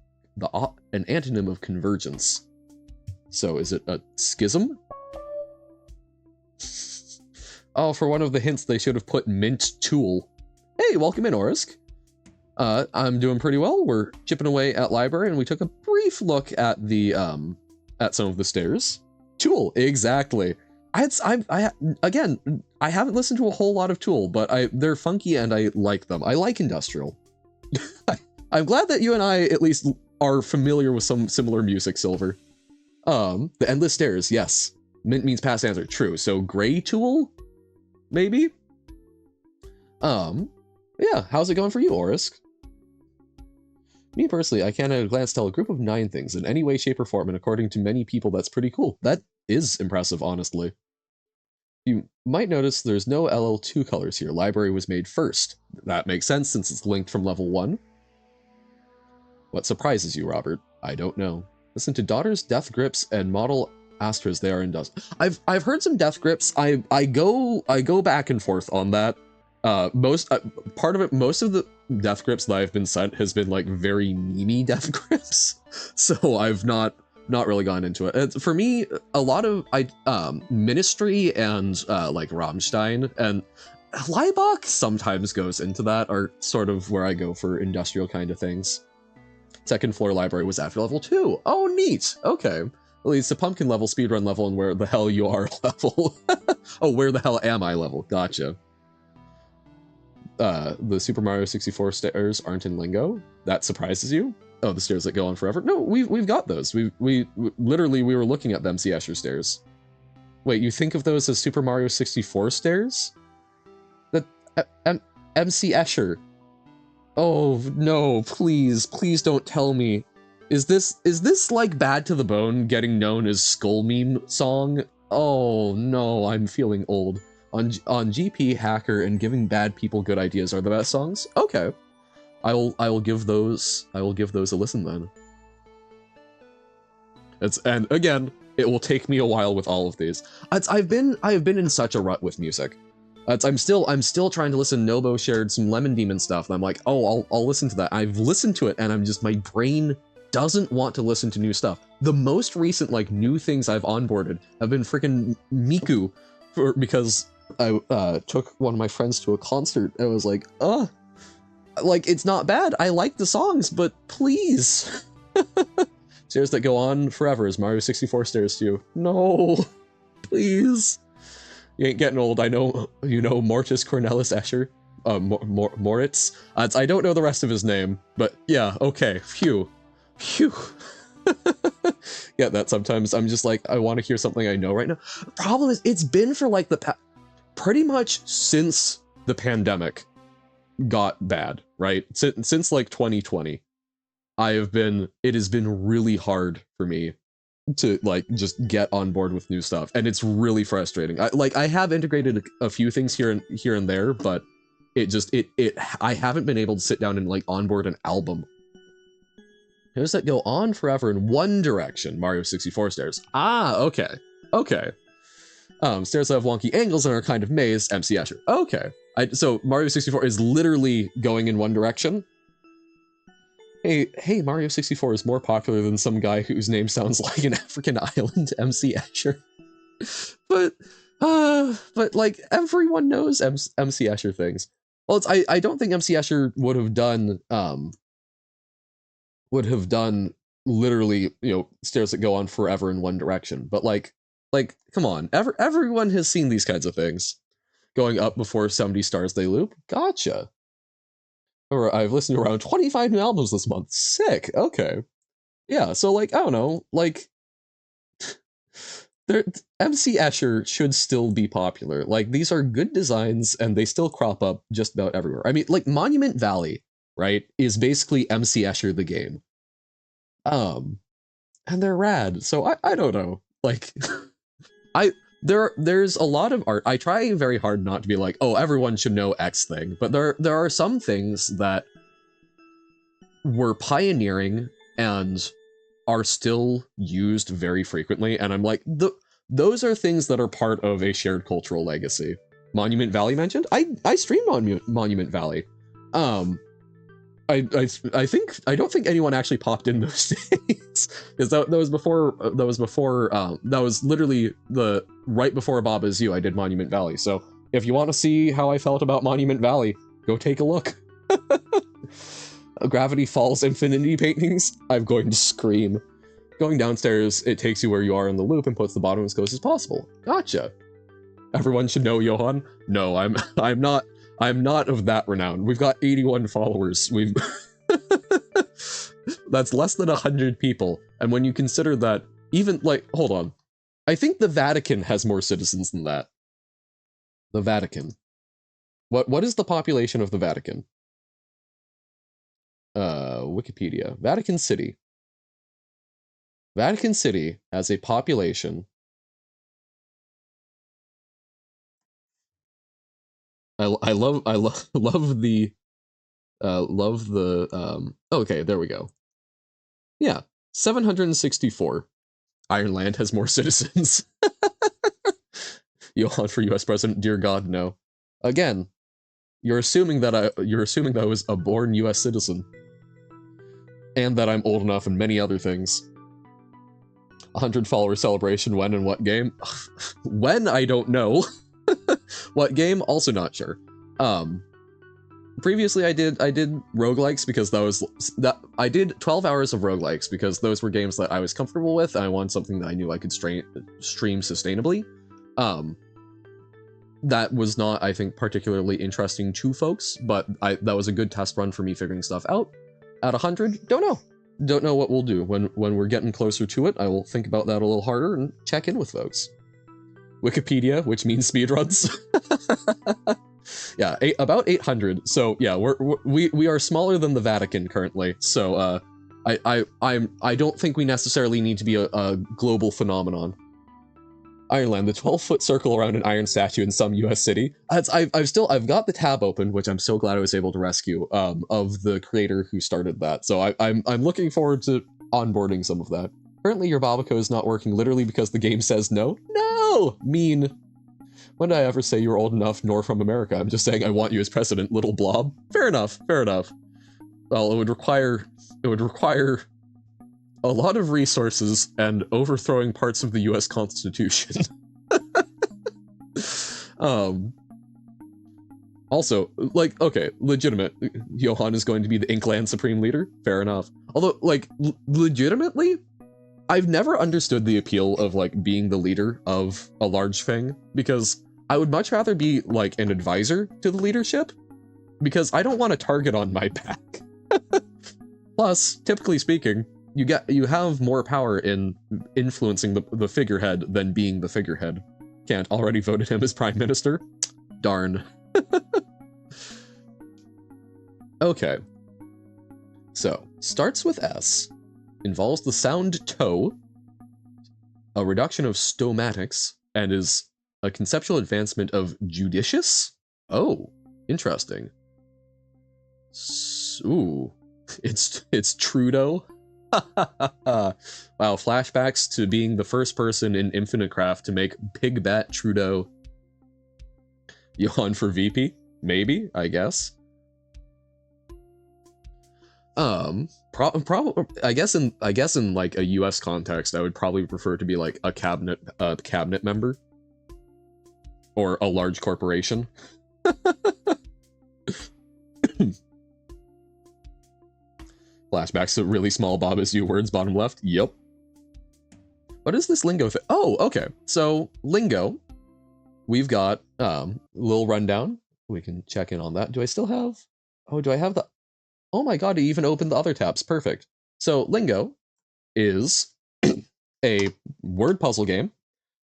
antonym of convergence. So, is it a schism? Oh, for one of the hints, they should have put mint tool. Hey, welcome in, Orisk. I'm doing pretty well. We're chipping away at library, and we took a brief look at the, at some of the stairs. Tool, exactly. Again, I haven't listened to a whole lot of Tool, but they're funky and I like them. I like industrial. I'm glad that you and I at least are familiar with some similar music, Silver. The Endless Stairs, yes. Mint means past answer, true. So Gray Tool? Maybe? Yeah, how's it going for you, Orisk? Me personally, I can at a glance tell a group of 9 things in any way, shape, or form, and according to many people, that's pretty cool. That is impressive, honestly. You might notice there's no LL2 colors here. Library was made first. That makes sense since it's linked from level 1. What surprises you, Robert? I don't know. Listen to Daughter's Death Grips and Model Astras. They are in dust. I've heard some Death Grips. I go back and forth on that. Part of it, most of the Death Grips that I've been sent has been like very memey Death Grips, so I've not really gone into it. For me, a lot of Ministry and like Rammstein and Leibach sometimes goes into that, are sort of where I go for industrial kind of things. Second floor library was after level 2. Oh, neat. Okay. Well, it's a pumpkin level, speedrun level, and where the hell you are level. Oh, where the hell am I level? Gotcha. The Super Mario 64 stairs aren't in Lingo? That surprises you? Oh, the stairs that go on forever? No, we've got those. We literally, we were looking at the MC Escher stairs. Wait, you think of those as Super Mario 64 stairs? That MC Escher. Oh no, please don't tell me. Is this like Bad to the Bone getting known as Skull Meme song? Oh no, I'm feeling old. On GP, Hacker, and Giving Bad People Good Ideas are the best songs? Okay. I will give those a listen then. And again, it will take me a while with all of these. I've been in such a rut with music. I'm still trying to listen. Nobo shared some Lemon Demon stuff, and I'm like, oh, I'll listen to that. I've listened to it, and I'm just, my brain doesn't want to listen to new stuff. The most recent like new things I've onboarded have been freaking Miku, because I took one of my friends to a concert, and I was like, like, it's not bad. I like the songs, but please. Stairs that go on forever is Mario 64 stairs too. No, please. You ain't getting old. I know, you know, Mortis Cornelis Escher, Moritz. I don't know the rest of his name, but yeah, okay, phew. Yeah, that sometimes I'm just like, I want to hear something I know right now. The problem is, it's been for like pretty much since the pandemic got bad, right? Since like 2020, it has been really hard for me to like just get on board with new stuff, and it's really frustrating. I have integrated a few things here and there, but I haven't been able to sit down and like onboard an album. Those that go on forever in one direction. Mario 64 stairs. Ah, okay. Stairs that have wonky angles and are kind of maze. MC Escher. Okay. So Mario 64 is literally going in one direction. Hey, Mario 64 is more popular than some guy whose name sounds like an African island, MC Escher. but like everyone knows MC Escher things. Well, I don't think MC Escher would have done literally, you know, stairs that go on forever in one direction. But like come on, everyone has seen these kinds of things. Going up before 70 stars they loop. Gotcha. Or I've listened to around 25 new albums this month. Sick. Okay. Yeah, so like, I don't know, like MC Escher should still be popular. Like, these are good designs and they still crop up just about everywhere. I mean, like Monument Valley, right, is basically MC Escher the game. And they're rad. So I don't know. Like there's a lot of art. I try very hard not to be like, oh, everyone should know X thing, but there are some things that were pioneering and are still used very frequently, and I'm like, those are things that are part of a shared cultural legacy. Monument Valley mentioned? I streamed on Monument Valley. I don't think anyone actually popped in those days, because that was literally right before Bob Is You. I did Monument Valley, so if you want to see how I felt about Monument Valley, go take a look. Gravity Falls Infinity paintings. I'm going to scream. Going downstairs, it takes you where you are in the loop and puts the bottom as close as possible. Gotcha. Everyone should know Johan. No, I'm not of that renown. We've got 81 followers. That's less than 100 people. And when you consider that, even like, hold on. I think the Vatican has more citizens than that. The Vatican. What is the population of the Vatican? Wikipedia. Vatican City. Vatican City has a population love the okay, there we go. Yeah, 764. Ireland has more citizens. Johan for US president, dear god, no. Again, you're assuming that I was a born US citizen. And that I'm old enough and many other things. 100 follower celebration, when and what game? When, I don't know. What game? Also not sure. Previously I did roguelikes because I did 12 hours of roguelikes because those were games that I was comfortable with and I wanted something that I knew I could stream sustainably. That was not, I think, particularly interesting to folks, but that was a good test run for me figuring stuff out. At 100, don't know what we'll do. When we're getting closer to it, I will think about that a little harder and check in with folks. Wikipedia, which means speedruns. Yeah, about 800. So yeah, we are smaller than the Vatican currently. So I don't think we necessarily need to be a global phenomenon. Ireland, the 12-foot circle around an iron statue in some U.S. city. I've got the tab open, which I'm so glad I was able to rescue, of the creator who started that. So I'm looking forward to onboarding some of that. Currently, your Babaco is not working literally because the game says no. No, mean. When did I ever say you were old enough, nor from America? I'm just saying I want you as president, little blob. Fair enough. Fair enough. Well, it would require a lot of resources and overthrowing parts of the US Constitution. Also, like, okay, legitimate. Johan is going to be the Inkland Supreme Leader. Fair enough. Although, like, legitimately, I've never understood the appeal of, like, being the leader of a large thing, because I would much rather be, like, an advisor to the leadership, because I don't want a target on my back. Plus, typically speaking, you have more power in influencing the figurehead than being the figurehead. Can't already voted him as prime minister? Darn. Okay. So, starts with S, involves the sound toe, a reduction of stomatics, and is a conceptual advancement of judicious? Oh, interesting. Ooh, it's Trudeau. Wow, flashbacks to being the first person in Infinite Craft to make Pigbat Trudeau. Johan for VP? Maybe, I guess. Probably. I guess in like a U.S. context, I would probably prefer to be like a cabinet member, or a large corporation. Flashbacks to really small Bob is you words, bottom left. Yep. What is this Lingo thing? Oh, okay. So Lingo, we've got a little rundown. We can check in on that. Do I still have? Oh, do I have the? Oh my god, I even opened the other tabs. Perfect. So Lingo is a word puzzle game.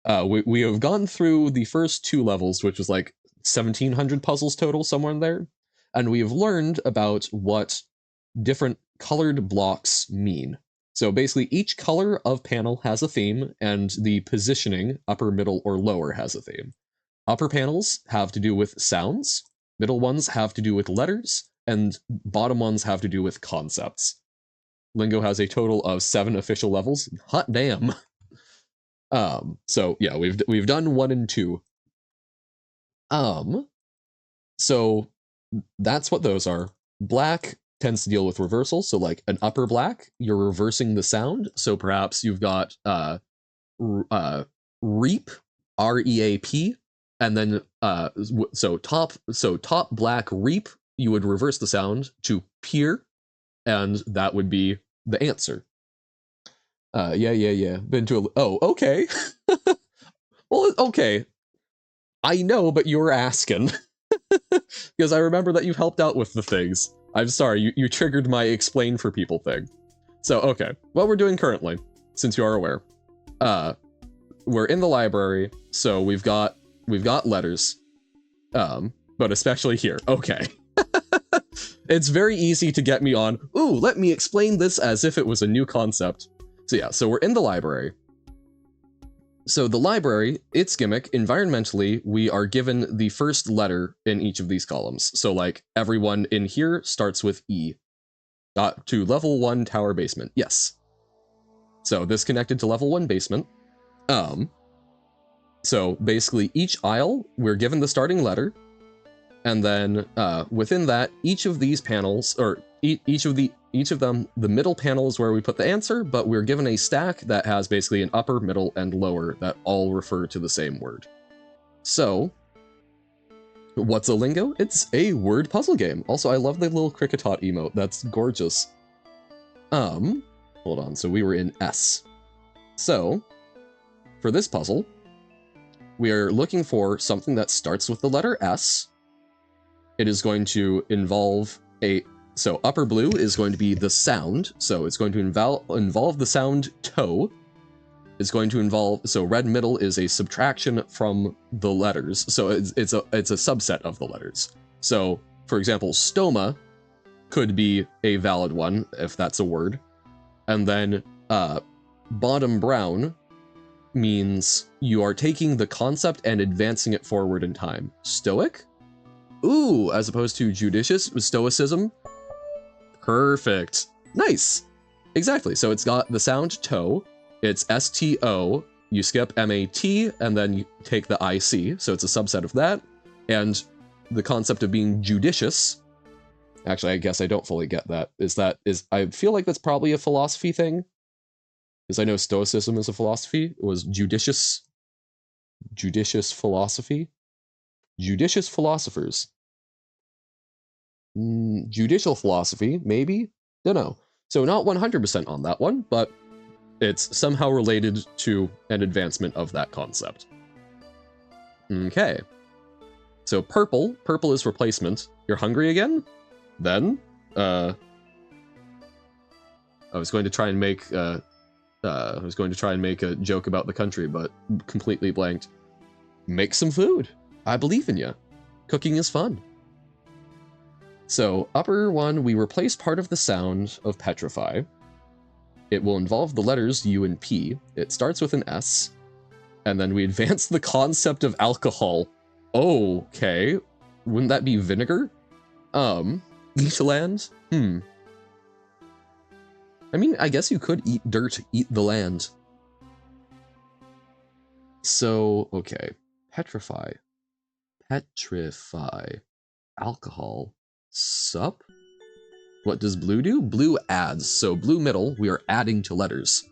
We have gone through the first 2 levels, which was like 1,700 puzzles total, somewhere in there, and we have learned about what different colored blocks mean. So basically, each color of panel has a theme, and the positioning, upper, middle, or lower, has a theme. Upper panels have to do with sounds, middle ones have to do with letters, and bottom ones have to do with concepts. Lingo has a total of 7 official levels. Hot damn. So yeah, we've done 1 and 2. So that's what those are. Black tends to deal with reversal, so like an upper black, you're reversing the sound. So perhaps you've got reap, R-E-A-P, and then so top black reap, you would reverse the sound to peer, and that would be the answer. Yeah. Been to a... Oh, okay. Well, okay. I know, but you're asking. Because I remember that you've helped out with the things. I'm sorry, you triggered my explain for people thing. So, okay. What we're doing currently, since you are aware. We're in the library, so we've got letters. But especially here. Okay. It's very easy to get me on, ooh, let me explain this as if it was a new concept. So yeah, so we're in the library. So the library, its gimmick, environmentally, we are given the first letter in each of these columns. So like everyone in here starts with E. To level 1 tower basement, yes. So this connected to level 1 basement. So basically each aisle, we're given the starting letter, and then within that, each of these panels, or each of them, the middle panel is where we put the answer, but we're given a stack that has basically an upper, middle, and lower that all refer to the same word. So, what's a lingo? It's a word puzzle game. Also, I love the little Cricketot emote. That's gorgeous. Hold on. So we were in S. So, for this puzzle, we are looking for something that starts with the letter S. It is going to involve so upper blue is going to be the sound. So it's going to involve the sound toe. It's going to involve, so red middle is a subtraction from the letters. So it's a subset of the letters. So for example, stoma could be a valid one if that's a word. And then bottom brown means you are taking the concept and advancing it forward in time. Stoic? Ooh, as opposed to judicious, stoicism. Perfect. Nice. Exactly. So it's got the sound toe. It's STO. You skip MAT and then you take the IC. So it's a subset of that. And the concept of being judicious. Actually, I guess I don't fully get that. I feel like that's probably a philosophy thing. Because I know stoicism is a philosophy. It was judicious philosophy. Judicious philosophers. Judicial philosophy, maybe? Don't know. So not 100% on that one, but it's somehow related to an advancement of that concept. Okay. So purple is replacement. You're hungry again? Then, I was going to try and make a joke about the country, but completely blanked. Make some food. I believe in you. Cooking is fun. So upper one, we replace part of the sound of petrify. It will involve the letters U and P. It starts with an S. And then we advance the concept of alcohol. Okay. Wouldn't that be vinegar? Eat land? I mean, I guess you could eat dirt, eat the land. So, okay. Petrify. Alcohol. Sup? What does blue do? Blue adds. So blue middle, we are adding to letters.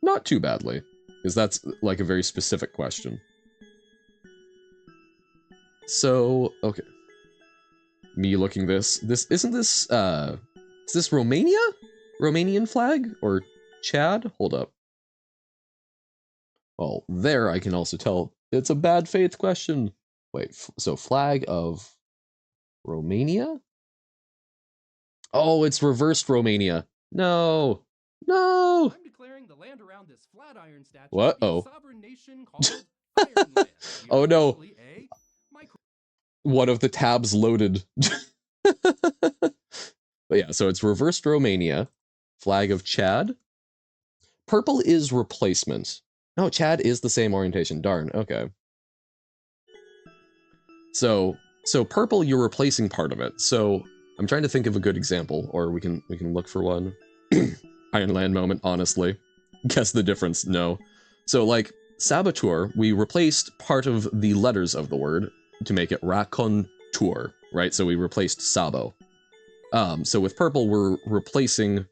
Not too badly, because that's like a very specific question. So, okay. Me looking this isn't this, is this Romania? Romanian flag? Or Chad? Hold up. Well, there I can also tell it's a bad faith question. Wait, so flag of Romania? Oh, it's reversed Romania. No. No. I'm declaring the land around this Flatiron statue What? to be a sovereign nation called Ironland. Oh no. One of the tabs loaded. But yeah, so it's reversed Romania. Flag of Chad. Purple is replacement. No, Chad is the same orientation. Darn, okay. So purple, you're replacing part of it. So I'm trying to think of a good example, or we can look for one. Ironland moment, honestly. Guess the difference, no. So like saboteur, we replaced part of the letters of the word to make it raconteur, right? So we replaced sabo. So with purple, we're replacing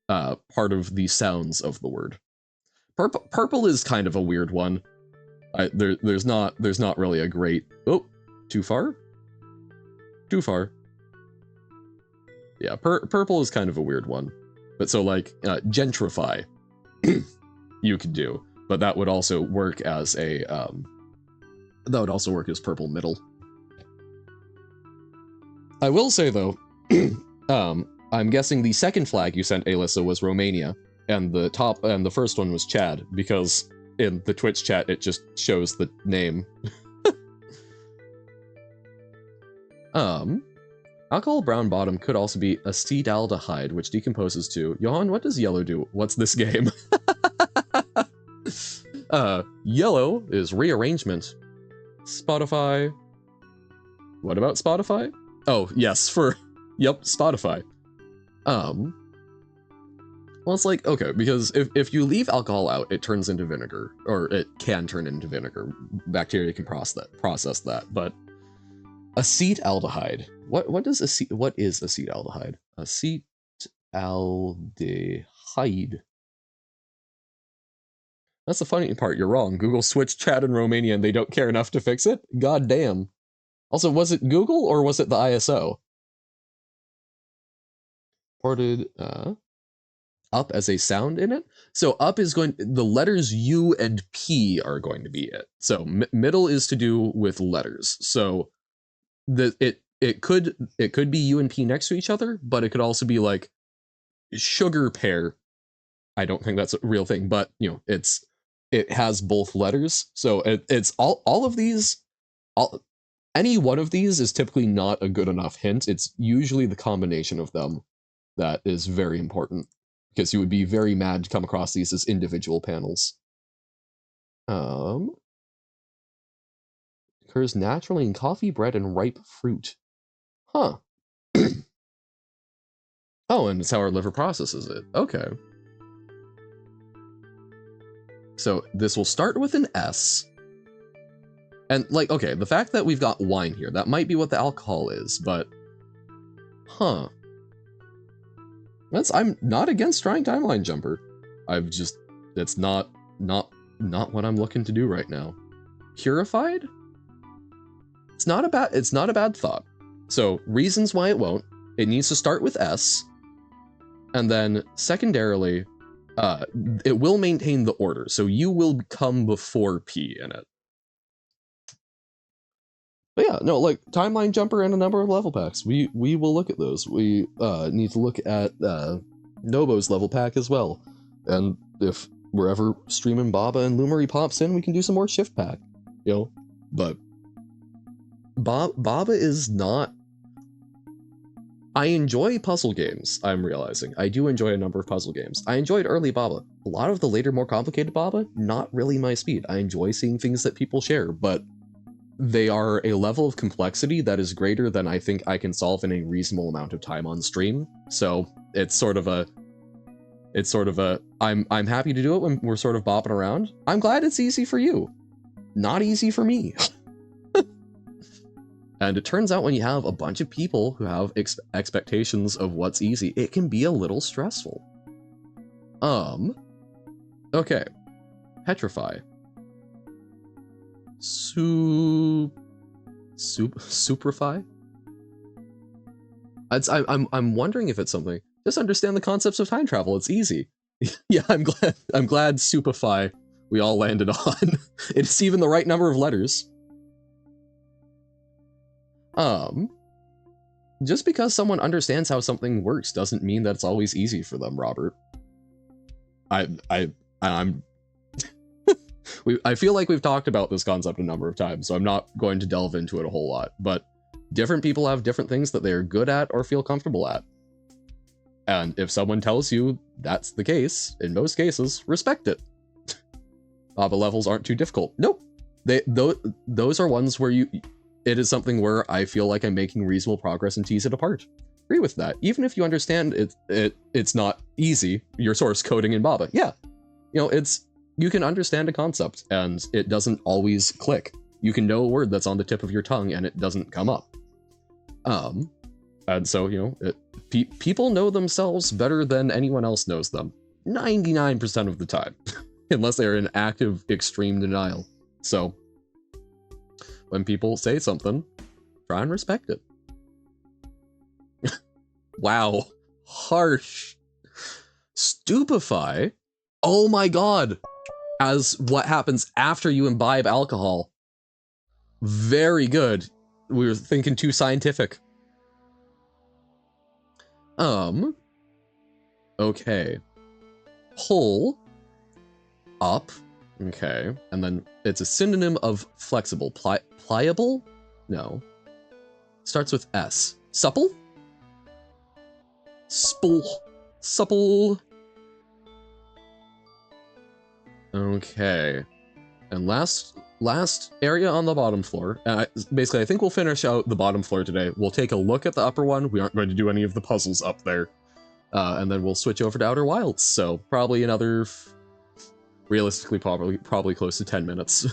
part of the sounds of the word. Purple is kind of a weird one. There's not really a great. Oh, too far? Too far. Yeah, purple is kind of a weird one. But so like gentrify, you could do, but that would also work as a purple middle. I will say though, I'm guessing the second flag you sent, Alyssa, was Romania, and the first one was Chad, because in the Twitch chat it just shows the name. Alcohol brown bottom could also be acetaldehyde, which decomposes to... Johan, what does yellow do? What's this game? Yellow is rearrangement. Spotify. What about Spotify? Oh, yes, yep, Spotify. Well, it's like, okay, because if you leave alcohol out, it turns into vinegar, or it can turn into vinegar. Bacteria can process that, but acetaldehyde. What is acetaldehyde? Acetaldehyde. That's the funny part. You're wrong. Google switched chat in Romania and they don't care enough to fix it? God damn. Also, was it Google or was it the ISO? Ported up as a sound in it. So up is the letters U and P are going to be it. So middle is to do with letters. So it could be U and P next to each other, but it could also be like sugar pear. I don't think that's a real thing, but you know, it has both letters. So it's all of these, any one of these is typically not a good enough hint. It's usually the combination of them that is very important, because you would be very mad to come across these as individual panels. Occurs naturally in coffee, bread, and ripe fruit. Huh. Oh, and it's how our liver processes it. Okay. So this will start with an S. And like, okay, the fact that we've got wine here, that might be what the alcohol is, but huh. I'm not against trying Timeline Jumper. That's not what I'm looking to do right now. Purified? It's not a bad thought. So reasons why it won't. It needs to start with S. And then secondarily, it will maintain the order. So U will come before P in it. But yeah, no, like Timeline Jumper and a number of level packs. We will look at those. We need to look at Nobo's level pack as well. And if we're ever streaming Baba and Lumery pops in, we can do some more shift pack. You know? But Baba is not... I enjoy puzzle games, I'm realizing. I do enjoy a number of puzzle games. I enjoyed early Baba. A lot of the later, more complicated Baba, not really my speed. I enjoy seeing things that people share, but they are a level of complexity that is greater than I think I can solve in a reasonable amount of time on stream. So it's sort of a, I'm happy to do it when we're sort of bopping around. I'm glad it's easy for you. Not easy for me. And it turns out when you have a bunch of people who have expectations of what's easy, it can be a little stressful. Okay. Petrify. Superfy? I'm wondering if it's something. Just understand the concepts of time travel. It's easy. Yeah, I'm glad Superfy we all landed on. It's even the right number of letters. Just because someone understands how something works doesn't mean that it's always easy for them, Robert. I feel like we've talked about this concept a number of times, so I'm not going to delve into it a whole lot, but different people have different things that they're good at or feel comfortable at. And if someone tells you that's the case, in most cases, respect it. Baba levels aren't too difficult. Nope. Those are ones where it is something where I feel like I'm making reasonable progress and tease it apart. Agree with that. Even if you understand it's not easy, your source coding in Baba. Yeah. You know, you can understand a concept and it doesn't always click. You can know a word that's on the tip of your tongue and it doesn't come up. And so, you know, people know themselves better than anyone else knows them. 99% of the time. Unless they're in active, extreme denial. So, when people say something, try and respect it. Wow. Harsh. Stupefy? Oh my god. As what happens after you imbibe alcohol. Very good. We were thinking too scientific. Okay. Pull. Up. Okay. And then it's a synonym of flexible. Pliable? No. Starts with S. Supple? Supple. Okay. And last area on the bottom floor. Basically, I think we'll finish out the bottom floor today. We'll take a look at the upper one. We aren't going to do any of the puzzles up there. And then we'll switch over to Outer Wilds. So probably another, realistically, probably close to 10 minutes.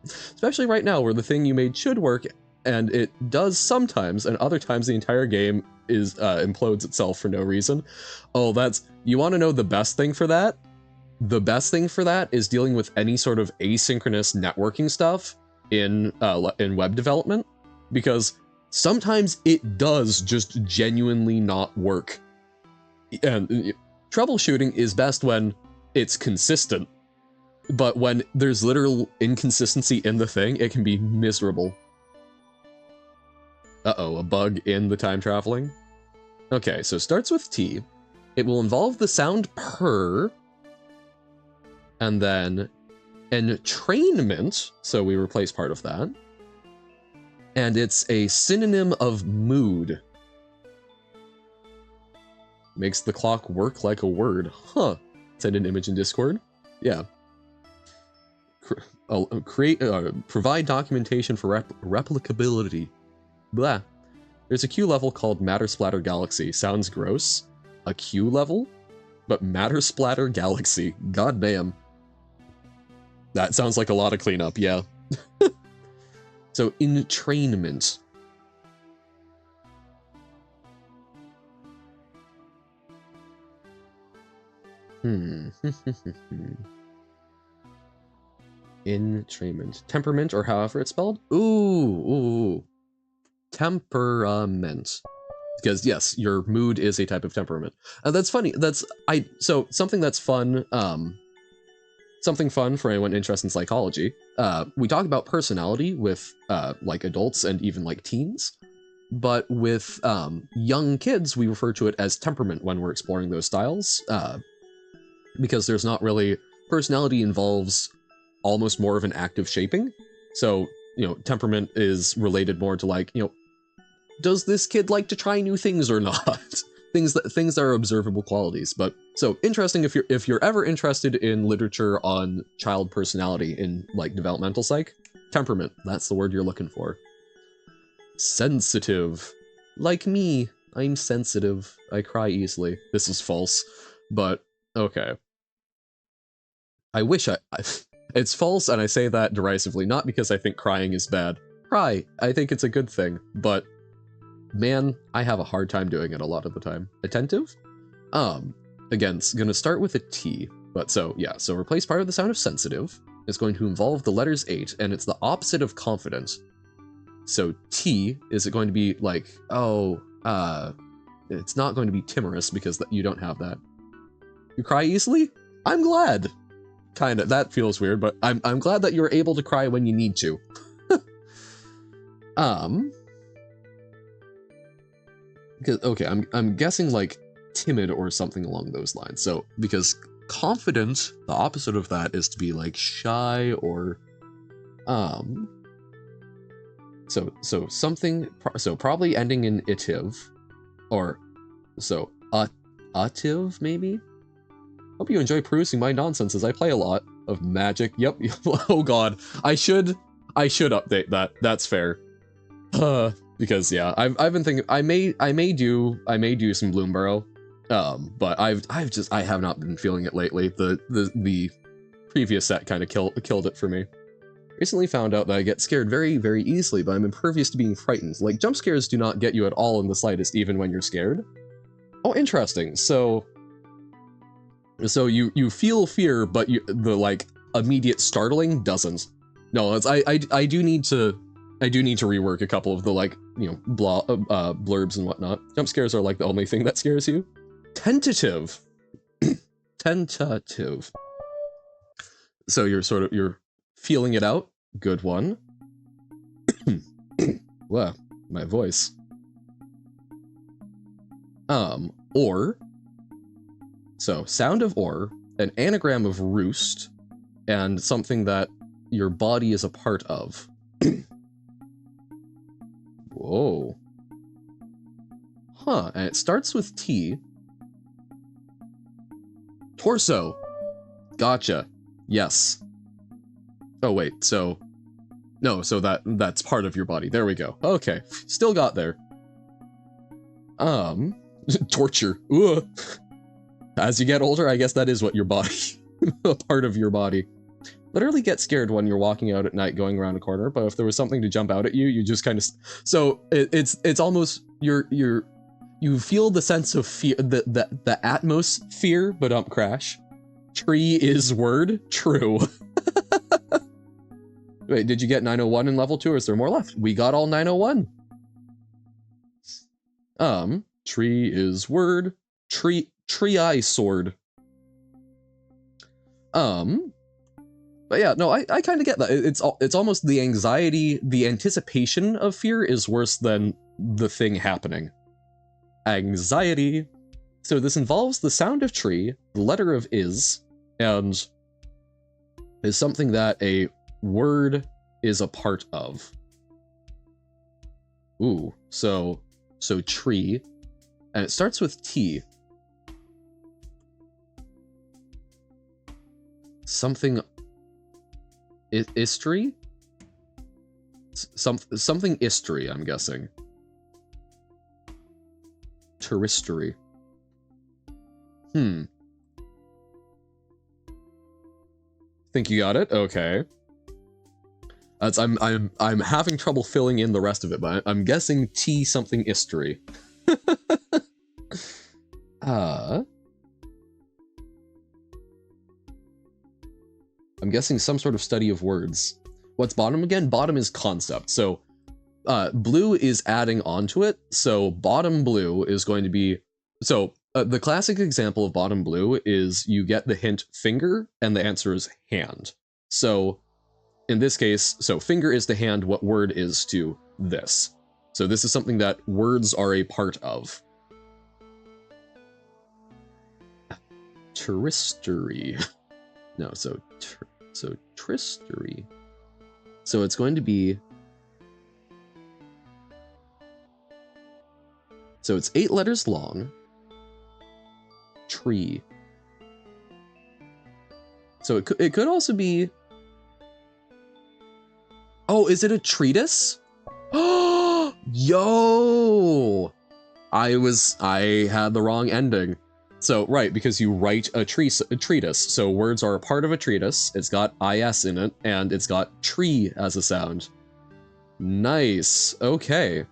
Especially right now, where the thing you made should work, and it does sometimes, and other times the entire game is implodes itself for no reason. Oh, you want to know the best thing for that? The best thing for that is dealing with any sort of asynchronous networking stuff in web development, because sometimes it does just genuinely not work. And troubleshooting is best when it's consistent, but when there's literal inconsistency in the thing, it can be miserable. Uh-oh, a bug in the time traveling? Okay, so it starts with T. It will involve the sound purr, and then entrainment, so we replace part of that. And it's a synonym of mood. Makes the clock work like a word. Huh. Send an image in Discord? Yeah. Provide documentation for replicability. Blah. There's a Q level called Matter Splatter Galaxy. Sounds gross. A Q level? But Matter Splatter Galaxy. God damn. That sounds like a lot of cleanup, yeah. So, entrainment. Entrainment. Temperament, or however it's spelled? Ooh. Temperament. Because yes, your mood is a type of temperament. That's funny. So something that's fun, something fun for anyone interested in psychology. We talk about personality with like adults and even like teens, but with young kids, we refer to it as temperament when we're exploring those styles. Because there's not really, personality involves almost more of an active shaping. So, temperament is related more to like, does this kid like to try new things or not? things that are observable qualities. But so interesting if you're ever interested in literature on child personality in like developmental psych, temperament, that's the word you're looking for. Sensitive. Like me, I'm sensitive. I cry easily. This is false, but okay. I wish it's false, and I say that derisively, not because I think crying is bad. Cry, I think it's a good thing, but man, I have a hard time doing it a lot of the time. Attentive? Again, it's gonna start with a T, but so replace part of the sound of sensitive. It's going to involve the letters 8, and it's the opposite of confident. So T, is it going to be like, it's not going to be timorous because you don't have that. You cry easily? I'm glad. Kinda, that feels weird, but I'm glad that you're able to cry when you need to. Because, okay, I'm guessing like timid or something along those lines. So, because confident, the opposite of that is to be like shy or, so something, so probably ending in itive, or, so, ative, maybe? Hope you enjoy perusing my nonsense as I play a lot of Magic. Yep. Oh god. I should update that. That's fair. Because yeah, I've been thinking I may do some Bloomburrow. But I have not been feeling it lately. The previous set kind of killed it for me. Recently found out that I get scared very, very easily, but I'm impervious to being frightened. Like, jump scares do not get you at all in the slightest, even when you're scared. Oh, interesting. So you feel fear, but the like immediate startling doesn't. No, I do need to rework a couple of the like blurbs and whatnot. Jump scares are like the only thing that scares you. Tentative. Tentative. So you're feeling it out. Good one. Wow, my voice. Or. So, sound of or, an anagram of roost, and something that your body is a part of. Whoa. Huh, and it starts with T. Torso. Gotcha. Yes. Oh, wait, so... No, so that's part of your body. There we go. Okay, still got there. Torture. Ugh. As you get older, I guess that is what your body... a part of your body. Literally get scared when you're walking out at night going around a corner, but if there was something to jump out at you, you just kind of... So, it's almost... You feel the sense of fear, the atmosphere, but crash. Tree is word? True. Wait, did you get 901 in level 2, or is there more left? We got all 901. Tree is word. Tree-eye sword. But yeah, no, I kind of get that. It's almost the anxiety, the anticipation of fear is worse than the thing happening. Anxiety. So this involves the sound of tree, the letter of is, and is something that a word is a part of. Ooh, so tree, and it starts with T. Something history? Something history, I'm guessing. Touristery. Think you got it? Okay. That's I'm having trouble filling in the rest of it, but I'm guessing T something history. I'm guessing some sort of study of words. What's bottom again? Bottom is concept. So blue is adding onto it. So bottom blue is going to be... So the classic example of bottom blue is you get the hint finger and the answer is hand. So in this case, so finger is to hand what word is to this. So this is something that words are a part of. Touristery. No, so tristery. So it's going to be... So it's 8 letters long. Tree. So it could also be... Oh, is it a treatise? Oh, yo! I had the wrong ending. So, right, because you write a treatise. So words are a part of a treatise. It's got is in it, and it's got tree as a sound. Nice. Okay.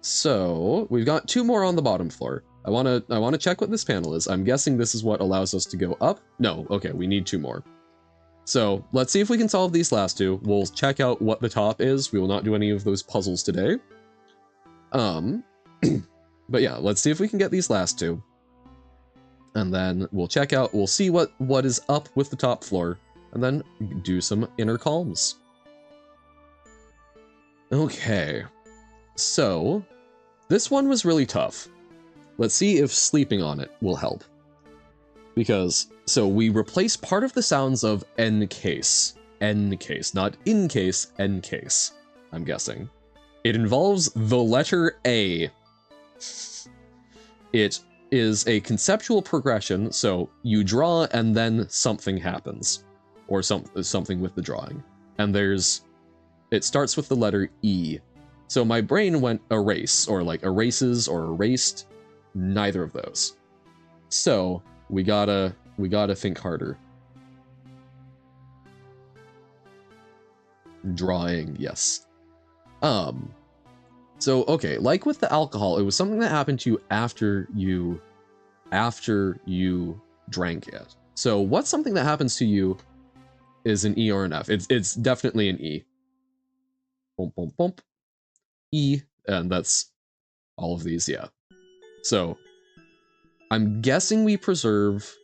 So we've got 2 more on the bottom floor. I wanna check what this panel is. I'm guessing this is what allows us to go up. No, okay, we need 2 more. So let's see if we can solve these last 2. We'll check out what the top is. We will not do any of those puzzles today. But yeah, let's see if we can get these last 2. And then we'll check out, we'll see what is up with the top floor, and then do some inner calms. Okay, so this one was really tough. Let's see if sleeping on it will help. Because, so we replace part of the sounds of encase, not in case, encase, I'm guessing. It involves the letter A. It is a conceptual progression, so you draw and then something happens, or something with the drawing. And it starts with the letter E. So my brain went erase, or like erases or erased, neither of those. So we gotta think harder. Drawing, yes. So, okay, like with the alcohol, it was something that happened to you after you drank it. So what's something that happens to you is an E or an F? It's definitely an E. Bump, bump, bump. E, and that's all of these, yeah. So, I'm guessing we preserve...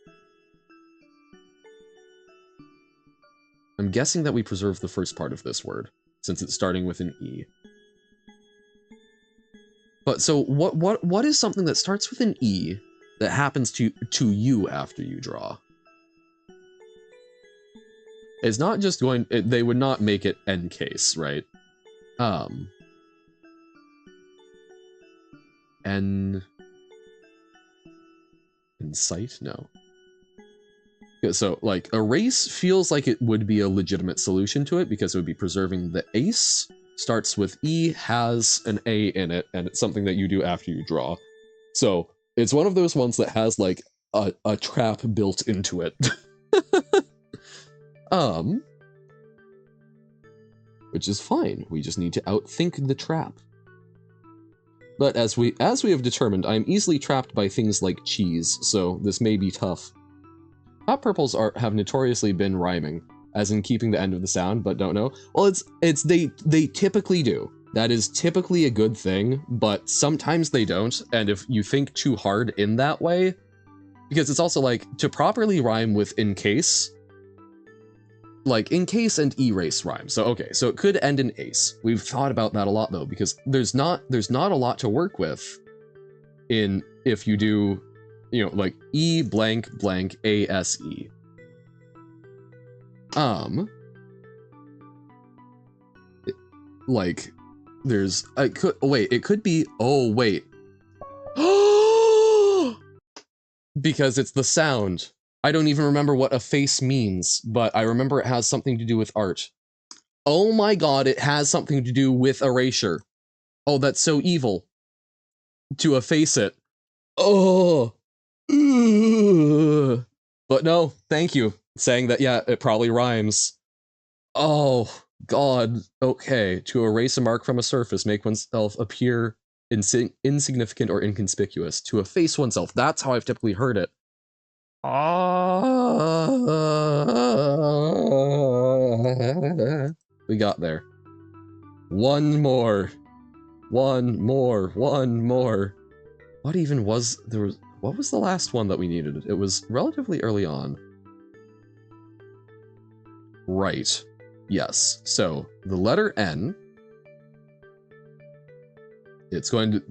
I'm guessing that we preserve the first part of this word, since it's starting with an E. But so what is something that starts with an E that happens to you after you draw? It's not just going, they would not make it encase, right? Insight? No. Yeah, so, like, erase feels like it would be a legitimate solution to it because it would be preserving the ace. Starts with E, has an A in it, and it's something that you do after you draw. So, it's one of those ones that has, like, a trap built into it. Which is fine. We just need to outthink the trap. But as we have determined, I'm easily trapped by things like cheese, so this may be tough. Hot purples have notoriously been rhyming, as in keeping the end of the sound, but don't know. Well, they typically do. That is typically a good thing, but sometimes they don't, and if you think too hard in that way, because it's also like, to properly rhyme with in case, like encase and erase rhyme. So okay, so it could end in ace. We've thought about that a lot though, because there's not a lot to work with in if you do, you know, like E blank blank ASE. Like there's it could be because it's the sound. I don't even remember what a face means, but I remember it has something to do with art. Oh my god, it has something to do with erasure. Oh, that's so evil. To efface it. Oh. Ugh. But no, thank you. Saying that, yeah, it probably rhymes. Oh, god. Okay. To erase a mark from a surface, make oneself appear insignificant or inconspicuous. To efface oneself. That's how I've typically heard it. We got there. One more. What even was there? What was the last one that we needed? It was relatively early on. Right. Yes. So the letter N. It's going to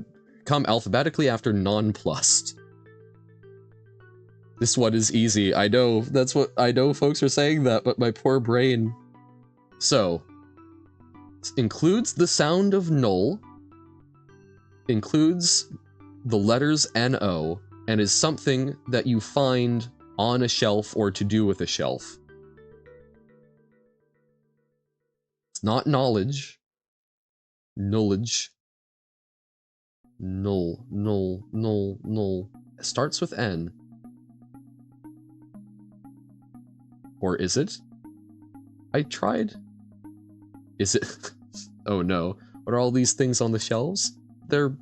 come alphabetically after nonplussed. This one is easy. I know. That's what I know. Folks are saying that, but my poor brain. So, includes the sound of null, includes the letters NO, and is something that you find on a shelf or to do with a shelf. It's not knowledge. Knowledge. Null. It starts with N. Or is it? I tried. Is it? Oh no. What are all these things on the shelves? They're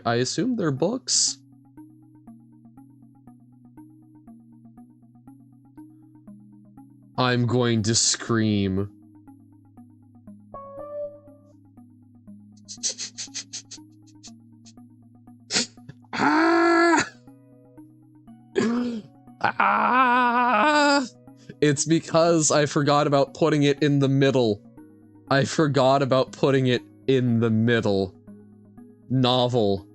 I assume they're books? I'm going to scream. Ah! Ah! It's because I forgot about putting it in the middle. I forgot about putting it in the middle. Novel.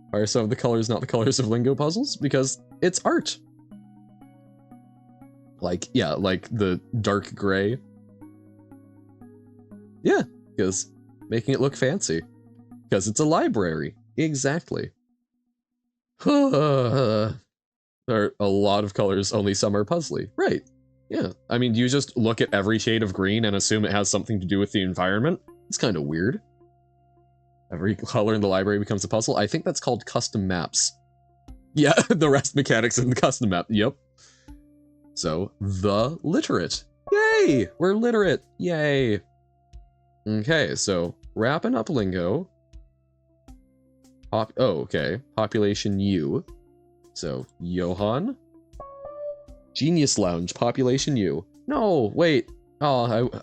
Why are some of the colors not the colors of Lingo puzzles? Because it's art. Like, yeah, like the dark gray. Yeah, because making it look fancy. Because it's a library. Exactly. There are a lot of colors, only some are puzzly. Right. Yeah. I mean, do you just look at every shade of green and assume it has something to do with the environment? It's kind of weird. Every color in the library becomes a puzzle. I think that's called custom maps. Yeah, the rest mechanics in the custom map. Yep. So, the literate. Yay! We're literate. Yay. Okay, so wrapping up Lingo. Okay. Population U. So, Johann. Genius Lounge, population U. No, wait. Oh,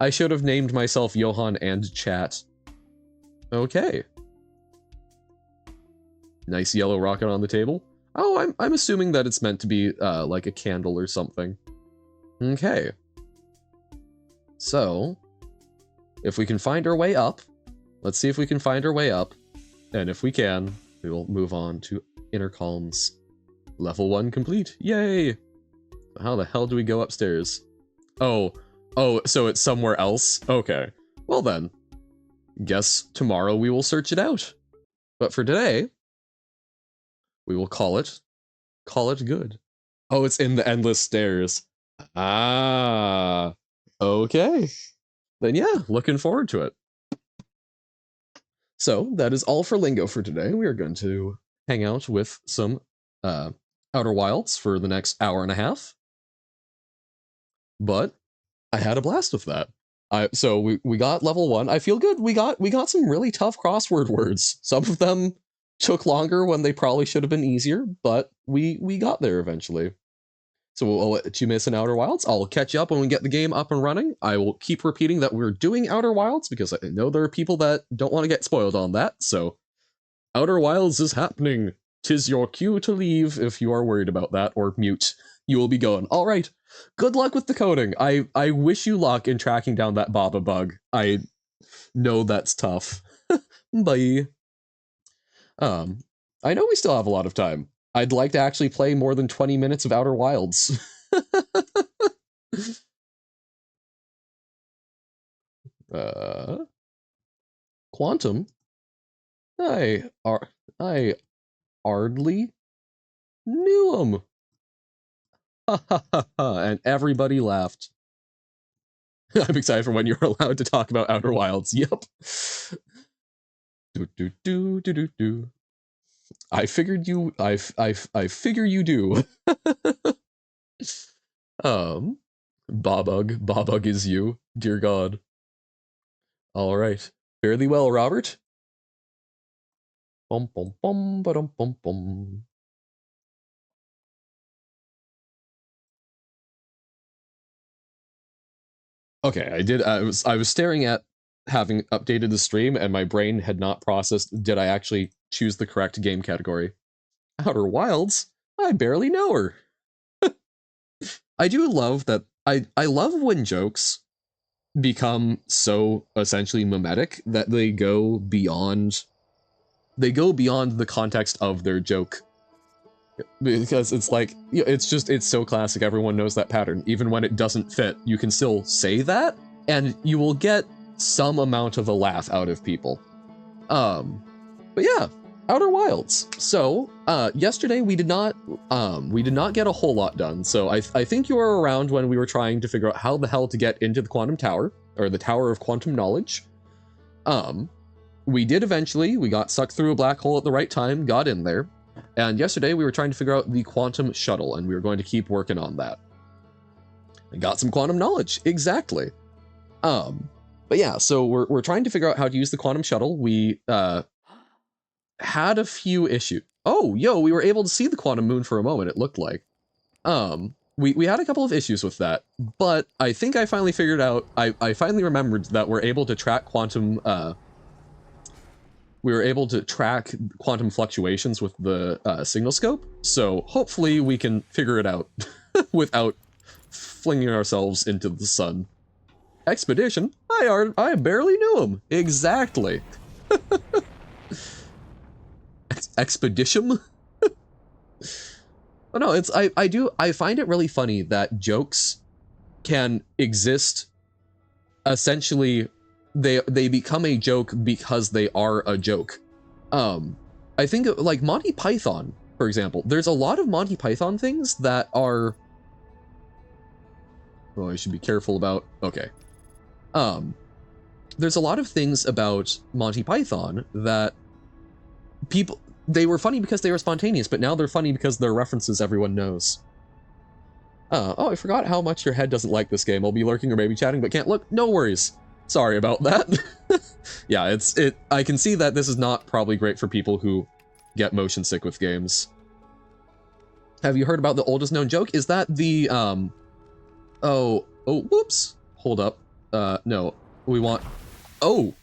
I should have named myself Johann and chat. Okay. Nice yellow rocket on the table. Oh, I'm assuming that it's meant to be like a candle or something. Okay. So, if we can find our way up, let's see if we can find our way up. And if we can, we will move on to Inner Calms. Level 1 complete. Yay! How the hell do we go upstairs? Oh, so it's somewhere else? Okay. Well then, guess tomorrow we will search it out. But for today, we will call it good. Oh, it's in the endless stairs. Ah, okay. Then yeah, looking forward to it. So that is all for Lingo for today. We are going to hang out with some Outer Wilds for the next hour and a half. But I had a blast with that. So we got level 1. I feel good. We got some really tough crossword words. Some of them took longer when they probably should have been easier, but we got there eventually. So we'll let you miss an Outer Wilds. I'll catch you up when we get the game up and running. I will keep repeating that we're doing Outer Wilds because I know there are people that don't want to get spoiled on that. So Outer Wilds is happening. 'Tis your cue to leave if you are worried about that, or mute. You will be going. All right. Good luck with the coding. I wish you luck in tracking down that Baba bug. I know that's tough. Bye. I know we still have a lot of time. I'd like to actually play more than 20 minutes of Outer Wilds. Quantum? I hardly knew him. And everybody laughed. I'm excited for when you're allowed to talk about Outer Wilds. Yep. Do. I figured you. I figure you do. Bobug is you. Dear God. All right. Fare thee well, Robert. Bum bum bum ba-dum bum bum. Okay, I was staring at having updated the stream and my brain had not processed did I actually choose the correct game category. Outer Wilds? I barely know her. I do love that I love when jokes become so essentially mimetic that they go beyond the context of their joke. Because it's like, you know, it's so classic, everyone knows that pattern. Even when it doesn't fit, you can still say that, and you will get some amount of a laugh out of people. But yeah, Outer Wilds. So, yesterday we did not get a whole lot done, so I think you were around when we were trying to figure out how the hell to get into the Quantum Tower, or the Tower of Quantum Knowledge. We did eventually, we got sucked through a black hole at the right time, got in there, and yesterday we were trying to figure out the quantum shuttle, and we were going to keep working on that. I got some quantum knowledge, exactly. But yeah, so we're trying to figure out how to use the quantum shuttle. We had a few issues. Oh, yo, we were able to see the quantum moon for a moment, it looked like. We had a couple of issues with that, but I think I finally figured out, I finally remembered that we're able to track quantum, we were able to track quantum fluctuations with the signal scope, so hopefully we can figure it out without flinging ourselves into the sun. Expedition? I barely knew him. Exactly. Expedition? But no, it's I find it really funny that jokes can exist. Essentially, they become a joke because they are a joke. I think like Monty Python, for example. There's a lot of Monty Python things that are. Oh, I should be careful about. Okay. There's a lot of things about Monty Python that people. They were funny because they were spontaneous, but now they're funny because they're references everyone knows. Oh, I forgot how much your head doesn't like this game. I'll be lurking or maybe chatting, but can't look. No worries. Sorry about that. Yeah, I can see that this is not probably great for people who get motion sick with games. Have you heard about the oldest known joke? Is that the, oh, whoops. Hold up. No, we want, oh.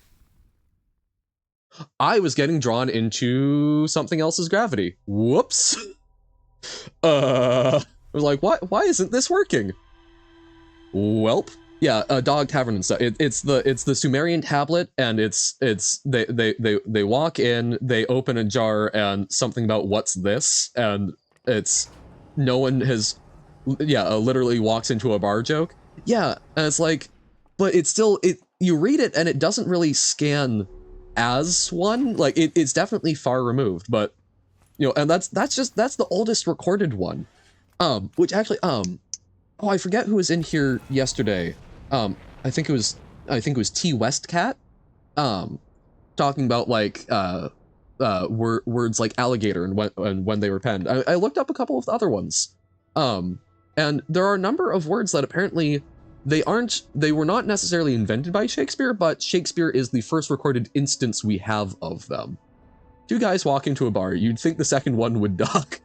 I was getting drawn into something else's gravity. Whoops. I was like, why isn't this working? Welp. Yeah, Dog Tavern and stuff. It's the Sumerian tablet, and they walk in, they open a jar, and something about what's this, and it's no one has, yeah, literally walks into a bar joke. Yeah, and it's like, but it's still you read it and it doesn't really scan as one. Like it's definitely far removed, but you know, and that's the oldest recorded one. Which actually, oh, I forget who was in here yesterday. I think it was T Westcat. Talking about like words like alligator and when they were penned. I looked up a couple of the other ones. And there are a number of words that apparently they were not necessarily invented by Shakespeare, but Shakespeare is the first recorded instance we have of them. Two guys walk into a bar, you'd think the second one would duck.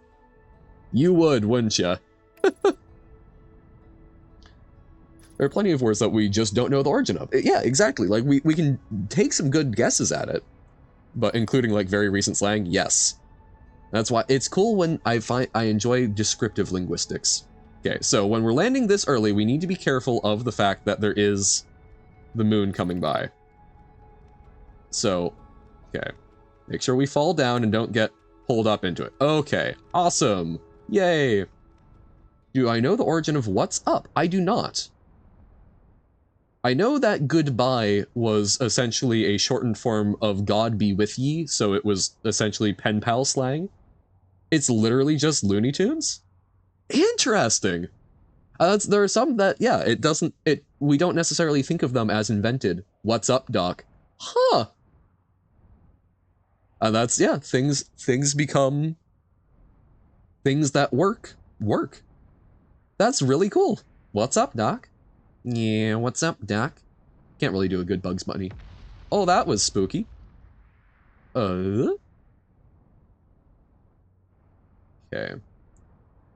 You would, wouldn't ya? There are plenty of words that we just don't know the origin of. Yeah, exactly. Like we can take some good guesses at it, but including like very recent slang, yes. That's why it's cool when I enjoy descriptive linguistics. Okay, so when we're landing this early, we need to be careful of the fact that there is the moon coming by. So, okay. Make sure we fall down and don't get pulled up into it. Okay, awesome. Yay. Do I know the origin of what's up? I do not. I know that goodbye was essentially a shortened form of God be with ye, so it was essentially pen pal slang. It's literally just Looney Tunes? Interesting. There are some that, yeah, we don't necessarily think of them as invented. What's up, Doc? Huh. And that's, yeah, things become things that work. That's really cool. What's up, Doc? Yeah, what's up, Doc? Can't really do a good Bugs Bunny. Oh, that was spooky. Okay.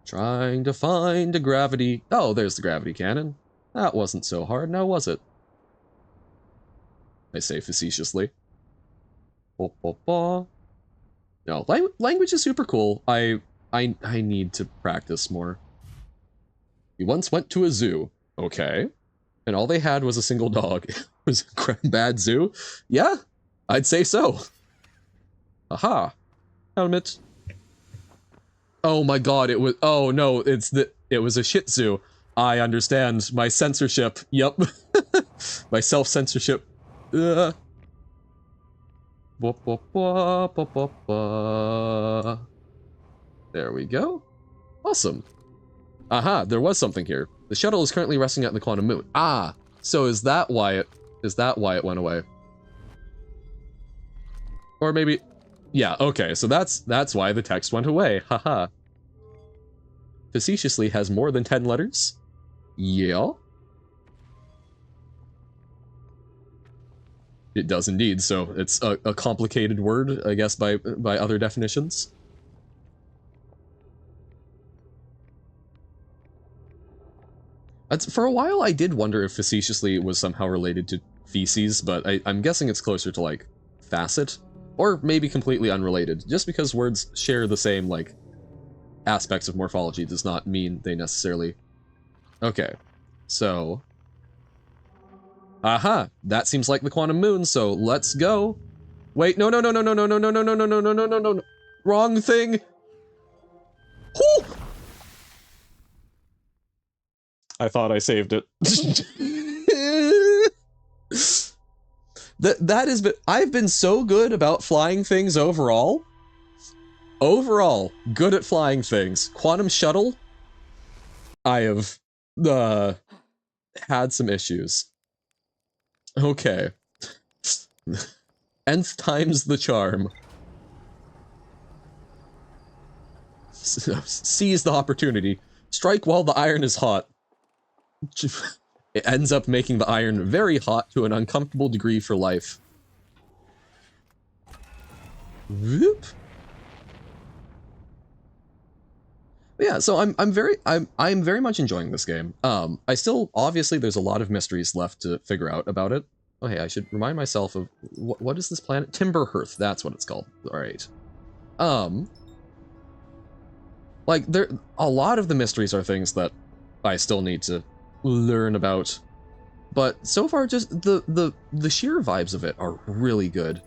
Trying to find a gravity. Oh, there's the gravity cannon. That wasn't so hard, now was it? I say facetiously. No, language is super cool. I need to practice more. We once went to a zoo. Okay. And all they had was a single dog. It was a bad zoo? Yeah, I'd say so. Aha. Helmet. Oh my god, it was, oh no, it was a Shih Tzu. I understand. My censorship. Yep. My self-censorship. There we go. Awesome. Aha, there was something here. The shuttle is currently resting at the quantum moon. Ah, so is that why it went away? Or maybe, yeah, okay, so that's why the text went away. Haha. Facetiously has more than 10 letters? Yeah. It does indeed, so it's a complicated word, I guess, by other definitions. For a while, I did wonder if facetiously was somehow related to feces, but I'm guessing it's closer to, like, facet, or maybe completely unrelated. Just because words share the same, like, aspects of morphology does not mean they necessarily... Okay, so... Aha! That seems like the quantum moon, so let's go. Wait, no. Wrong thing! Whew! I thought I saved it. That has been... I've been so good about flying things overall. Overall, good at flying things. Quantum shuttle, I have had some issues. Okay. Nth time's the charm. Seize the opportunity. Strike while the iron is hot. It ends up making the iron very hot to an uncomfortable degree for life. Whoop. Yeah, so I'm very much enjoying this game. I still, obviously there's a lot of mysteries left to figure out about it. Oh hey, I should remind myself of what is this planet? Timberhearth, that's what it's called. All right. Like a lot of the mysteries are things that I still need to learn about, but so far just the sheer vibes of it are really good.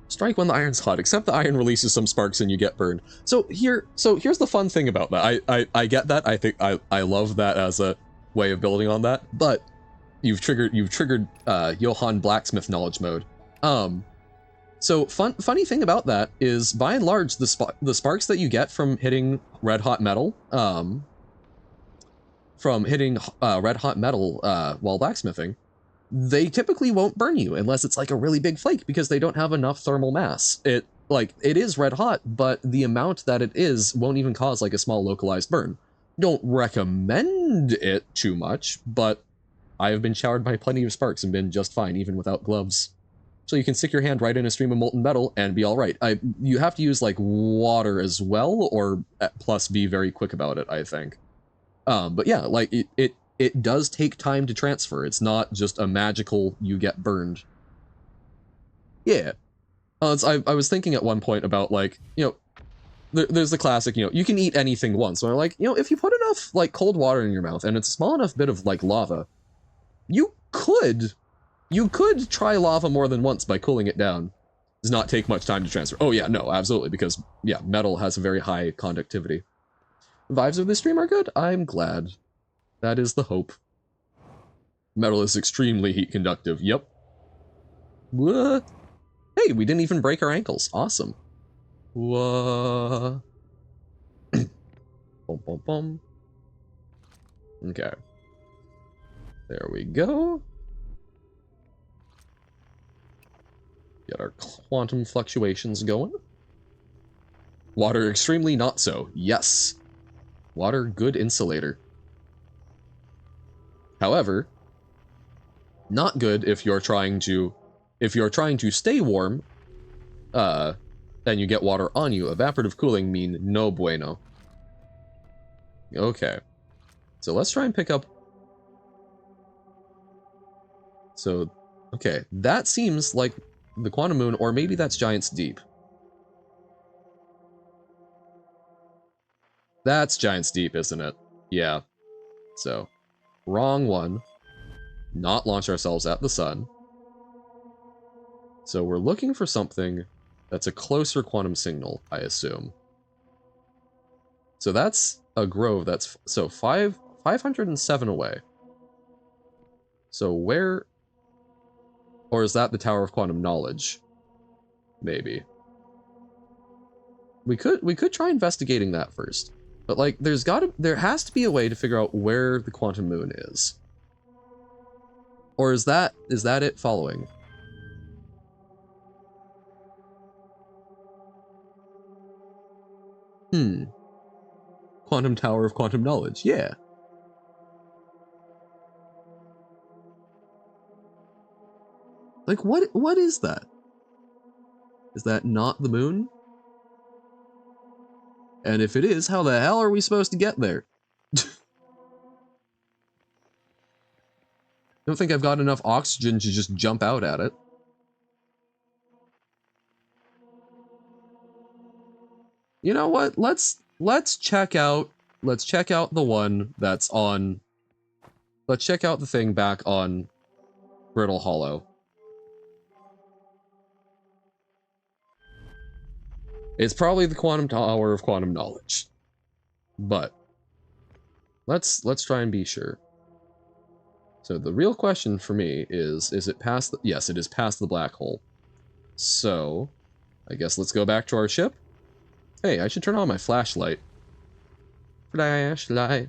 Strike when the iron's hot, except the iron releases some sparks and you get burned. So here's the fun thing about that. I get that. I think I love that as a way of building on that. But you've triggered Johann Blacksmith knowledge mode. So funny thing about that is, by and large, the sparks that you get from hitting red hot metal, while blacksmithing, they typically won't burn you unless it's like a really big flake, because they don't have enough thermal mass. It is red hot, but the amount that it is won't even cause like a small localized burn. Don't recommend it too much, but I have been showered by plenty of sparks and been just fine even without gloves. So you can stick your hand right in a stream of molten metal and be all right. You have to use like water as well, or plus be very quick about it, I think. But yeah, like it does take time to transfer. It's not just a magical you get burned. Yeah. I was thinking at one point about, like, you know, there's the classic, you know, you can eat anything once. So I'm like, you know, if you put enough like cold water in your mouth and it's a small enough bit of like lava, you could try lava more than once by cooling it down. Does not take much time to transfer. Oh yeah, no, absolutely, because yeah, metal has a very high conductivity. Vibes of this stream are good. I'm glad. That is the hope. Metal is extremely heat conductive. Yep. What? Hey, we didn't even break our ankles. Awesome. What? Bum, bum, bum. Okay. There we go. Get our quantum fluctuations going. Water extremely not so. Yes. Water, good insulator. However, not good if you're trying to stay warm, and you get water on you. Evaporative cooling mean no bueno. Okay. So let's try and pick up. So, okay, that seems like the quantum moon, or maybe that's Giant's Deep. That's Giant's Deep, isn't it? Yeah. So, wrong one. Not launch ourselves at the sun. So we're looking for something that's a closer quantum signal, I assume. So that's a grove that's, so 507 away. So where, or is that the Tower of Quantum Knowledge? Maybe. We could try investigating that first. But like, there has to be a way to figure out where the quantum moon is. Or is that it following? Quantum Tower of Quantum Knowledge, yeah. Like, what is that? Is that not the moon? And if it is, how the hell are we supposed to get there? Don't think I've got enough oxygen to just jump out at it. You know what? Let's check out the one that's on. Let's check out the thing back on Brittle Hollow. It's probably the Quantum Tower of Quantum Knowledge. But let's try and be sure. So the real question for me is it past the, yes, it is past the black hole. So, I guess let's go back to our ship. Hey, I should turn on my flashlight. Flashlight.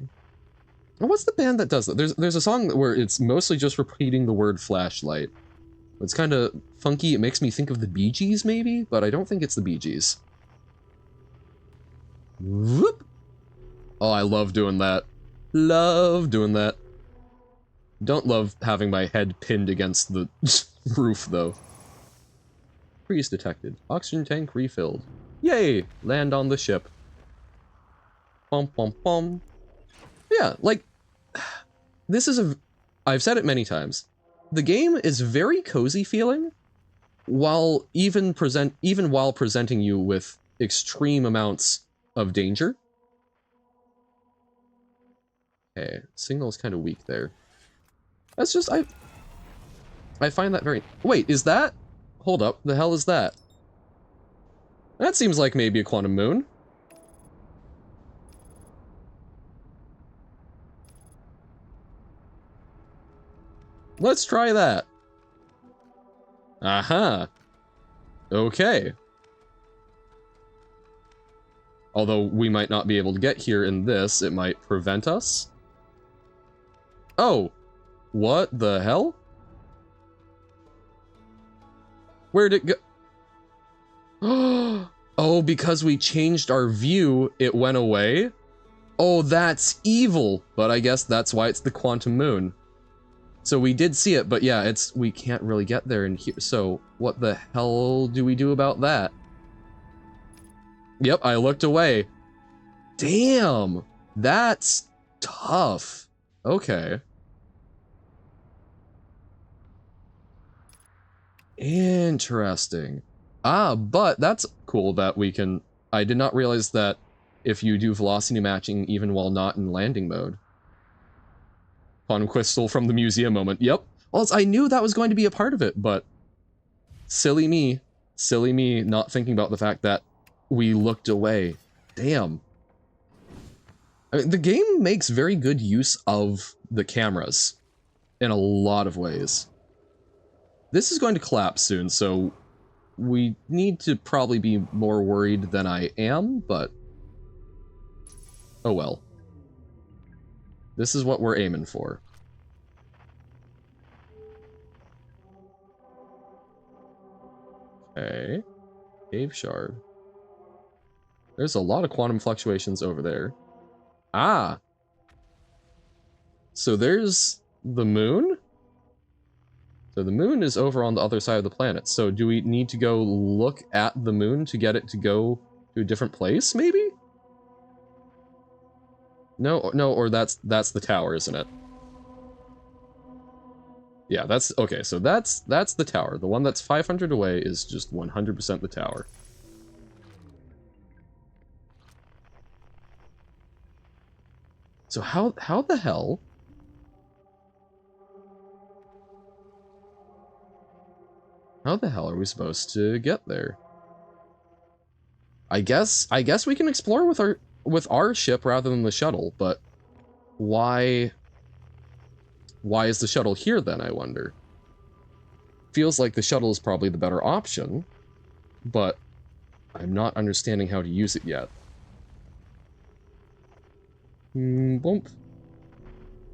Oh, what's the band that does that? There's a song where it's mostly just repeating the word flashlight. It's kind of funky. It makes me think of the Bee Gees, maybe, but I don't think it's the Bee Gees. Whoop! Oh, I love doing that. Love doing that. Don't love having my head pinned against the roof, though. Freeze detected. Oxygen tank refilled. Yay! Land on the ship. Bum bum bum. Yeah, like, this is I've said it many times. The game is very cozy feeling, while even while presenting you with extreme amounts of danger. Okay, signal's kind of weak there. That's just, I find that very... Wait, is that... Hold up, the hell is that? That seems like maybe a quantum moon. Let's try that. Aha. Okay. Although we might not be able to get here in this, it might prevent us. Oh, what the hell? Where'd it go? Oh, because we changed our view, it went away? Oh, that's evil. But I guess that's why it's the quantum moon. So we did see it, but yeah, we can't really get there in here. So what the hell do we do about that? Yep, I looked away. Damn, that's tough. Okay. Interesting. Ah, but that's cool that we can... I did not realize that if you do velocity matching even while not in landing mode. Quantum crystal from the museum moment. Yep. Well, I knew that was going to be a part of it, but silly me not thinking about the fact that we looked away. Damn. I mean, the game makes very good use of the cameras in a lot of ways. This is going to collapse soon, so we need to probably be more worried than I am, but oh well. This is what we're aiming for. Okay. Cave shard. There's a lot of quantum fluctuations over there. Ah! So there's the moon? So the moon is over on the other side of the planet. So do we need to go look at the moon to get it to go to a different place, maybe? No, or that's the tower, isn't it? Yeah, that's okay. So that's the tower. The one that's 500 away is just 100% the tower. So how the hell? How the hell are we supposed to get there? I guess we can explore with our ship rather than the shuttle, but why is the shuttle here then, I wonder? Feels like the shuttle is probably the better option, but I'm not understanding how to use it yet. Bump.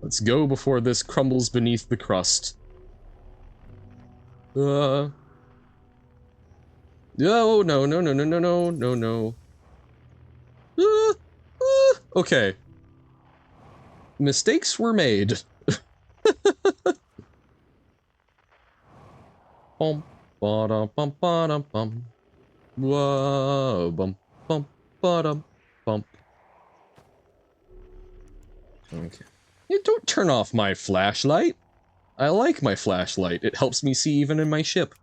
Let's go before this crumbles beneath the crust. Oh, no. Okay. Mistakes were made. Bum, ba-dum, bum, ba-dum, bum. Whoa, bum, bum, ba-dum, bump. Okay. You don't turn off my flashlight. I like my flashlight. It helps me see even in my ship.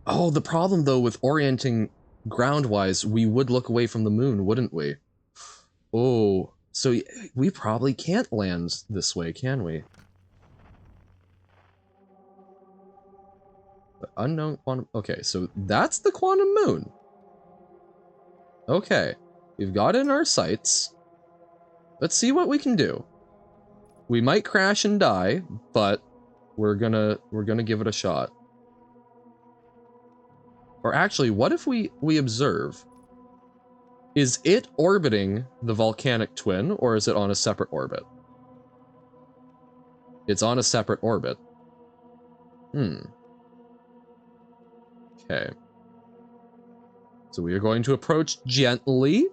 Oh, the problem though with orienting ground-wise, we would look away from the moon, wouldn't we? Oh, so we probably can't land this way, can we? The unknown quantum... Okay, so that's the quantum moon. Okay, we've got it in our sights. Let's see what we can do. We might crash and die, but we're gonna give it a shot. Or actually, what if we observe? Is it orbiting the volcanic twin, or is it on a separate orbit? It's on a separate orbit. Okay. So we are going to approach gently,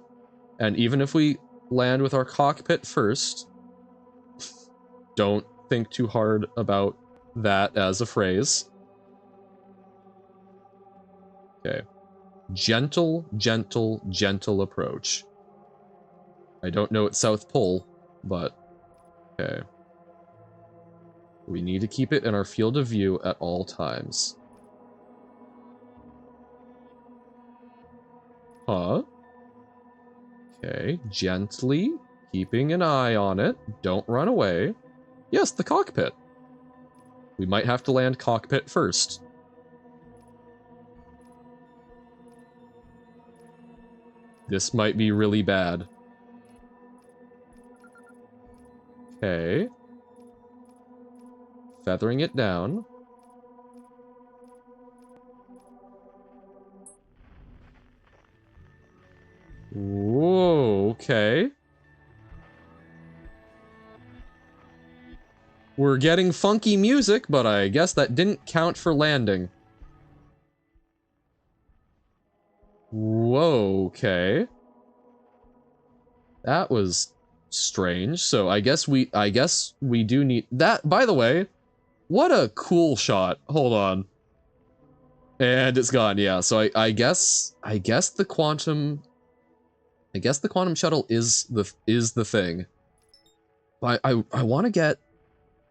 and even if we land with our cockpit first, don't think too hard about that as a phrase. Okay. Gentle, gentle, gentle approach. I don't know its South Pole, but okay. We need to keep it in our field of view at all times. Huh? Okay, gently, keeping an eye on it. Don't run away. Yes, the cockpit. We might have to land cockpit first. This might be really bad. Okay. Feathering it down. Whoa, okay. We're getting funky music, but I guess that didn't count for landing. Whoa, okay. That was strange. So I guess we do need that. By the way, what a cool shot. Hold on. And it's gone. Yeah. So I guess the quantum shuttle is the thing. I want to get,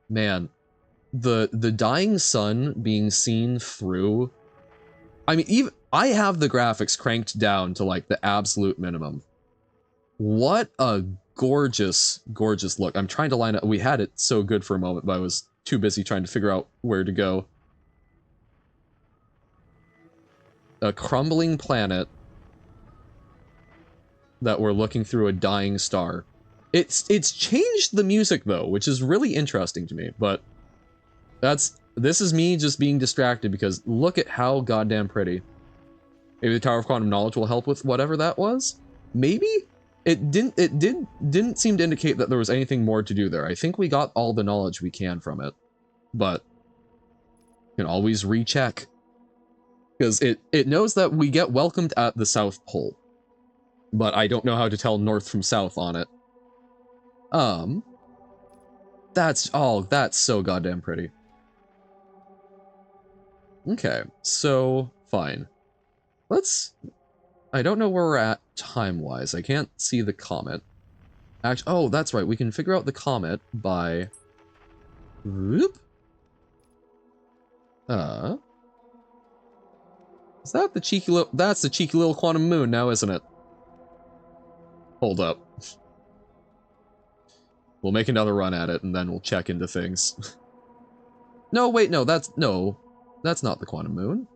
man, the dying sun being seen through. I mean, even I have the graphics cranked down to like the absolute minimum. What a gorgeous, gorgeous look. I'm trying to line up. We had it so good for a moment, but I was too busy trying to figure out where to go. A crumbling planet that we're looking through a dying star. It's changed the music though, which is really interesting to me, but this is me just being distracted because look at how goddamn pretty. Maybe the Tower of Quantum Knowledge will help with whatever that was? Maybe? It didn't seem to indicate that there was anything more to do there. I think we got all the knowledge we can from it. But you can always recheck. Because it knows that we get welcomed at the South Pole. But I don't know how to tell north from south on it. That's so goddamn pretty. Okay, so fine. I don't know where we're at time-wise. I can't see the comet. Actually, oh, that's right. We can figure out the comet by... Whoop. Is that the cheeky little... That's the cheeky little quantum moon now, isn't it? Hold up. We'll make another run at it, and then we'll check into things. No, wait, no, that's not the quantum moon.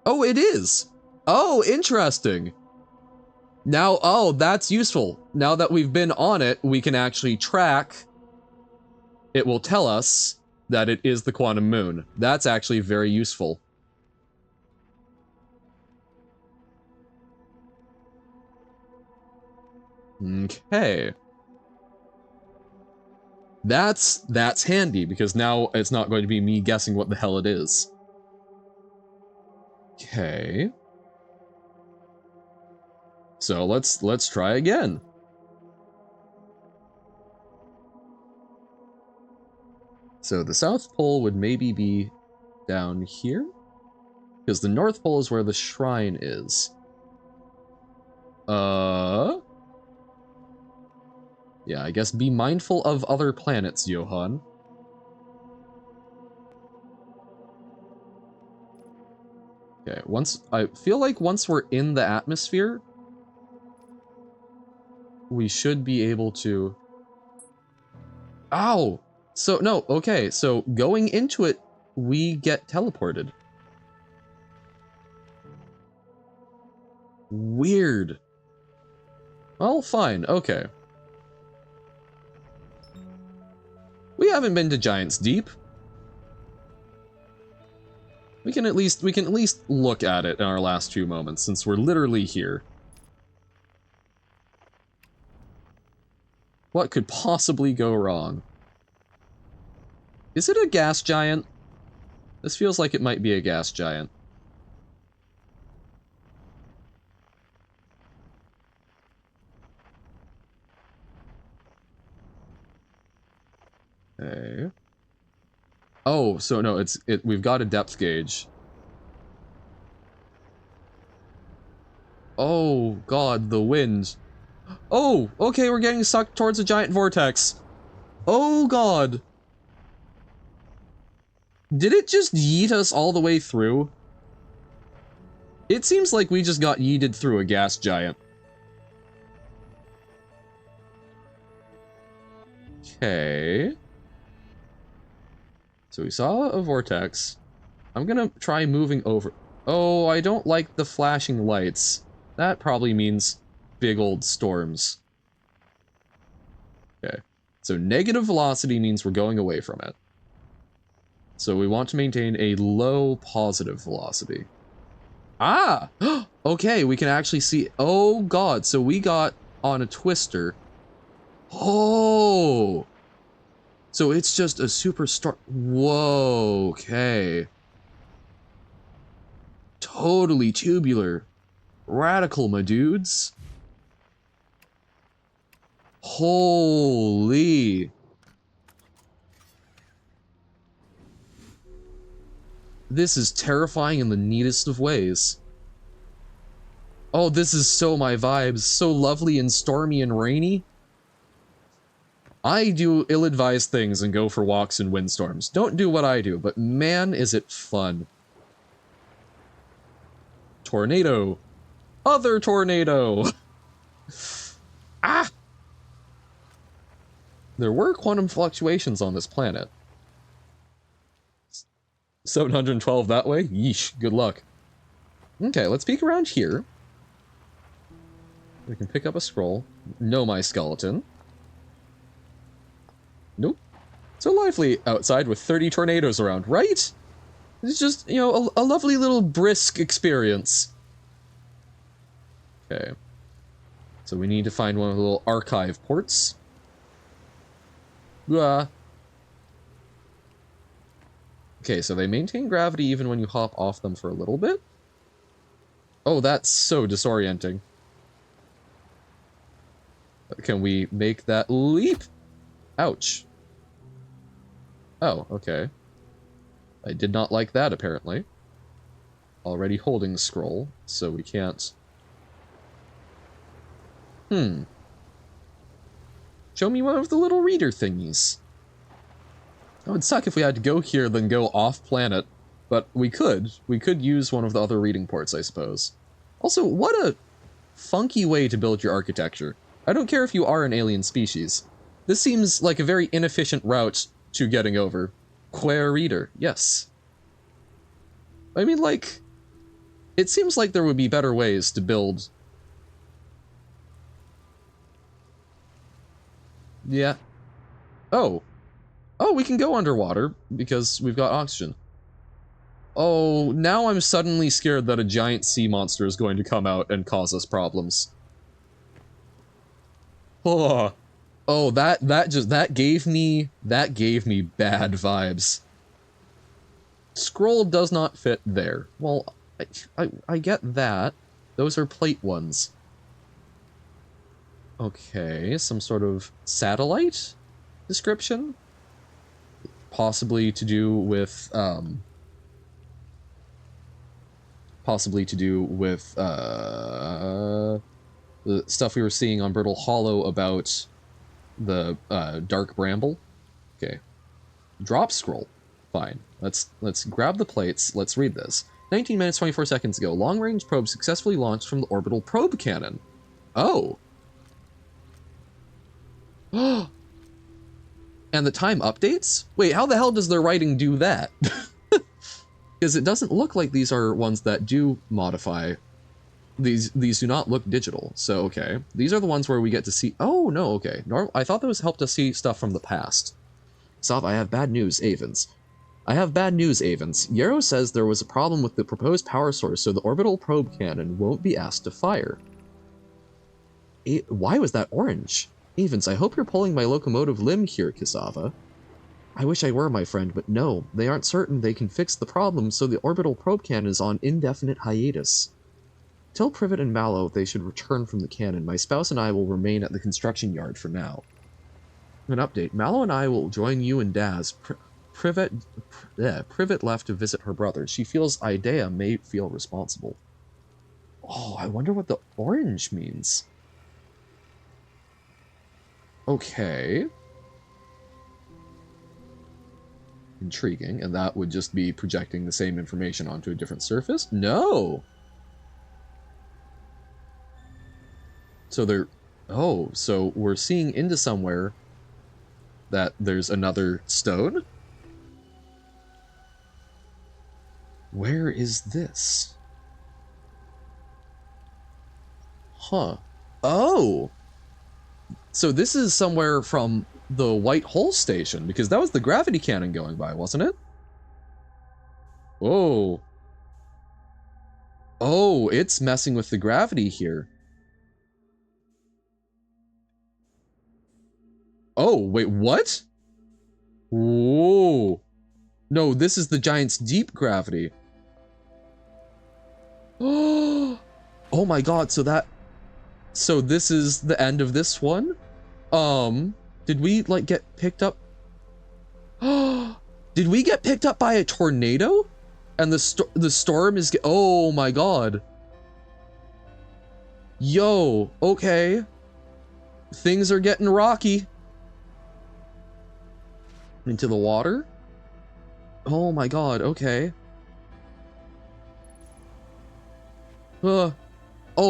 Oh, it is! Oh, interesting! Now, oh, that's useful. Now that we've been on it, we can actually track. It will tell us that it is the quantum moon. That's actually very useful. Okay. That's handy, because now it's not going to be me guessing what the hell it is. Okay. So let's try again. So the South Pole would maybe be down here? Because the North Pole is where the shrine is. Yeah, I guess be mindful of other planets, Johan. Okay, I feel like once we're in the atmosphere, we should be able to... Ow! So, no, okay, so going into it, we get teleported. Weird. Well, fine, okay. We haven't been to Giant's Deep. We can at least look at it in our last few moments, since we're literally here. What could possibly go wrong? Is it a gas giant? This feels like it might be a gas giant. Okay. Oh, so no, we've got a depth gauge. Oh god, the wind. Oh, okay, we're getting sucked towards a giant vortex. Oh god. Did it just yeet us all the way through? It seems like we just got yeeted through a gas giant. Okay. So we saw a vortex. I'm gonna try moving over. Oh, I don't like the flashing lights. That probably means big old storms. Okay. So negative velocity means we're going away from it. So we want to maintain a low positive velocity. Ah! Okay, we can actually see... Oh, God. So we got on a twister. Oh! So it's just a superstar... Whoa, okay. Totally tubular. Radical, my dudes. Holy... This is terrifying in the neatest of ways. Oh, this is so my vibes. So lovely and stormy and rainy. I do ill-advised things and go for walks in windstorms. Don't do what I do, but man, is it fun. Tornado. Other tornado. Ah! There were quantum fluctuations on this planet. 712 that way? Yeesh, good luck. Okay, let's peek around here. We can pick up a scroll. No, my skeleton. Nope. So lively outside with 30 tornadoes around, right? It's just, you know, a lovely little brisk experience. Okay. So we need to find one of the little archive ports. Okay, so they maintain gravity even when you hop off them for a little bit? Oh, that's so disorienting. Can we make that leap? Ouch. Oh, okay. I did not like that, apparently. Already holding scroll, so we can't... Show me one of the little reader thingies. It would suck if we had to go here, then go off-planet. But we could. We could use one of the other reading ports, I suppose. Also, what a funky way to build your architecture. I don't care if you are an alien species. This seems like a very inefficient route to getting over. Queer reader, yes. I mean, like... It seems like there would be better ways to build... Yeah. Oh. Oh, we can go underwater, because we've got oxygen. Oh, now I'm suddenly scared that a giant sea monster is going to come out and cause us problems. Oh, oh, that gave me bad vibes. Scroll does not fit there. Well, I get that. Those are plate ones. Okay, some sort of satellite description? Possibly to do with, the stuff we were seeing on Brittle Hollow about the, Dark Bramble. Okay. Drop scroll. Fine. Let's grab the plates. Let's read this. 19 minutes, 24 seconds ago, long-range probe successfully launched from the orbital probe cannon. Oh. And the time updates? Wait, how the hell does their writing do that? Because it doesn't look like these are ones that do modify. These do not look digital, so okay. These are the ones where we get to see... Oh, no, okay. I thought those helped us see stuff from the past. Stop, I have bad news, Avens. I have bad news, Avens. Yarrow says there was a problem with the proposed power source, so the orbital probe cannon won't be asked to fire. Why was that orange? Avens, I hope you're pulling my locomotive limb here, Cassava. I wish I were, my friend, but no. They aren't certain they can fix the problem, so the orbital probe cannon is on indefinite hiatus. Tell Privet and Mallow they should return from the cannon. My spouse and I will remain at the construction yard for now. An update. Mallow and I will join you and Daz. Privet left to visit her brother. She feels Idea may feel responsible. Oh, I wonder what the orange means. Okay. Intriguing, and that would just be projecting the same information onto a different surface? No! So they're... Oh, so we're seeing into somewhere that there's another stone? Where is this? Huh. Oh! So this is somewhere from the White Hole Station, because that was the gravity cannon going by, wasn't it? Whoa. Oh, it's messing with the gravity here. Oh, wait, what? Whoa. No, this is the Giant's deep gravity. Oh my god, so this is the end of this one? Did we, like, get picked up? Did we get picked up by a tornado? And the storm is oh my god. Yo, okay. Things are getting rocky. Into the water? Oh my god, okay. Oh,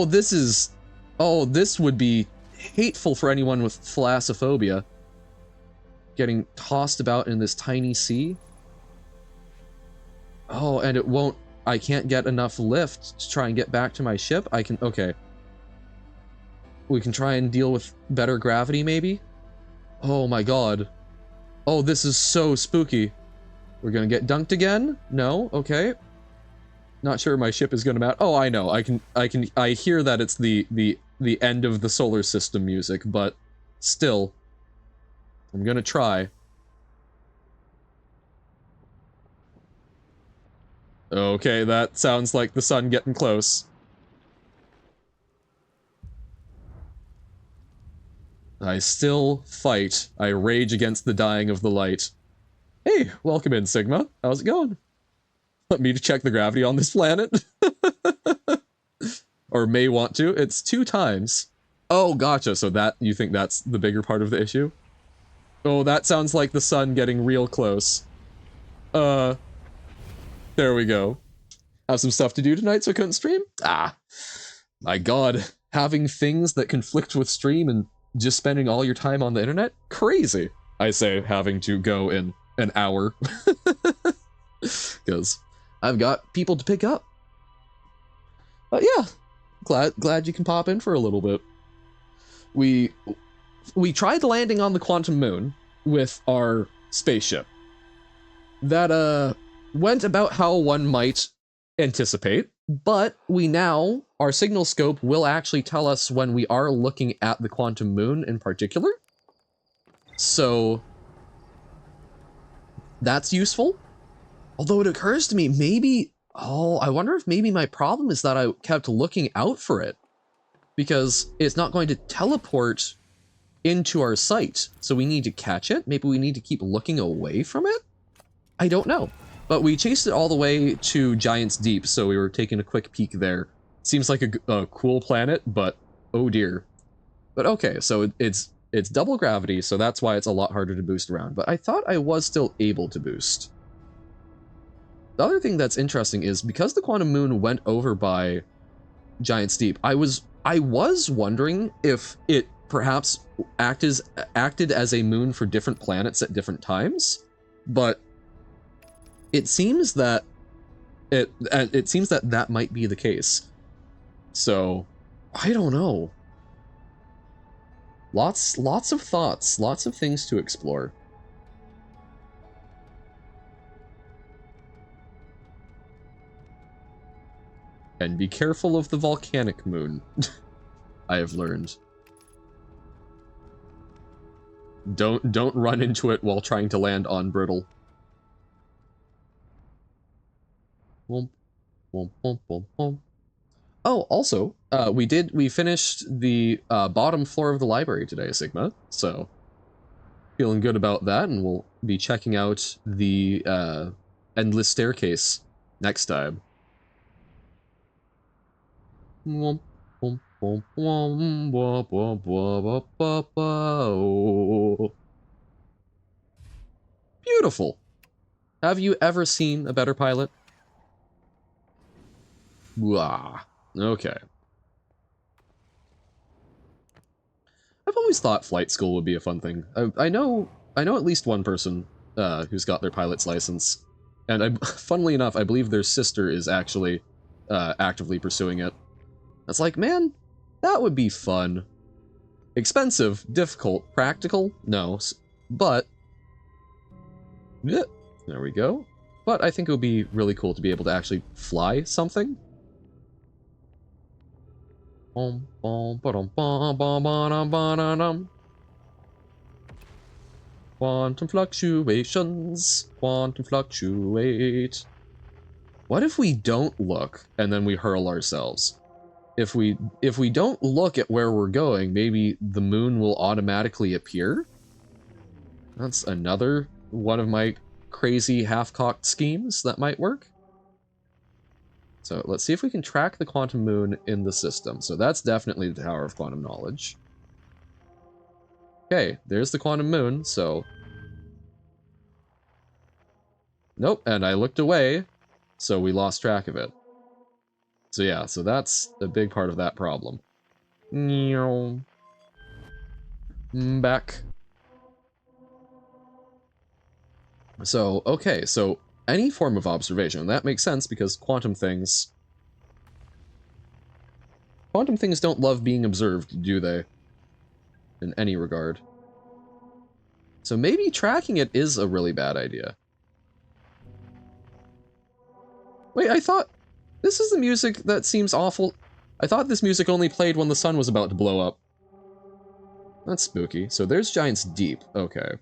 this would be hateful for anyone with thalassophobia. Getting tossed about in this tiny sea. Oh, and I can't get enough lift to try and get back to my ship. Okay. We can try and deal with better gravity, maybe? Oh my god. Oh, this is so spooky. We're gonna get dunked again? No? Okay. Not sure my ship is gonna mount. Oh, I know. I hear that it's the end of the solar system music, but still. I'm gonna try. Okay, that sounds like the sun getting close. I still fight. I rage against the dying of the light. Hey, welcome in, Sigma. How's it going? Want me to check the gravity on this planet? Or may want to. It's 2 times. Oh, gotcha. So you think that's the bigger part of the issue? Oh, that sounds like the sun getting real close. There we go. Have some stuff to do tonight, so I couldn't stream? Ah, my god. Having things that conflict with stream and just spending all your time on the internet? Crazy. I say having to go in an hour. Because I've got people to pick up. But yeah, glad you can pop in for a little bit. We tried landing on the quantum moon with our spaceship. That went about how one might anticipate, but our signal scope will actually tell us when we are looking at the quantum moon in particular. So that's useful. Although it occurs to me, I wonder if maybe my problem is that I kept looking out for it, because it's not going to teleport into our sight. So we need to catch it. Maybe we need to keep looking away from it. I don't know. But we chased it all the way to Giant's Deep, so we were taking a quick peek there. Seems like a cool planet, but oh dear. But okay, so it's double gravity, so that's why it's a lot harder to boost around. But I thought I was still able to boost. The other thing that's interesting is, because the quantum moon went over by Giant's Deep, I was wondering if it perhaps acted as a moon for different planets at different times, but it seems that that might be the case. So I don't know. Lots of thoughts, lots of things to explore. And be careful of the volcanic moon. I have learned. Don't run into it while trying to land on brittle. Womp, womp, womp, womp, womp. Oh, also, we finished the bottom floor of the library today, Sigma. So feeling good about that, and we'll be checking out the endless staircase next time. Womp, womp, womp, womp, womp, womp, womp, womp, womp. Beautiful. Have you ever seen a better pilot? Wah. Okay. I've always thought flight school would be a fun thing. I know at least one person who's got their pilot's license, and funnily enough, I believe their sister is actually actively pursuing it. It's like, man, that would be fun. Expensive, difficult, practical? No. But, yeah, there we go. But I think it would be really cool to be able to actually fly something. Quantum fluctuations. Quantum fluctuate. What if we don't look and then we hurl ourselves? If we don't look at where we're going, maybe the moon will automatically appear? That's another one of my crazy half-cocked schemes that might work. So let's see if we can track the quantum moon in the system. So that's definitely the Tower of Quantum Knowledge. Okay, there's the quantum moon, so... Nope, and I looked away, so we lost track of it. So yeah, so that's a big part of that problem. Back. So, okay, so any form of observation, that makes sense because quantum things don't love being observed, do they? In any regard. So maybe tracking it is a really bad idea. Wait, I thought this is the music that seems awful. I thought this music only played when the sun was about to blow up. That's spooky. So there's Giant's Deep. Okay.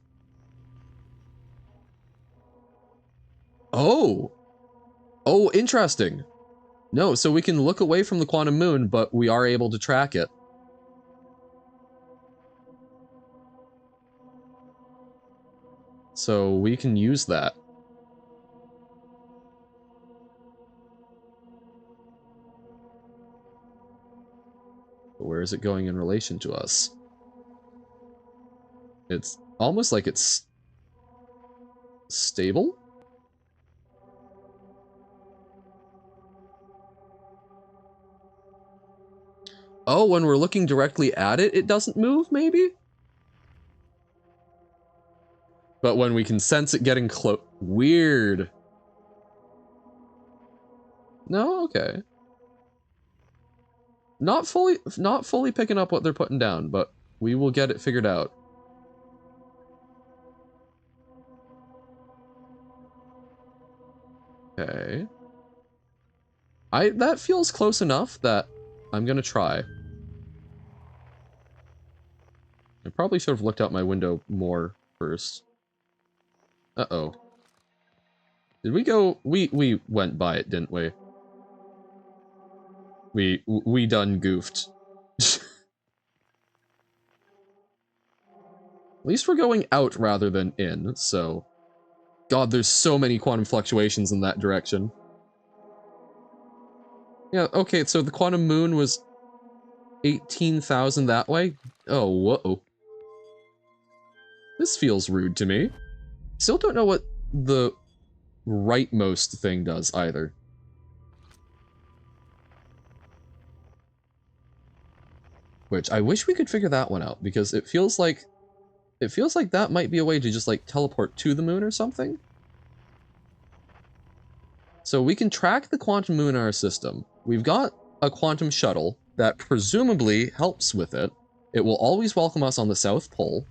Oh! Oh, interesting. No, so we can look away from the quantum moon, but we are able to track it. So we can use that. But where is it going in relation to us? It's almost like it's stable? Oh, when we're looking directly at it, it doesn't move, maybe? But when we can sense it getting close... Weird. No? Okay. Not fully picking up what they're putting down, but we will get it figured out. Okay. That feels close enough that I'm gonna try. I probably should have looked out my window more first. Uh-oh. Did we go... We went by it, didn't we? We done goofed. At least we're going out rather than in, so... God, there's so many quantum fluctuations in that direction. Yeah, okay, so the quantum moon was 18,000 that way? Oh, whoa. This feels rude to me. Still don't know what the rightmost thing does either. Which I wish we could figure that one out, because it feels like that might be a way to just like teleport to the moon or something. So we can track the quantum moon in our system. We've got a quantum shuttle that presumably helps with it. It will always welcome us on the South Pole.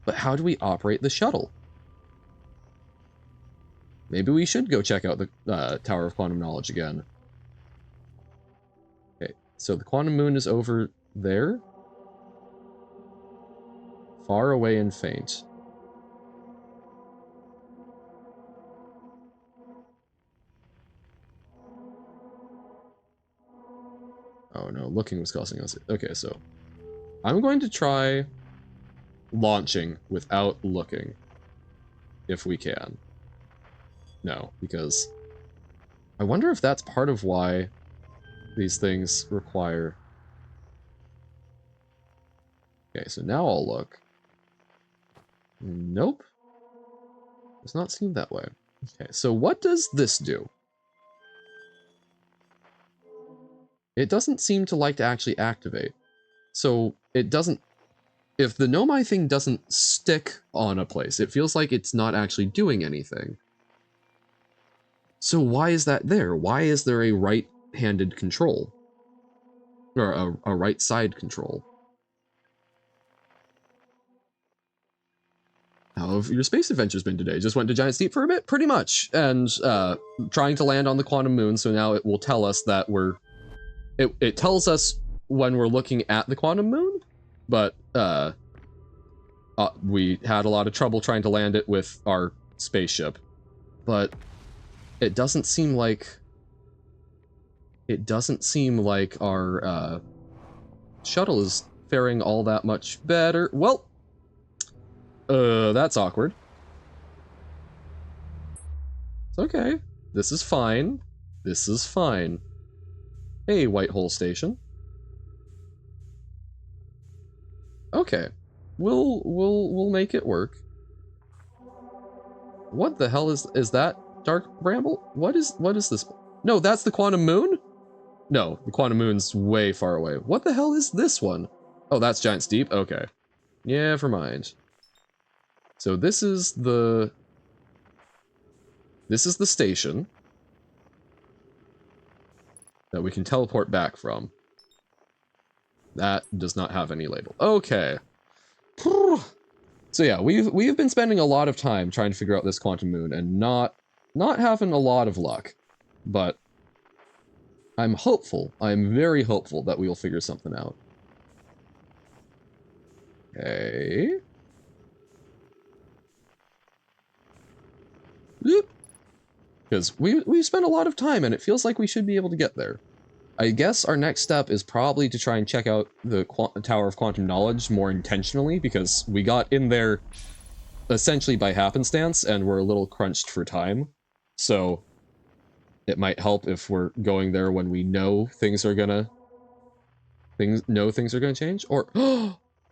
But how do we operate the shuttle? Maybe we should go check out the Tower of Quantum Knowledge again. Okay, so the quantum moon is over there. Far away and faint. Oh no, looking was causing us. Okay, so I'm going to try launching without looking, if we can. No, because I wonder if that's part of why these things require... Okay, so now I'll look. Nope. Does not seem that way. Okay, so what does this do? It doesn't seem to like to actually activate. So it doesn't... If the Nomai thing doesn't stick on a place, it feels like it's not actually doing anything. So why is that there? Why is there a right-handed control? Or a right-side control? have your space adventures been today? Just went to Giant Steep for a bit? Pretty much. And trying to land on the quantum moon, so now it will tell us that it tells us when we're looking at the quantum moon, but we had a lot of trouble trying to land it with our spaceship. But it doesn't seem like our shuttle is faring all that much better. Well, that's awkward. It's okay. This is fine. This is fine. Hey, White Hole Station. Okay. We'll make it work. What the hell is that? Dark Bramble? What is this? No, that's the quantum moon? No, the quantum moon's way far away. What the hell is this one? Oh, that's Giant Steep? Okay. Yeah, never mind. So this is the station that we can teleport back from. That does not have any label. Okay. So yeah, we've been spending a lot of time trying to figure out this quantum moon and not having a lot of luck. But I'm hopeful. I'm very hopeful that we will figure something out. Okay. Because we've spent a lot of time and it feels like we should be able to get there. I guess our next step is probably to try and check out the Tower of Quantum Knowledge more intentionally, because we got in there essentially by happenstance and we're a little crunched for time. So it might help if we're going there when we know things are gonna change. Or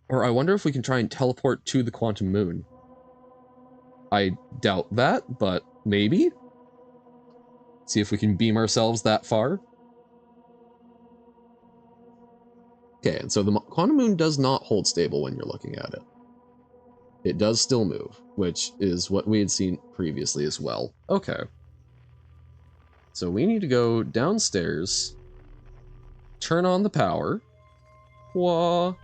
or I wonder if we can try and teleport to the quantum moon. I doubt that, but maybe. See if we can beam ourselves that far. Okay, and so the quantum moon does not hold stable when you're looking at it. It does still move, which is what we had seen previously as well. Okay. So we need to go downstairs, turn on the power. Whoa.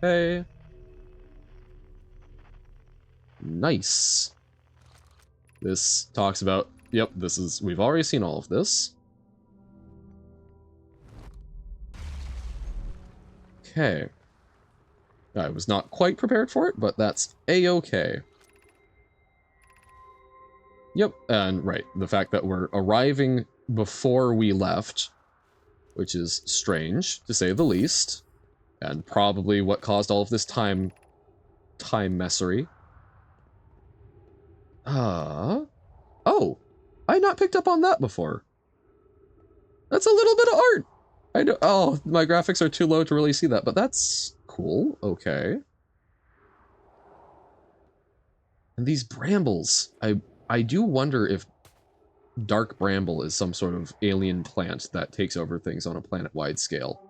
Okay. Nice. This talks about, yep, we've already seen all of this. Okay. I was not quite prepared for it, but that's a-okay. Yep, and right, the fact that we're arriving before we left, which is strange, to say the least, and probably what caused all of this time messery. Oh, I had not picked up on that before. That's a little bit of art. Oh, my graphics are too low to really see that, but that's cool. Okay. And these brambles, I do wonder if dark bramble is some sort of alien plant that takes over things on a planet-wide scale.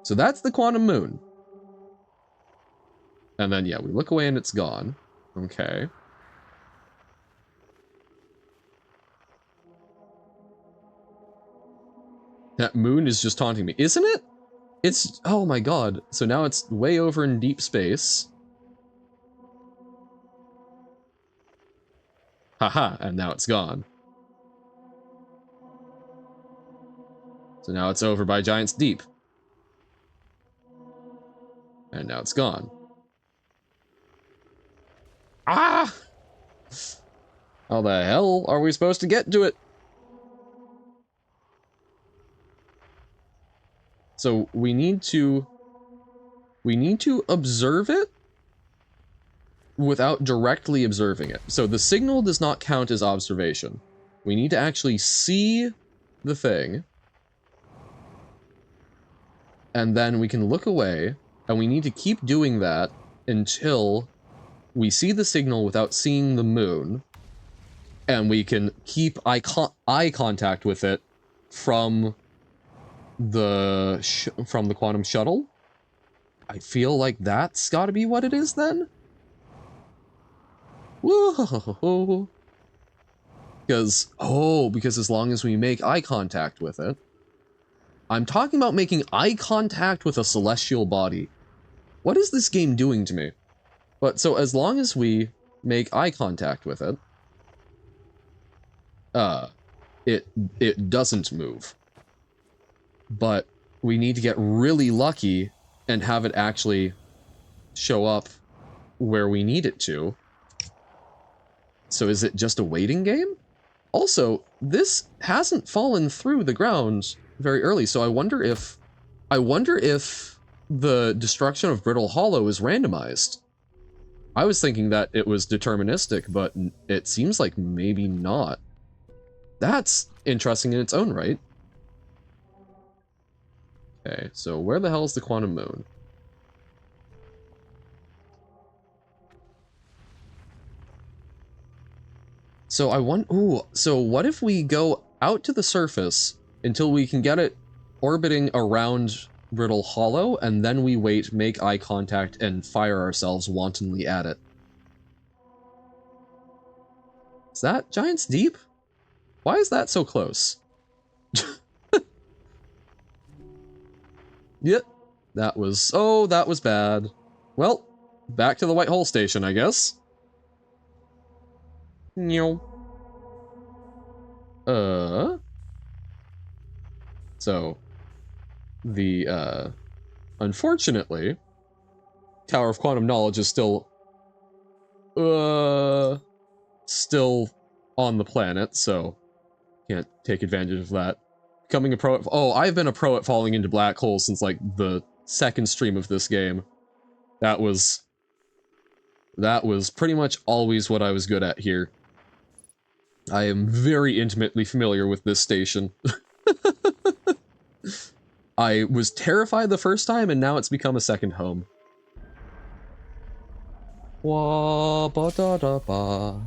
So that's the quantum moon. And then, yeah, we look away and it's gone. Okay. That moon is just taunting me, isn't it? It's, oh my god. So now it's way over in deep space. Haha, and now it's gone. So now it's over by Giant's Deep. And now it's gone. Ah! How the hell are we supposed to get to it? So we need to observe it without directly observing it. So the signal does not count as observation. We need to actually see the thing. And then we can look away, and we need to keep doing that until we see the signal without seeing the moon, and we can keep eye contact with it from the quantum shuttle. I feel like that's got to be what it is then. Whoa! Because as long as we make eye contact with it. I'm talking about making eye contact with a celestial body. What is this game doing to me? But so as long as we make eye contact with it, it doesn't move. But we need to get really lucky and have it actually show up where we need it to. So is it just a waiting game? Also, this hasn't fallen through the ground very early, so I wonder if the destruction of Brittle Hollow is randomized. I was thinking that it was deterministic, but it seems like maybe not. That's interesting in its own right. Okay, so where the hell is the quantum moon? So I want, ooh, so what if we go out to the surface until we can get it orbiting around Brittle Hollow, and then we wait, make eye contact, and fire ourselves wantonly at it? Is that Giant's Deep? Why is that so close? Yep, that was, oh, that was bad. Well, back to the White Hole Station, I guess. So, the, unfortunately, Tower of Quantum Knowledge is still on the planet, so can't take advantage of that. Becoming a pro at, oh, I've been a pro at falling into black holes since, like, the second stream of this game. That was pretty much always what I was good at here. I am very intimately familiar with this station. I was terrified the first time, and now it's become a second home. Wah, ba da da ba.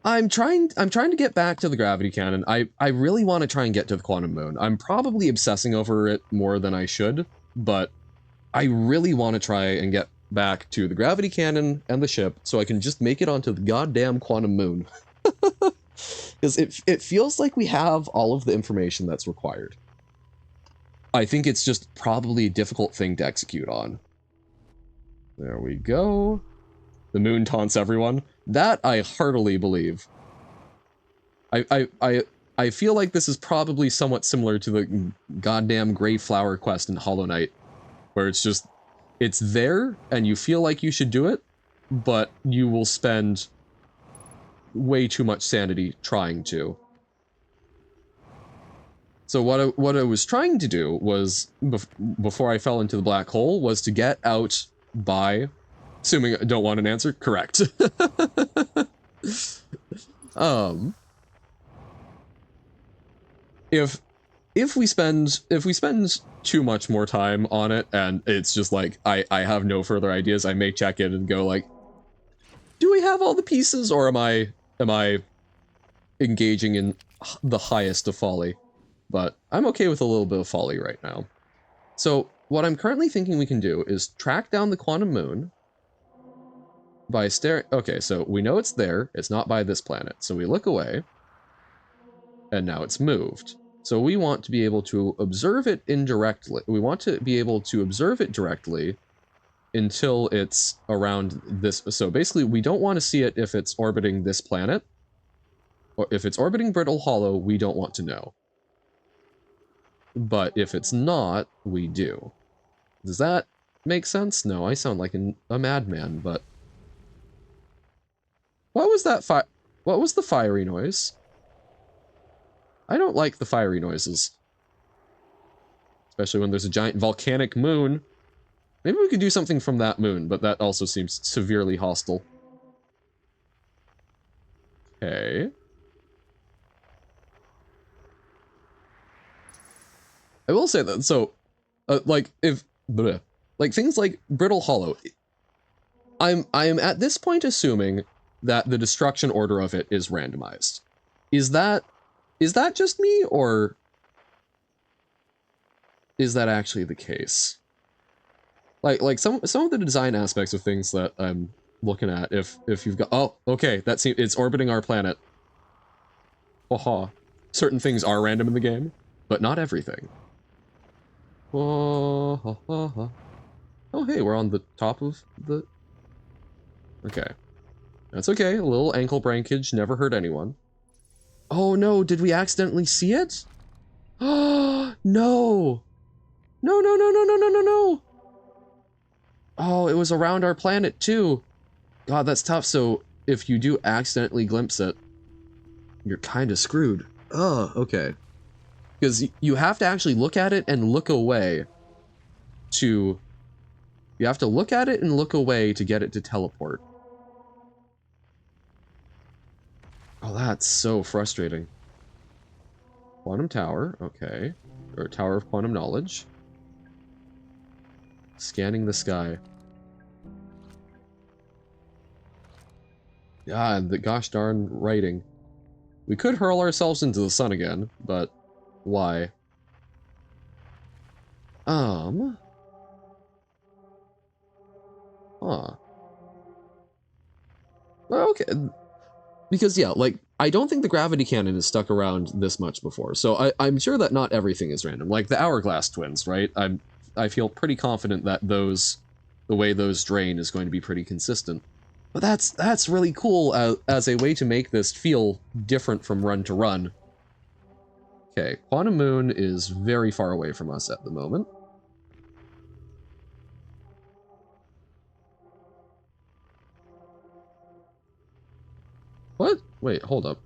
I'm trying to get back to the gravity cannon. I really want to try and get to the quantum moon. I'm probably obsessing over it more than I should, but I really want to try and get back to the gravity cannon and the ship so I can just make it onto the goddamn quantum moon. Because it feels like we have all of the information that's required. I think it's just probably a difficult thing to execute on. There we go. The moon taunts everyone. That I heartily believe. I feel like this is probably somewhat similar to the goddamn Grey Flower quest in Hollow Knight, where it's just, it's there and you feel like you should do it, but you will spend way too much sanity trying to. So what I was trying to do was, before I fell into the black hole, was to get out by, assuming I don't want an answer, correct. If we spend too much more time on it and it's just like I have no further ideas, I may check in and go like, do we have all the pieces, or am I engaging in the highest of folly? But I'm okay with a little bit of folly right now. So what I'm currently thinking we can do is track down the quantum moon by staring. Okay, so we know it's there. It's not by this planet. So we look away, and now it's moved. So we want to be able to observe it indirectly. We want to be able to observe it directly until it's around this. So basically, we don't want to see it if it's orbiting this planet. Or if it's orbiting Brittle Hollow, we don't want to know. But if it's not, we do. Does that make sense? No, I sound like a madman, but... What was that what was the fiery noise? I don't like the fiery noises. Especially when there's a giant volcanic moon. Maybe we could do something from that moon, but that also seems severely hostile. Okay. I will say that, so, like, like, things like Brittle Hollow, I am at this point assuming that the destruction order of it is randomized. Is that just me, or is that actually the case? Like some of the design aspects of things that I'm looking at, if you've got, oh, okay, it's orbiting our planet. Haha. Certain things are random in the game, but not everything. Oh, ha, ha, ha. Oh, hey, we're on the top of the... Okay. That's okay. A little ankle breakage never hurt anyone. Oh, no. Did we accidentally see it? Oh, no. No, no, no, no, no, no, no, no. Oh, it was around our planet, too. God, that's tough. So if you do accidentally glimpse it, you're kind of screwed. Oh, okay. Because you have to actually look at it and look away to... You have to look at it and look away to get it to teleport. Oh, that's so frustrating. Quantum Tower, okay. Or Tower of Quantum Knowledge. Scanning the sky. Yeah, and the gosh darn writing. We could hurl ourselves into the sun again, but why? Huh. Well, okay. Because, yeah, like, I don't think the gravity cannon has stuck around this much before, so I'm sure that not everything is random. Like, the Hourglass Twins, right? I feel pretty confident that the way those drain is going to be pretty consistent. But that's really cool as a way to make this feel different from run to run. Okay, Quantum Moon is very far away from us at the moment. What? Wait, hold up.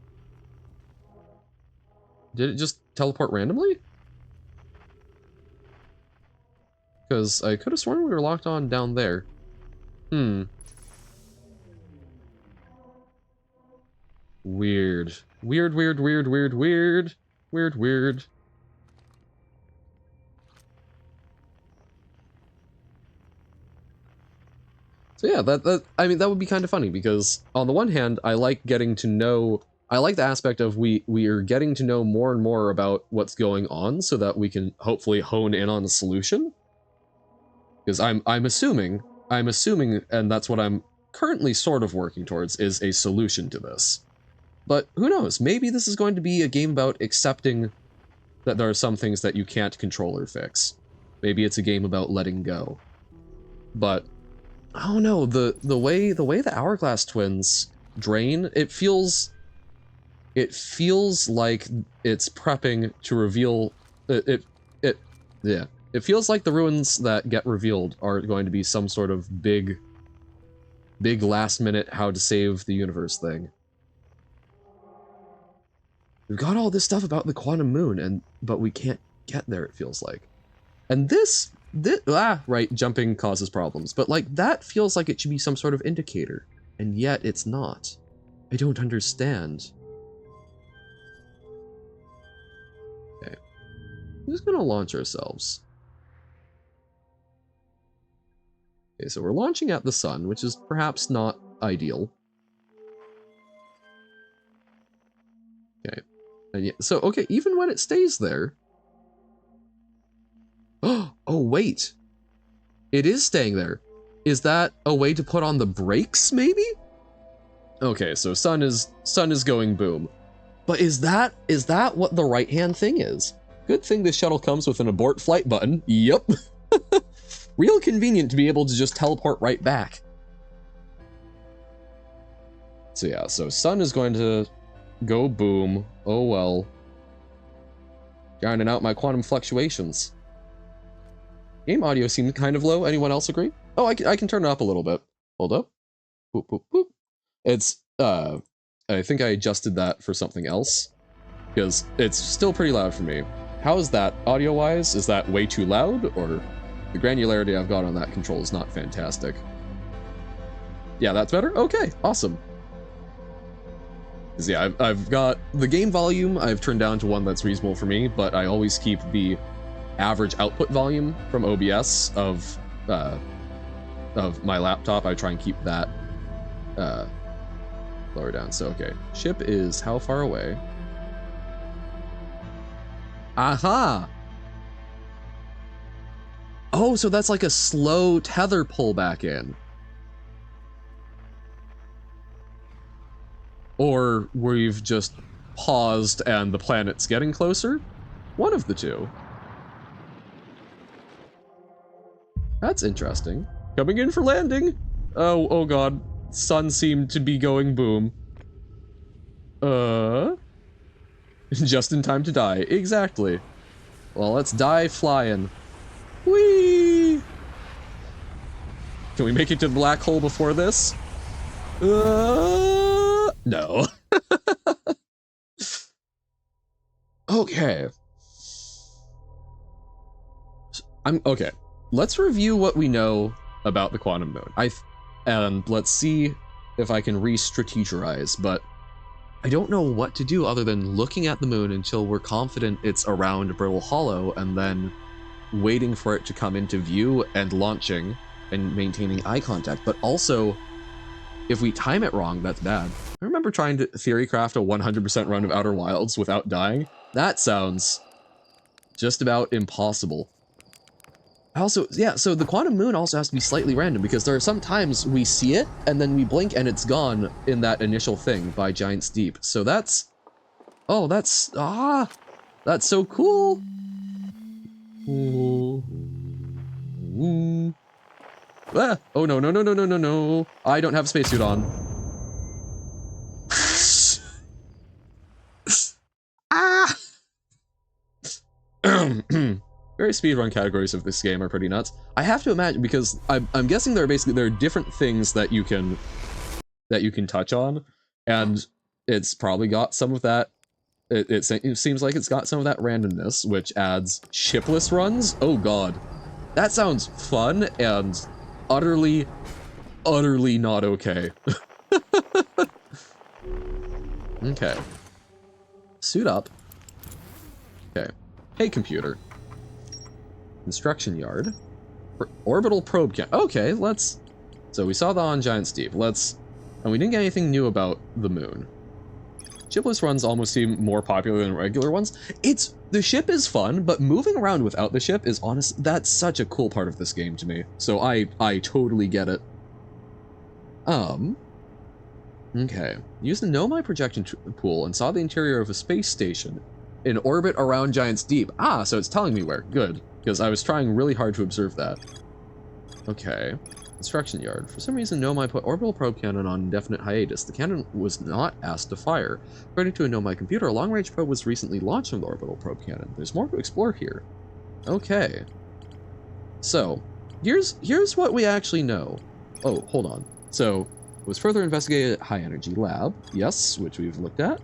Did it just teleport randomly? Because I could have sworn we were locked on down there. Weird. Weird, weird, weird, weird, weird. Weird, weird. So yeah, I mean, that would be kind of funny, because on the one hand, I like getting to know... I like the aspect of we are getting to know more and more about what's going on so that we can hopefully hone in on a solution. Because I'm assuming, and that's what I'm currently sort of working towards, is a solution to this. But who knows, maybe this is going to be a game about accepting that there are some things that you can't control or fix. Maybe it's a game about letting go. But I don't know, the way the Hourglass Twins drain, it feels like it's prepping to reveal yeah. It feels like the ruins that get revealed are going to be some sort of big last minute how to save the universe thing. We've got all this stuff about the quantum moon, but we can't get there, it feels like. And this right, jumping causes problems, but like that feels like it should be some sort of indicator, and yet it's not. I don't understand. Okay. I'm just gonna launch ourselves. Okay, so we're launching at the sun, which is perhaps not ideal. Okay. And yeah, so okay, even when it stays there. Oh, wait. It is staying there. Is that a way to put on the brakes, maybe? Okay, so sun is going boom. But is that what the right-hand thing is? Good thing this shuttle comes with an abort flight button. Yep. Real convenient to be able to just teleport right back. So yeah, so sun is going to go boom. Oh well. Grinding out my quantum fluctuations. Game audio seemed kind of low. Anyone else agree? Oh, I can turn it up a little bit. Hold up. Boop, boop, boop. It's, I think I adjusted that for something else, because it's still pretty loud for me. How is that audio-wise? Is that way too loud, or the granularity I've got on that control is not fantastic? Yeah, that's better? Okay, awesome. Because yeah, I've got the game volume I've turned down to one that's reasonable for me, but I always keep the average output volume from OBS of my laptop. I try and keep that lower down. So okay, ship is how far away? Aha! Oh, so that's like a slow tether pull back in. Or we've just paused and the planet's getting closer? One of the two. That's interesting. Coming in for landing. Oh god. Sun seemed to be going boom. Just in time to die. Exactly. Well, let's die flying. Whee! Can we make it to the black hole before this? No. Okay. Okay. Let's review what we know about the quantum moon. And let's see if I can re-strategize, but I don't know what to do other than looking at the moon until we're confident it's around Brittle Hollow, and then waiting for it to come into view and launching and maintaining eye contact. But also, if we time it wrong, that's bad. I remember trying to theorycraft a 100% run of Outer Wilds without dying. That sounds just about impossible. Also, yeah, so the quantum moon also has to be slightly random, because there are some times we see it and then we blink and it's gone in that initial thing by Giant's Deep. So that's, oh, that's so cool. Ooh. Ooh. Ah, oh no, no, no, no, no, no, no. I don't have a spacesuit on. Ah! Very speedrun categories of this game are pretty nuts. I have to imagine, because I'm guessing there are different things that you can touch on, and it's probably got some of that. It seems like it's got some of that randomness, which adds shipless runs. Oh god, that sounds fun and utterly not okay. Okay, suit up. Okay, hey computer. Construction yard. Orbital probe camp. Okay, let's... So we saw that on Giant's Deep. And we didn't get anything new about the moon. Shipless runs almost seem more popular than regular ones. The ship is fun, but moving around without the ship is that's such a cool part of this game to me. So I totally get it. Okay. Used the Nomai projection pool and saw the interior of a space station in orbit around Giant's Deep. Ah, so it's telling me where. Good. Because I was trying really hard to observe that. Okay. Construction yard. For some reason, Nomai put orbital probe cannon on indefinite hiatus. The cannon was not asked to fire. According to a Nomai computer, a long-range probe was recently launched from the orbital probe cannon. There's more to explore here. Okay. So, here's what we actually know. Oh, hold on. So, it was further investigated at High Energy Lab. Yes, which we've looked at.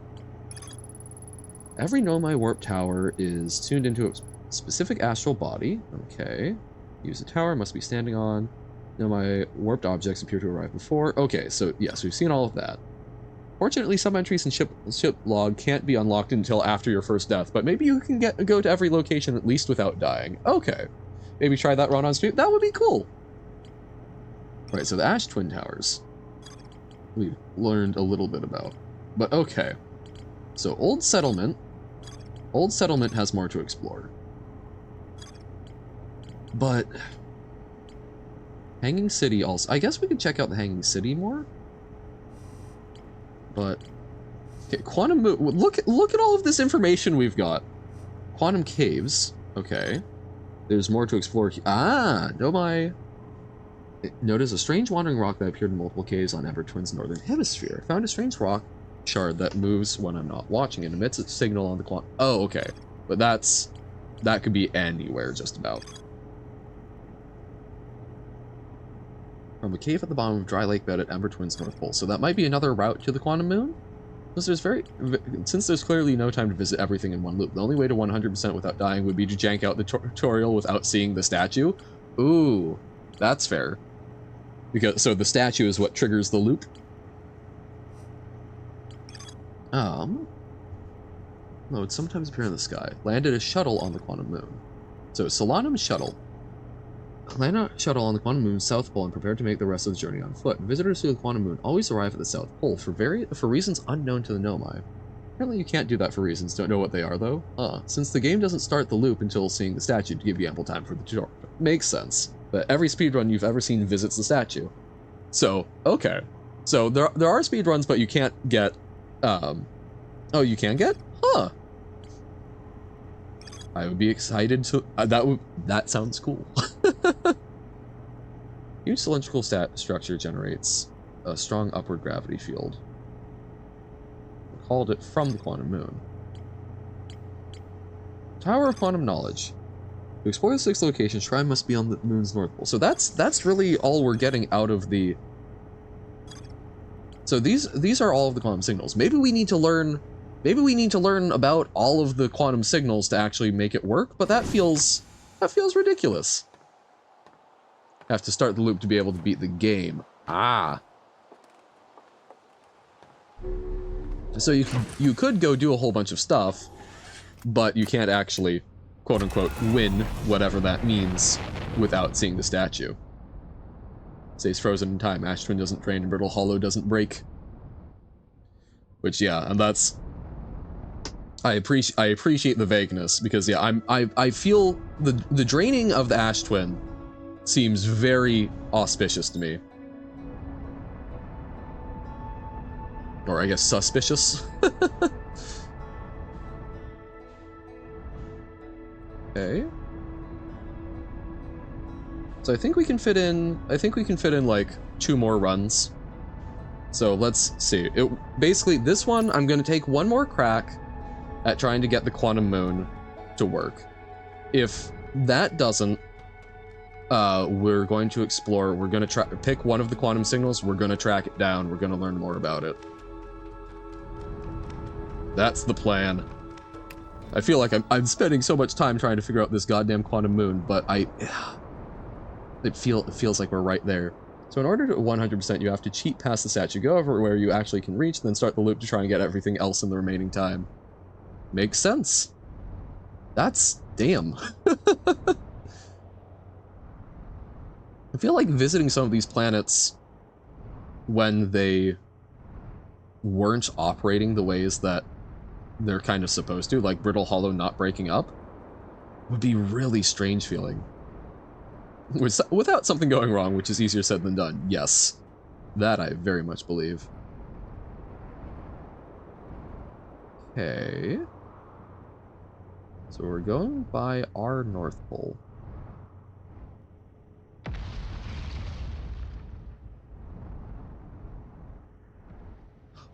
Every Nomai warp tower is tuned into a specific astral body. Okay. Use the tower, must be standing on. Nomai warped objects appear to arrive before. Okay, so yes, we've seen all of that. Fortunately, some entries in ship log can't be unlocked until after your first death, but maybe you can go to every location at least without dying. Okay. Maybe try that run on stream. That would be cool. Right, so the Ash Twin Towers. We've learned a little bit about. But okay. So Old Settlement. Old Settlement has more to explore. But Hanging City also. I guess we could check out the Hanging City more. But okay, Quantum Moon. Look at all of this information we've got. Quantum Caves. Okay. There's more to explore. Ah, Nomai. Notice a strange wandering rock that appeared in multiple caves on Evertwin's northern hemisphere. Found a strange rock shard that moves when I'm not watching and emits a signal on the quantum. Oh, okay. But that could be anywhere just about. From a cave at the bottom of Dry Lake Bed at Evertwin's North Pole. So that might be another route to the quantum moon? Since there's clearly no time to visit everything in one loop, the only way to 100% without dying would be to jank out the tutorial without seeing the statue. Ooh, that's fair. So the statue is what triggers the loop. No, it sometimes appear in the sky. Landed a shuttle on the quantum moon. So Solanum shuttle. Land a shuttle on the quantum moon's south pole and prepare to make the rest of the journey on foot. Visitors to the quantum moon always arrive at the south pole for reasons unknown to the Nomai. Apparently you can't do that for reasons, don't know what they are though. Since the game doesn't start the loop until seeing the statue to give you ample time for the tutorial. Makes sense. But every speedrun you've ever seen visits the statue. So, okay. So there are speedruns, but you can't get, oh, you can get? Huh. I would be excited to, that sounds cool. Huge cylindrical structure generates a strong upward gravity field. We called it from the quantum moon. Tower of Quantum Knowledge. To explore the sixth location, shrine must be on the moon's north pole. So that's really all we're getting out of the... So these are all of the quantum signals. Maybe we need to learn about all of the quantum signals to actually make it work, but that feels ridiculous. Have to start the loop to be able to beat the game. Ah. So you could go do a whole bunch of stuff, but you can't actually, quote unquote, win, whatever that means, without seeing the statue. Stays frozen in time, Ash Twin doesn't drain, and Brittle Hollow doesn't break. Which, yeah, and that's... I appreciate the vagueness, because, yeah, I feel the draining of the Ash Twin seems very auspicious to me. Or, I guess, suspicious? Okay. So I think we can fit in, like 2 more runs. So let's see. Basically, this one, I'm gonna take one more crack at trying to get the quantum moon to work. If that doesn't, we're going to explore, we're gonna pick one of the quantum signals, we're gonna track it down, we're gonna learn more about it. That's the plan. I feel like I'm spending so much time trying to figure out this goddamn quantum moon, but it feels like we're right there. So in order to 100%, you have to cheat past the statue, go over where you actually can reach, then start the loop to try and get everything else in the remaining time. Makes sense. That's... damn. I feel like visiting some of these planets when they weren't operating the ways that they're kind of supposed to, like Brittle Hollow not breaking up, would be really strange feeling. Without something going wrong, which is easier said than done. Yes. That I very much believe. Okay. So we're going by our North Pole.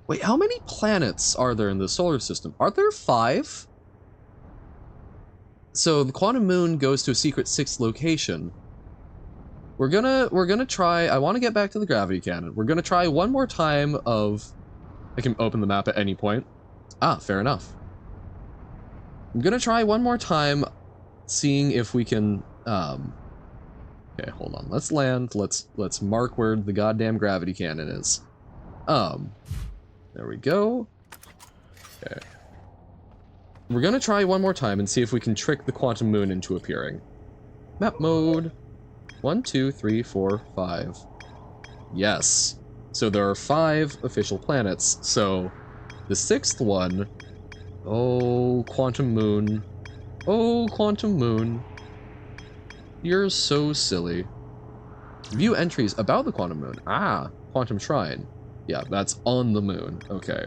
Wait, how many planets are there in the solar system? Are there 5? So the quantum moon goes to a secret 6th location. We're gonna try, I want to get back to the gravity cannon. We're gonna try one more time of, I can open the map at any point. Ah, fair enough. I'm gonna try one more time, seeing if we can, okay, hold on, let's land, let's mark where the goddamn gravity cannon is. There we go. Okay. We're gonna try one more time and see if we can trick the quantum moon into appearing. Map mode. 1, 2, 3, 4, 5. Yes. So there are 5 official planets. So the 6th one... Oh, quantum moon. Oh, quantum moon. You're so silly. View entries about the quantum moon. Ah, quantum shrine. Yeah, that's on the moon. Okay.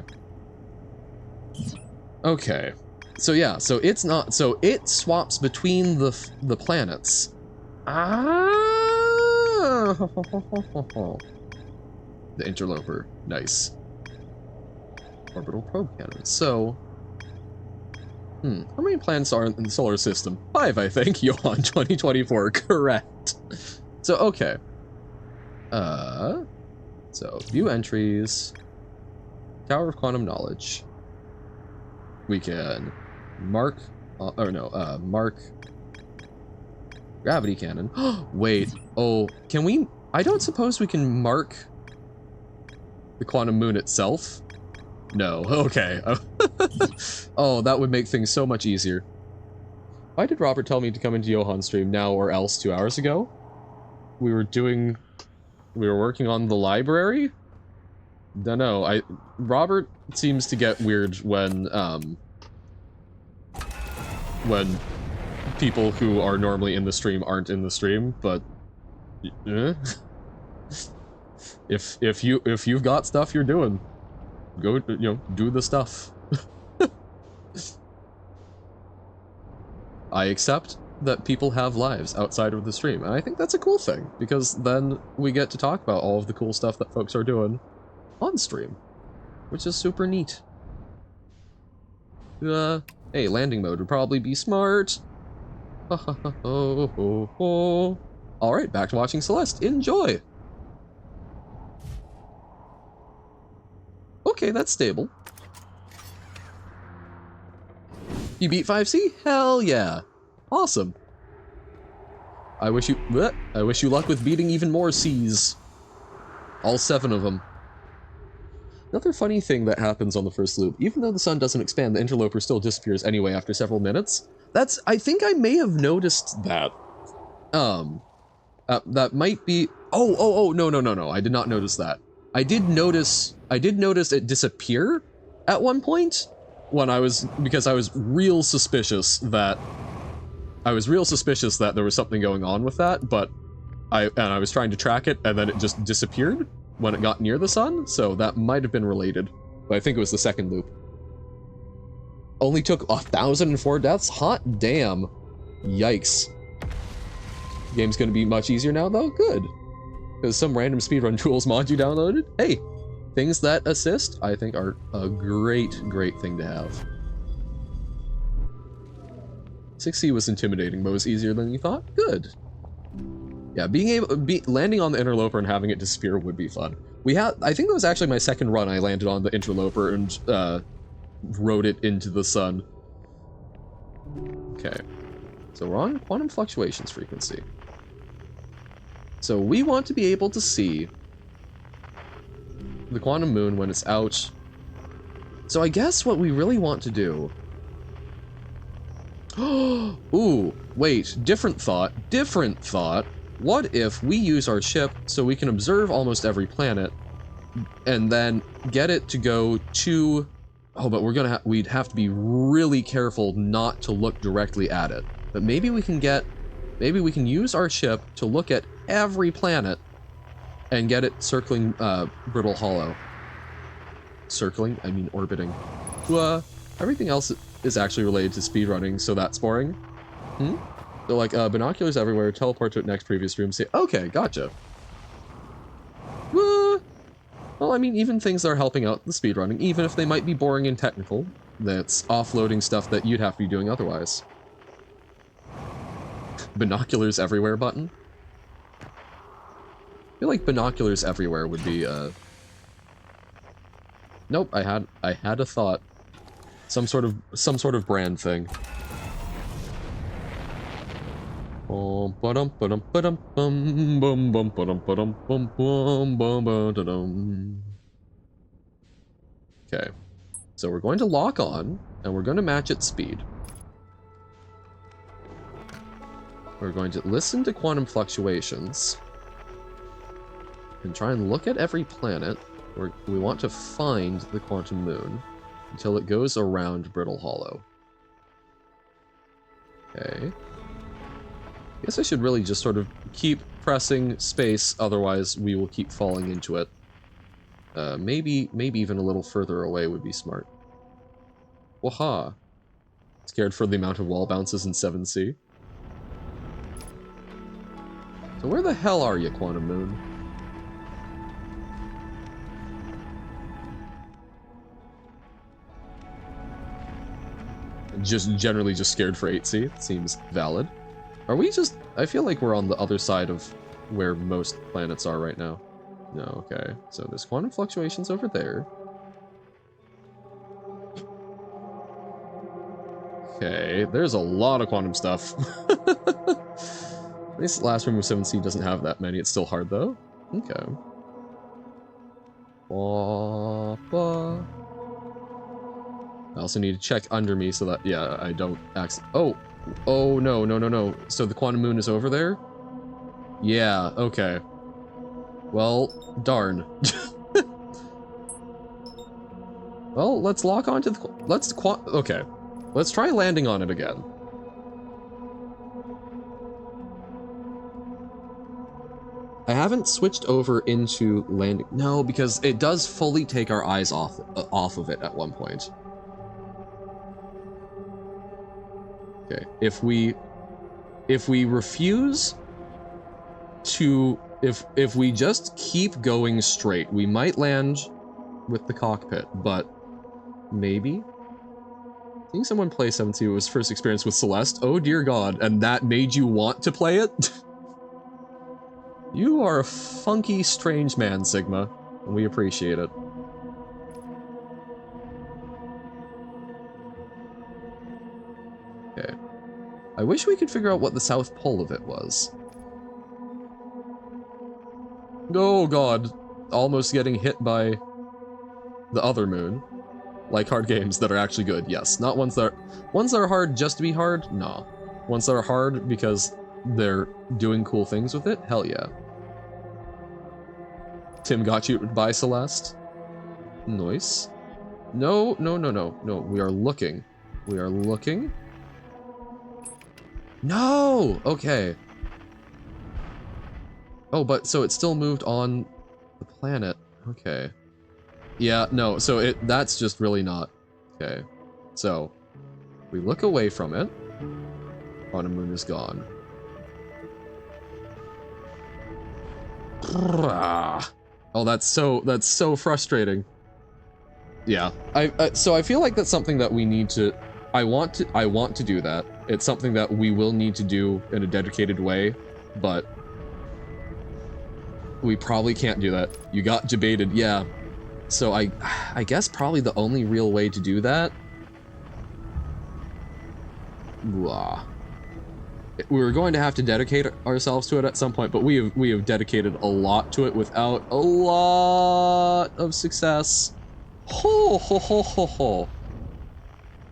Okay. So yeah, so it's not, so it swaps between the planets. Ah! The interloper. Nice. Orbital probe cannon. So, how many planets are in the solar system? 5, I think. Johan 2024. Correct. So, okay. So, view entries. Tower of Quantum Knowledge. We can mark, mark gravity cannon. Wait, oh, can we, I don't suppose we can mark the quantum moon itself? No, okay. Oh, that would make things so much easier. Why did Robert tell me to come into Johan's stream now or else 2 hours ago? We were working on the library? Dunno, Robert seems to get weird when people who are normally in the stream aren't in the stream, but if you've got stuff you're doing, go, do the stuff. I accept. that people have lives outside of the stream. And I think that's a cool thing, because then we get to talk about all of the cool stuff that folks are doing on stream, which is super neat. Hey, landing mode would probably be smart. Alright, back to watching Celeste. Enjoy! Okay, that's stable. You beat 5C? Hell yeah. Awesome. I wish you luck with beating even more Cs. All 7 of them. Another funny thing that happens on the first loop, even though the sun doesn't expand, the interloper still disappears anyway after several minutes. I think I may have noticed that. That might be, no, I did not notice that. I did notice it disappear at one point when because I was real suspicious that there was something going on with that, but I was trying to track it and then it just disappeared when it got near the sun, so that might have been related, but I think it was the second loop. Only took 1,004 deaths? Hot damn. Yikes. Game's gonna be much easier now though? Good. Because some random speedrun tools mod you downloaded? Hey, things that assist, I think, are a great thing to have. 6C was intimidating, but was easier than you thought? Good. Yeah, landing on the interloper and having it disappear would be fun. I think that was actually my second run. I landed on the interloper and rode it into the sun. Okay, so we're on quantum fluctuations frequency. So we want to be able to see the quantum moon when it's out. So I guess what we really want to do... Ooh, wait, different thought. What if we use our ship so we can observe almost every planet and then get it to go to... Oh, but we'd have to be really careful not to look directly at it. But maybe we can use our ship to look at every planet and get it circling Brittle Hollow. Circling? I mean orbiting. Everything else is actually related to speedrunning, so that's boring. So like binoculars everywhere, teleport to next previous room, say, okay, gotcha. Well, I mean, even things that are helping out the speedrunning, even if they might be boring and technical, that's offloading stuff that you'd have to be doing otherwise. Binoculars everywhere button? I feel like binoculars everywhere would be, Nope, I had a thought. Some sort of brand thing. Okay, so we're going to lock on, and we're going to match its speed. We're going to listen to quantum fluctuations, and try and look at every planet. We want to find the quantum moon until it goes around Brittle Hollow. Okay. Guess I should really just sort of keep pressing space, otherwise we will keep falling into it. Maybe even a little further away would be smart. Waha! Scared for the amount of wall bounces in 7C? So where the hell are you, Quantum Moon? Just generally just scared for 8C. Seems valid. Are we just... I feel like we're on the other side of where most planets are right now. No, okay. So there's quantum fluctuations over there. Okay, there's a lot of quantum stuff. At least the last room of 7C doesn't have that many. It's still hard, though. Okay. I also need to check under me so that, yeah, I don't accidentally... Oh, no. So the quantum moon is over there? Yeah, okay. Well, darn. Well, let's lock onto the... Okay. Let's try landing on it again. I haven't switched over into landing... No, because it does fully take our eyes off of it at one point. Okay, if we if we refuse to, if we just keep going straight, we might land with the cockpit, but maybe? Seeing someone play 17 was first experience with Celeste, oh dear god, and that made you want to play it? You are a funky, strange man, Sigma, and we appreciate it. Okay. I wish we could figure out what the South Pole of it was. Oh god, almost getting hit by the other moon. Like hard games that are actually good, yes. Not ones that are hard just to be hard, no. Ones that are hard because they're doing cool things with it, hell yeah. Tim got you by Celeste. Nice. No, no, no, no, no, we are looking. We are looking. No! Okay. Oh, but so it still moved on the planet. Okay. Yeah, no, so that's just really not. Okay. So, we look away from it. Quantum Moon is gone. Oh, that's so frustrating. Yeah. So I feel like that's something that we need to I want to do that. It's something that we will need to do in a dedicated way, but we probably can't do that. You got debated, yeah. So I guess probably the only real way to do that. Blah. We were going to have to dedicate ourselves to it at some point, but we have dedicated a lot to it without a lot of success. Ho ho ho ho ho.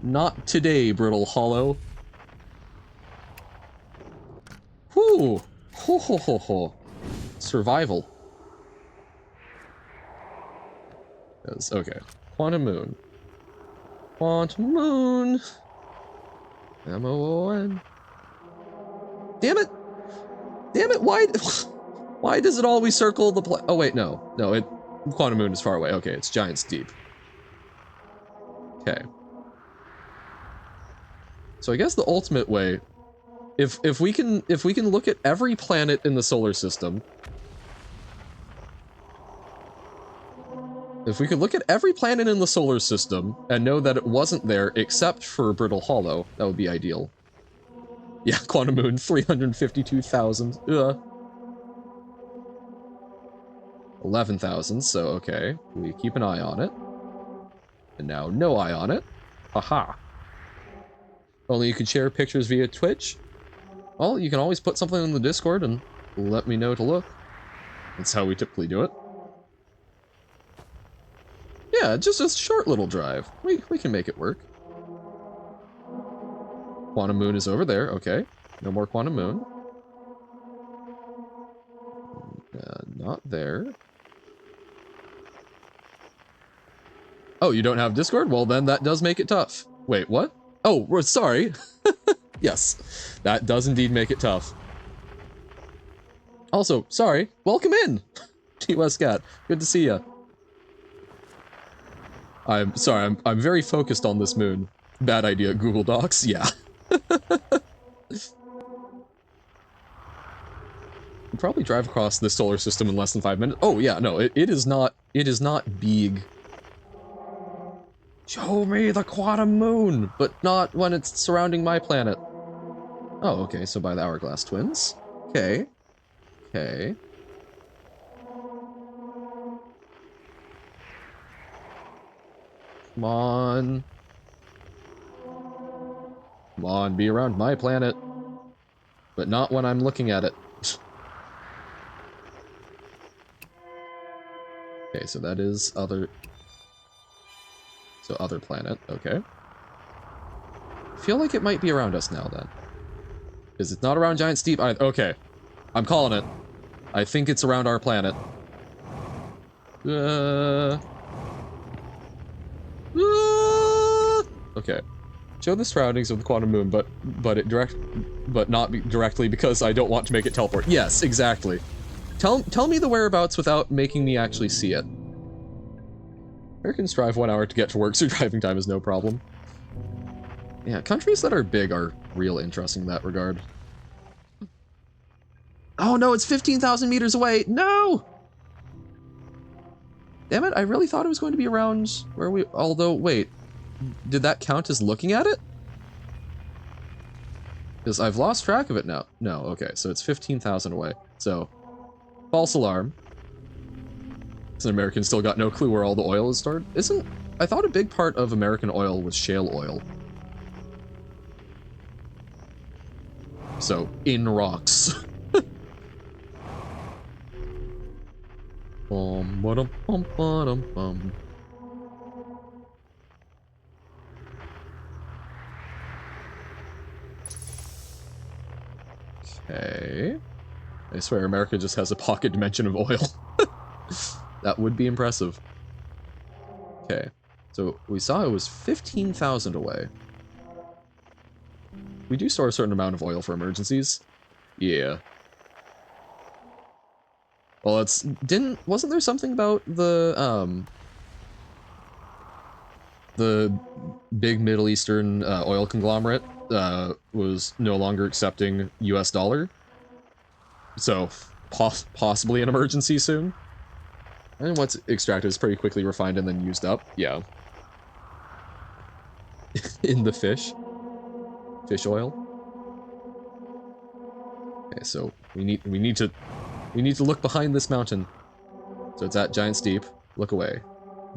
Not today, Brittle Hollow. Whoo! Ho ho ho ho. Survival. Yes, okay. Quantum Moon. Quantum Moon. M-O-O-N. Damn it! Damn it, why does it always circle the oh wait, no. No, Quantum Moon is far away. Okay, it's Giants Deep. Okay. So I guess the ultimate way, if we can look at every planet in the solar system, if we could look at every planet in the solar system and know that it wasn't there except for Brittle Hollow, that would be ideal. Yeah, Quantum Moon, 352,000. 11,000, so okay. We keep an eye on it. And now no eye on it. Haha. Only you can share pictures via Twitch? Well, you can always put something in the Discord and let me know to look. That's how we typically do it. Yeah, just a short little drive. We can make it work. Quantum Moon is over there, okay. No more Quantum Moon. Not there. Oh, you don't have Discord? Well, then that does make it tough. Wait, what? Oh, we're sorry. Yes, that does indeed make it tough. Also, sorry, welcome in, TOS Cat. Good to see ya. I'm sorry, I'm very focused on this moon. Bad idea, Google Docs, yeah. You'd probably drive across this solar system in less than 5 minutes. Oh yeah, no, it is not big. Show me the Quantum Moon, but not when it's surrounding my planet. Oh, okay, so by the Hourglass Twins. Okay. Okay. Come on. Come on, be around my planet. But not when I'm looking at it. Okay, so that is other... So other planet, okay. I feel like it might be around us now, then. Because it's not around Giants Deep either. Okay. I'm calling it. I think it's around our planet. Okay. Show the surroundings of the Quantum Moon, but not directly because I don't want to make it teleport. Yes, exactly. Tell me the whereabouts without making me actually see it. Americans drive 1 hour to get to work, so driving time is no problem. Yeah, countries that are big are real interesting in that regard. Oh no, it's 15,000 meters away. No! Damn it, I really thought it was going to be around where we, although, wait, did that count as looking at it? Because I've lost track of it now. No, okay, so it's 15,000 away. So, false alarm. So Americans still got no clue where all the oil is stored. I thought a big part of American oil was shale oil. So, in rocks. Okay. I swear America just has a pocket dimension of oil. That would be impressive. Okay. So we saw it was 15,000 away. We do store a certain amount of oil for emergencies. Yeah. Well, wasn't there something about the big Middle Eastern oil conglomerate was no longer accepting US dollar? So, possibly an emergency soon? And what's extracted is pretty quickly refined and then used up. Yeah. In the fish. Fish oil. Okay, so we need to look behind this mountain. So it's at Giant Steep. Look away.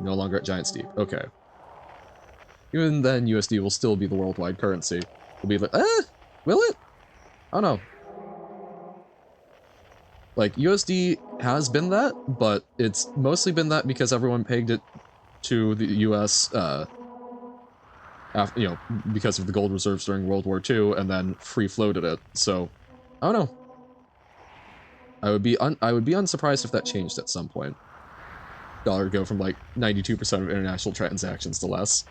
No longer at Giant Steep. Okay. Even then, USD will still be the worldwide currency. We'll be like, will it? Oh no. Like, USD has been that, but it's mostly been that because everyone pegged it to the US, after, because of the gold reserves during World War II, and then free-floated it. So, I don't know. I would be unsurprised if that changed at some point. Dollar go from like 92% of international transactions to less.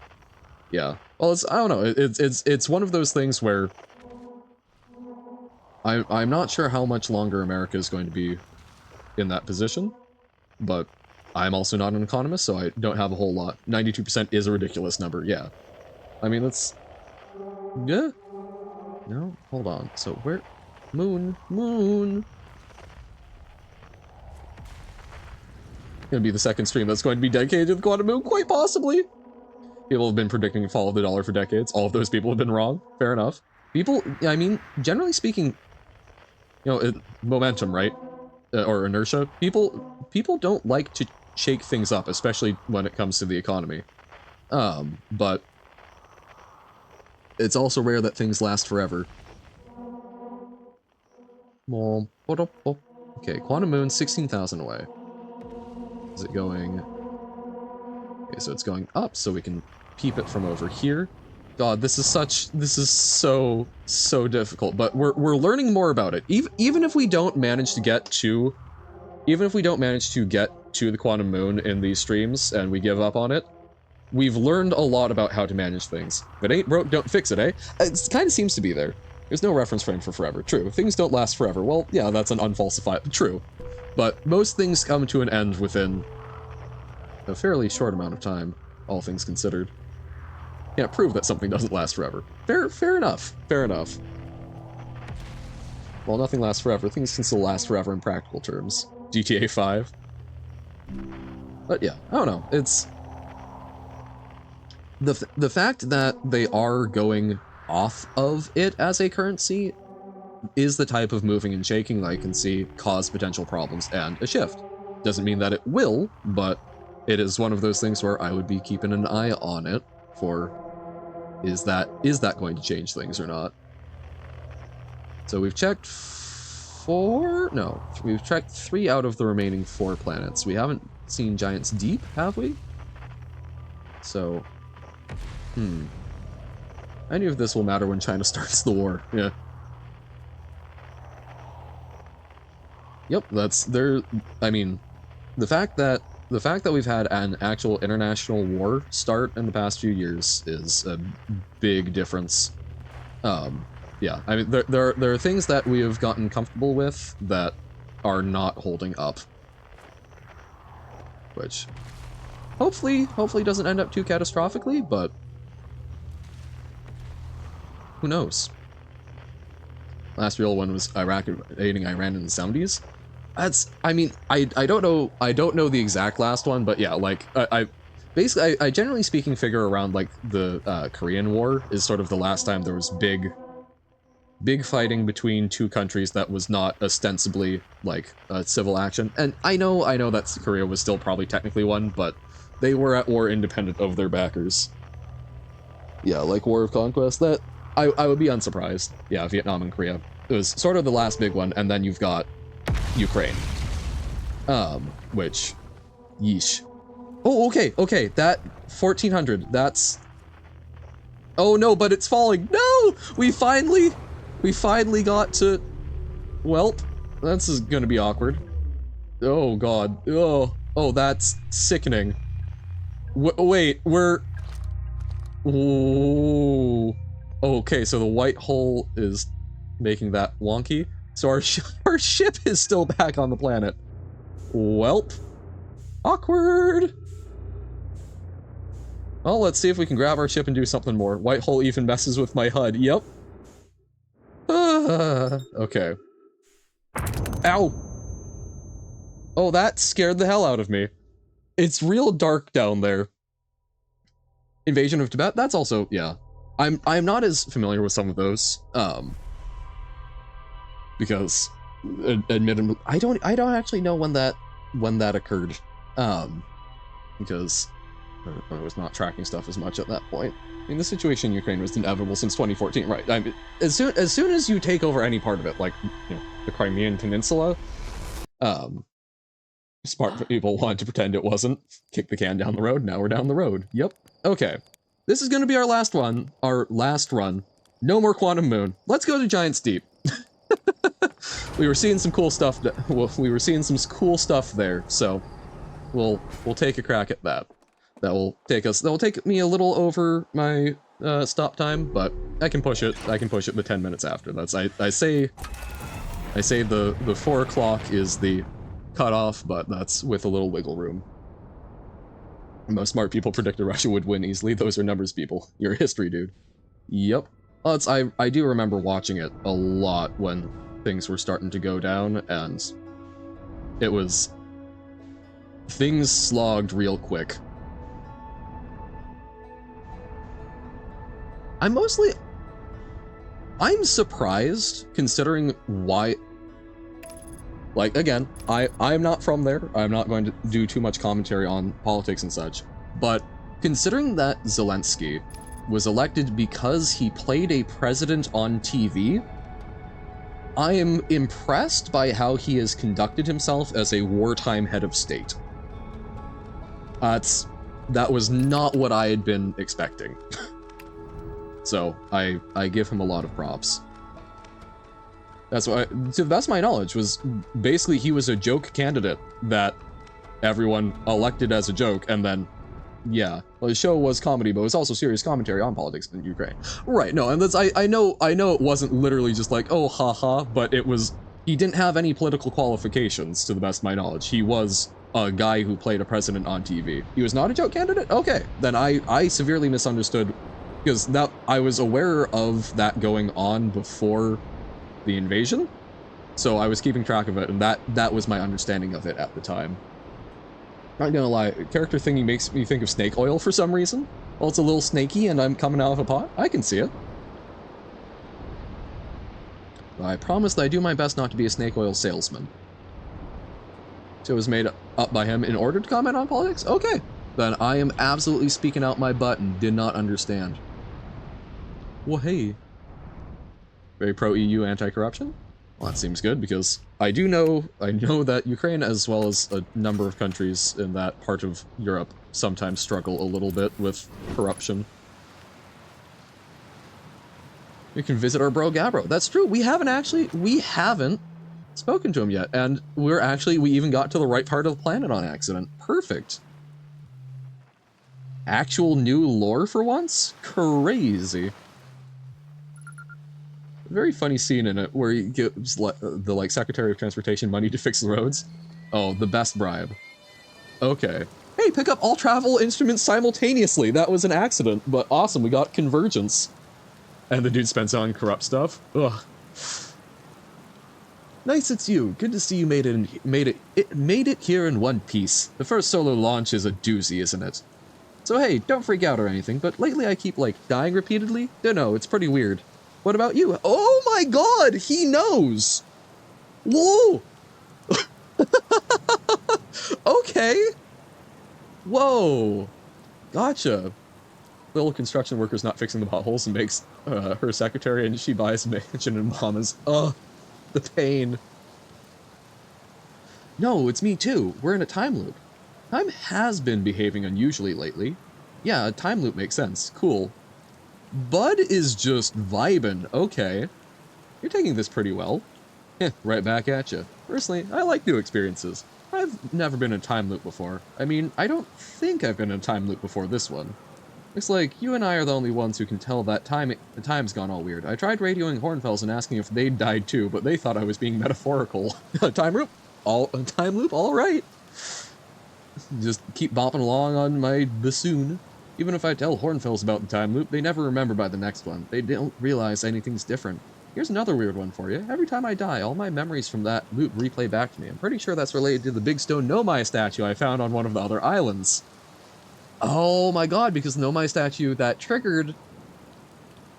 Yeah. Well, I don't know. It's one of those things where I'm not sure how much longer America is going to be in that position, but I'm also not an economist, so I don't have a whole lot. 92% is a ridiculous number, yeah. I mean, that's... yeah. No, hold on. So where... Moon. Gonna be the second stream that's going to be dedicated to the quantum moon, quite possibly. People have been predicting the fall of the dollar for decades. All of those people have been wrong. Fair enough. People, I mean, generally speaking, momentum, right? Or inertia. People don't like to shake things up, especially when it comes to the economy. But it's also rare that things last forever. Okay, quantum moon, 16,000 away. Is it going... Okay, so it's going up, so we can peep it from over here. God, this is so difficult, but we're learning more about it. Even if we don't manage to get to the quantum moon in these streams and we give up on it, we've learned a lot about how to manage things. If it ain't broke, don't fix it, eh? It kind of seems to be there. There's no reference frame for forever. True. Things don't last forever. Well, yeah, that's an unfalsified... True. But most things come to an end within a fairly short amount of time, all things considered. Can't prove that something doesn't last forever. Fair enough. Fair enough. Well, nothing lasts forever. Things can still last forever in practical terms. GTA 5. But yeah, I don't know. It's... The fact that they are going off of it as a currency is the type of moving and shaking that I can see cause potential problems and a shift. Doesn't mean that it will, but it is one of those things where I would be keeping an eye on it for, is that going to change things or not? So we've checked we've checked 3 out of the remaining 4 planets. We haven't seen Giants Deep, have we? So, any of this will matter when China starts the war, yeah. Yep, I mean, the fact that we've had an actual international war start in the past few years is a big difference. Yeah, I mean, there are things that we have gotten comfortable with that are not holding up. Which, hopefully doesn't end up too catastrophically, but who knows? Last real one was Iraq invading Iran in the 70s. That's, I mean, I don't know the exact last one, but yeah, like, basically, I generally speaking figure around, like, the Korean War is sort of the last time there was big fighting between two countries that was not ostensibly, like, a civil action. And I know that Korea was still probably technically one, but they were at war independent of their backers. Yeah, like War of Conquest, that, I would be unsurprised. Yeah, Vietnam and Korea. It was sort of the last big one, and then you've got Ukraine. Which, yeesh. Oh, okay, that 1400, that's... Oh no, but it's falling. No! We finally got to... Welp, that's gonna be awkward. Oh god, oh, that's sickening. Wait, we're... Ooh. Okay, so the white hole is making that wonky. So our ship is still back on the planet. Welp. Awkward. Well, let's see if we can grab our ship and do something more. White hole even messes with my HUD. Yep. Okay. Ow. Oh, that scared the hell out of me. It's real dark down there. Invasion of Tibet, that's also, yeah. I'm not as familiar with some of those, because, admittedly, I don't actually know when that occurred, because I was not tracking stuff as much at that point. I mean, the situation in Ukraine was inevitable since 2014, right? I mean, as soon as you take over any part of it, like, you know, the Crimean Peninsula, smart people wanted to pretend it wasn't. Kick the can down the road, now we're down the road. Yep. Okay. This is gonna be our last one. Our last run. No more Quantum Moon. Let's go to Giant's Deep. We were seeing some cool stuff. We were seeing some cool stuff there, so we'll take a crack at that. That will take me a little over my stop time, but I can push it. I can push it the 10 minutes after. That's I say the 4 o'clock is the cutoff, but that's with a little wiggle room. Most smart people predicted Russia would win easily. Those are numbers people. You're a history dude. Yep. Well, I do remember watching it a lot when things were starting to go down, and it was... things slogged real quick. I'm surprised, considering why... Like, again, I'm not from there. I'm not going to do too much commentary on politics and such. But considering that Zelensky was elected because he played a president on TV, I am impressed by how he has conducted himself as a wartime head of state. That was not what I had been expecting. So, I give him a lot of props. That's why, to the best of my knowledge, was basically he was a joke candidate that everyone elected as a joke, and then, yeah, well, the show was comedy, but it was also serious commentary on politics in Ukraine. Right, no, and that's, I know it wasn't literally just like, oh, haha, but it was, he didn't have any political qualifications, to the best of my knowledge. He was a guy who played a president on TV. He was not a joke candidate? Okay, then I severely misunderstood, because that, I was aware of that going on before the invasion, so I was keeping track of it, and that was my understanding of it at the time. Not gonna lie, character thingy makes me think of snake oil for some reason. Well, it's a little snaky and I'm coming out of a pot. I can see it. I promise that I do my best not to be a snake oil salesman. So it was made up by him in order to comment on politics? Okay, then I am absolutely speaking out my butt and did not understand. Well, hey. Very pro-EU anti-corruption? Well, that seems good, because I know that Ukraine, as well as a number of countries in that part of Europe, sometimes struggle a little bit with corruption. We can visit our bro Gabbro. That's true, we haven't spoken to him yet, and we even got to the right part of the planet on accident. Perfect. Actual new lore for once? Crazy. Very funny scene in it where he gives the like Secretary of Transportation money to fix the roads. Oh, the best bribe. Okay. Hey, pick up all travel instruments simultaneously. That was an accident, but awesome. We got convergence. And the dude spends on corrupt stuff. Ugh. Nice, it's you. Good to see you made it here in one piece. The first solo launch is a doozy, isn't it? So hey, don't freak out or anything, but lately I keep, like, dying repeatedly. Don't know, it's pretty weird. What about you? Oh my god, he knows! Whoa! Okay! Whoa! Gotcha. Little construction worker's not fixing the potholes and makes her secretary, and she buys a mansion in Bahamas. Ugh, the pain. No, it's me too. We're in a time loop. Time has been behaving unusually lately. Yeah, a time loop makes sense. Cool. Bud is just vibing. Okay. You're taking this pretty well. Right back at you. Personally, I like new experiences. I've never been in a time loop before. I mean, I don't think I've been in a time loop before this one. Looks like you and I are the only ones who can tell that the time's gone all weird. I tried radioing Hornfels and asking if they'd died too, but they thought I was being metaphorical. Time loop? Time loop? All right. Just keep bopping along on my bassoon. Even if I tell Hornfels about the time loop, they never remember by the next one. They don't realize anything's different. Here's another weird one for you. Every time I die, all my memories from that loop replay back to me. I'm pretty sure that's related to the big stone Nomai statue I found on one of the other islands. Oh my god, because the Nomai statue that triggered,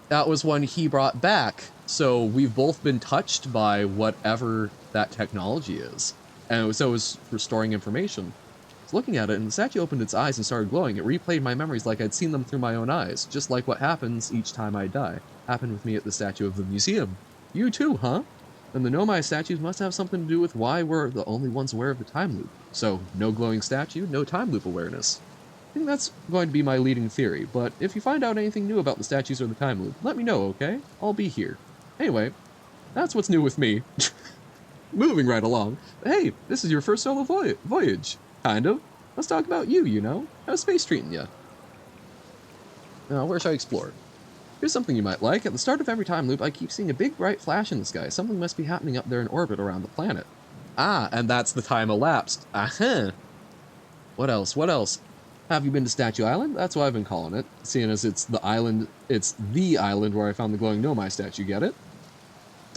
that was one he brought back. So we've both been touched by whatever that technology is. And so it was restoring information. I was looking at it, and the statue opened its eyes and started glowing. It replayed my memories like I'd seen them through my own eyes, just like what happens each time I die. Happened with me at the statue of the museum. You too, huh? And the Nomai statues must have something to do with why we're the only ones aware of the time loop. So, no glowing statue, no time loop awareness. I think that's going to be my leading theory, but if you find out anything new about the statues or the time loop, let me know, okay? I'll be here. Anyway, that's what's new with me. Moving right along. Hey, this is your first solo voyage. Kind of. Let's talk about you, you know? How's space treating you? Now, where should I explore? Here's something you might like. At the start of every time loop, I keep seeing a big bright flash in the sky. Something must be happening up there in orbit around the planet. Ah, and that's the time elapsed. Aha! What else? What else? Have you been to Statue Island? That's what I've been calling it, seeing as it's the island where I found the glowing Nomai statue, get it?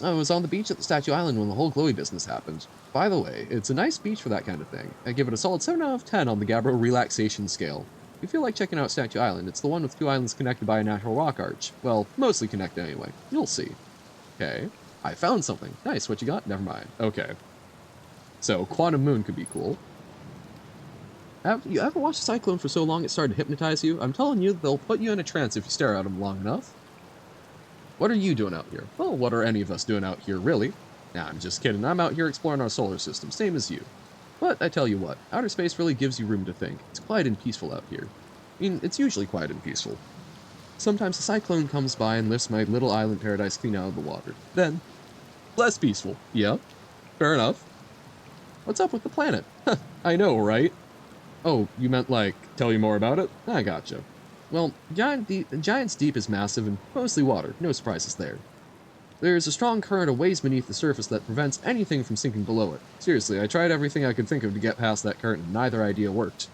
I was on the beach at the Statue Island when the whole glowy business happened. By the way, it's a nice beach for that kind of thing. I give it a solid 7 out of 10 on the Gabbro relaxation scale. If you feel like checking out Statue Island, it's the one with 2 islands connected by a natural rock arch. Well, mostly connected anyway. You'll see. Okay. I found something. Nice, what you got? Never mind. Okay. So, Quantum Moon could be cool. Have you ever watched a cyclone for so long it started to hypnotize you? I'm telling you, they'll put you in a trance if you stare at them long enough. What are you doing out here? Well, what are any of us doing out here, really? Nah, I'm just kidding. I'm out here exploring our solar system, same as you. But I tell you what, outer space really gives you room to think. It's quiet and peaceful out here. I mean, it's usually quiet and peaceful. Sometimes a cyclone comes by and lifts my little island paradise clean out of the water. Then, less peaceful. Yeah, fair enough. What's up with the planet? I know, right? Oh, you meant, like, tell you more about it? I gotcha. Well, Giant's Deep is massive and mostly water. No surprises there. There's a strong current a ways beneath the surface that prevents anything from sinking below it. Seriously, I tried everything I could think of to get past that current, and neither idea worked.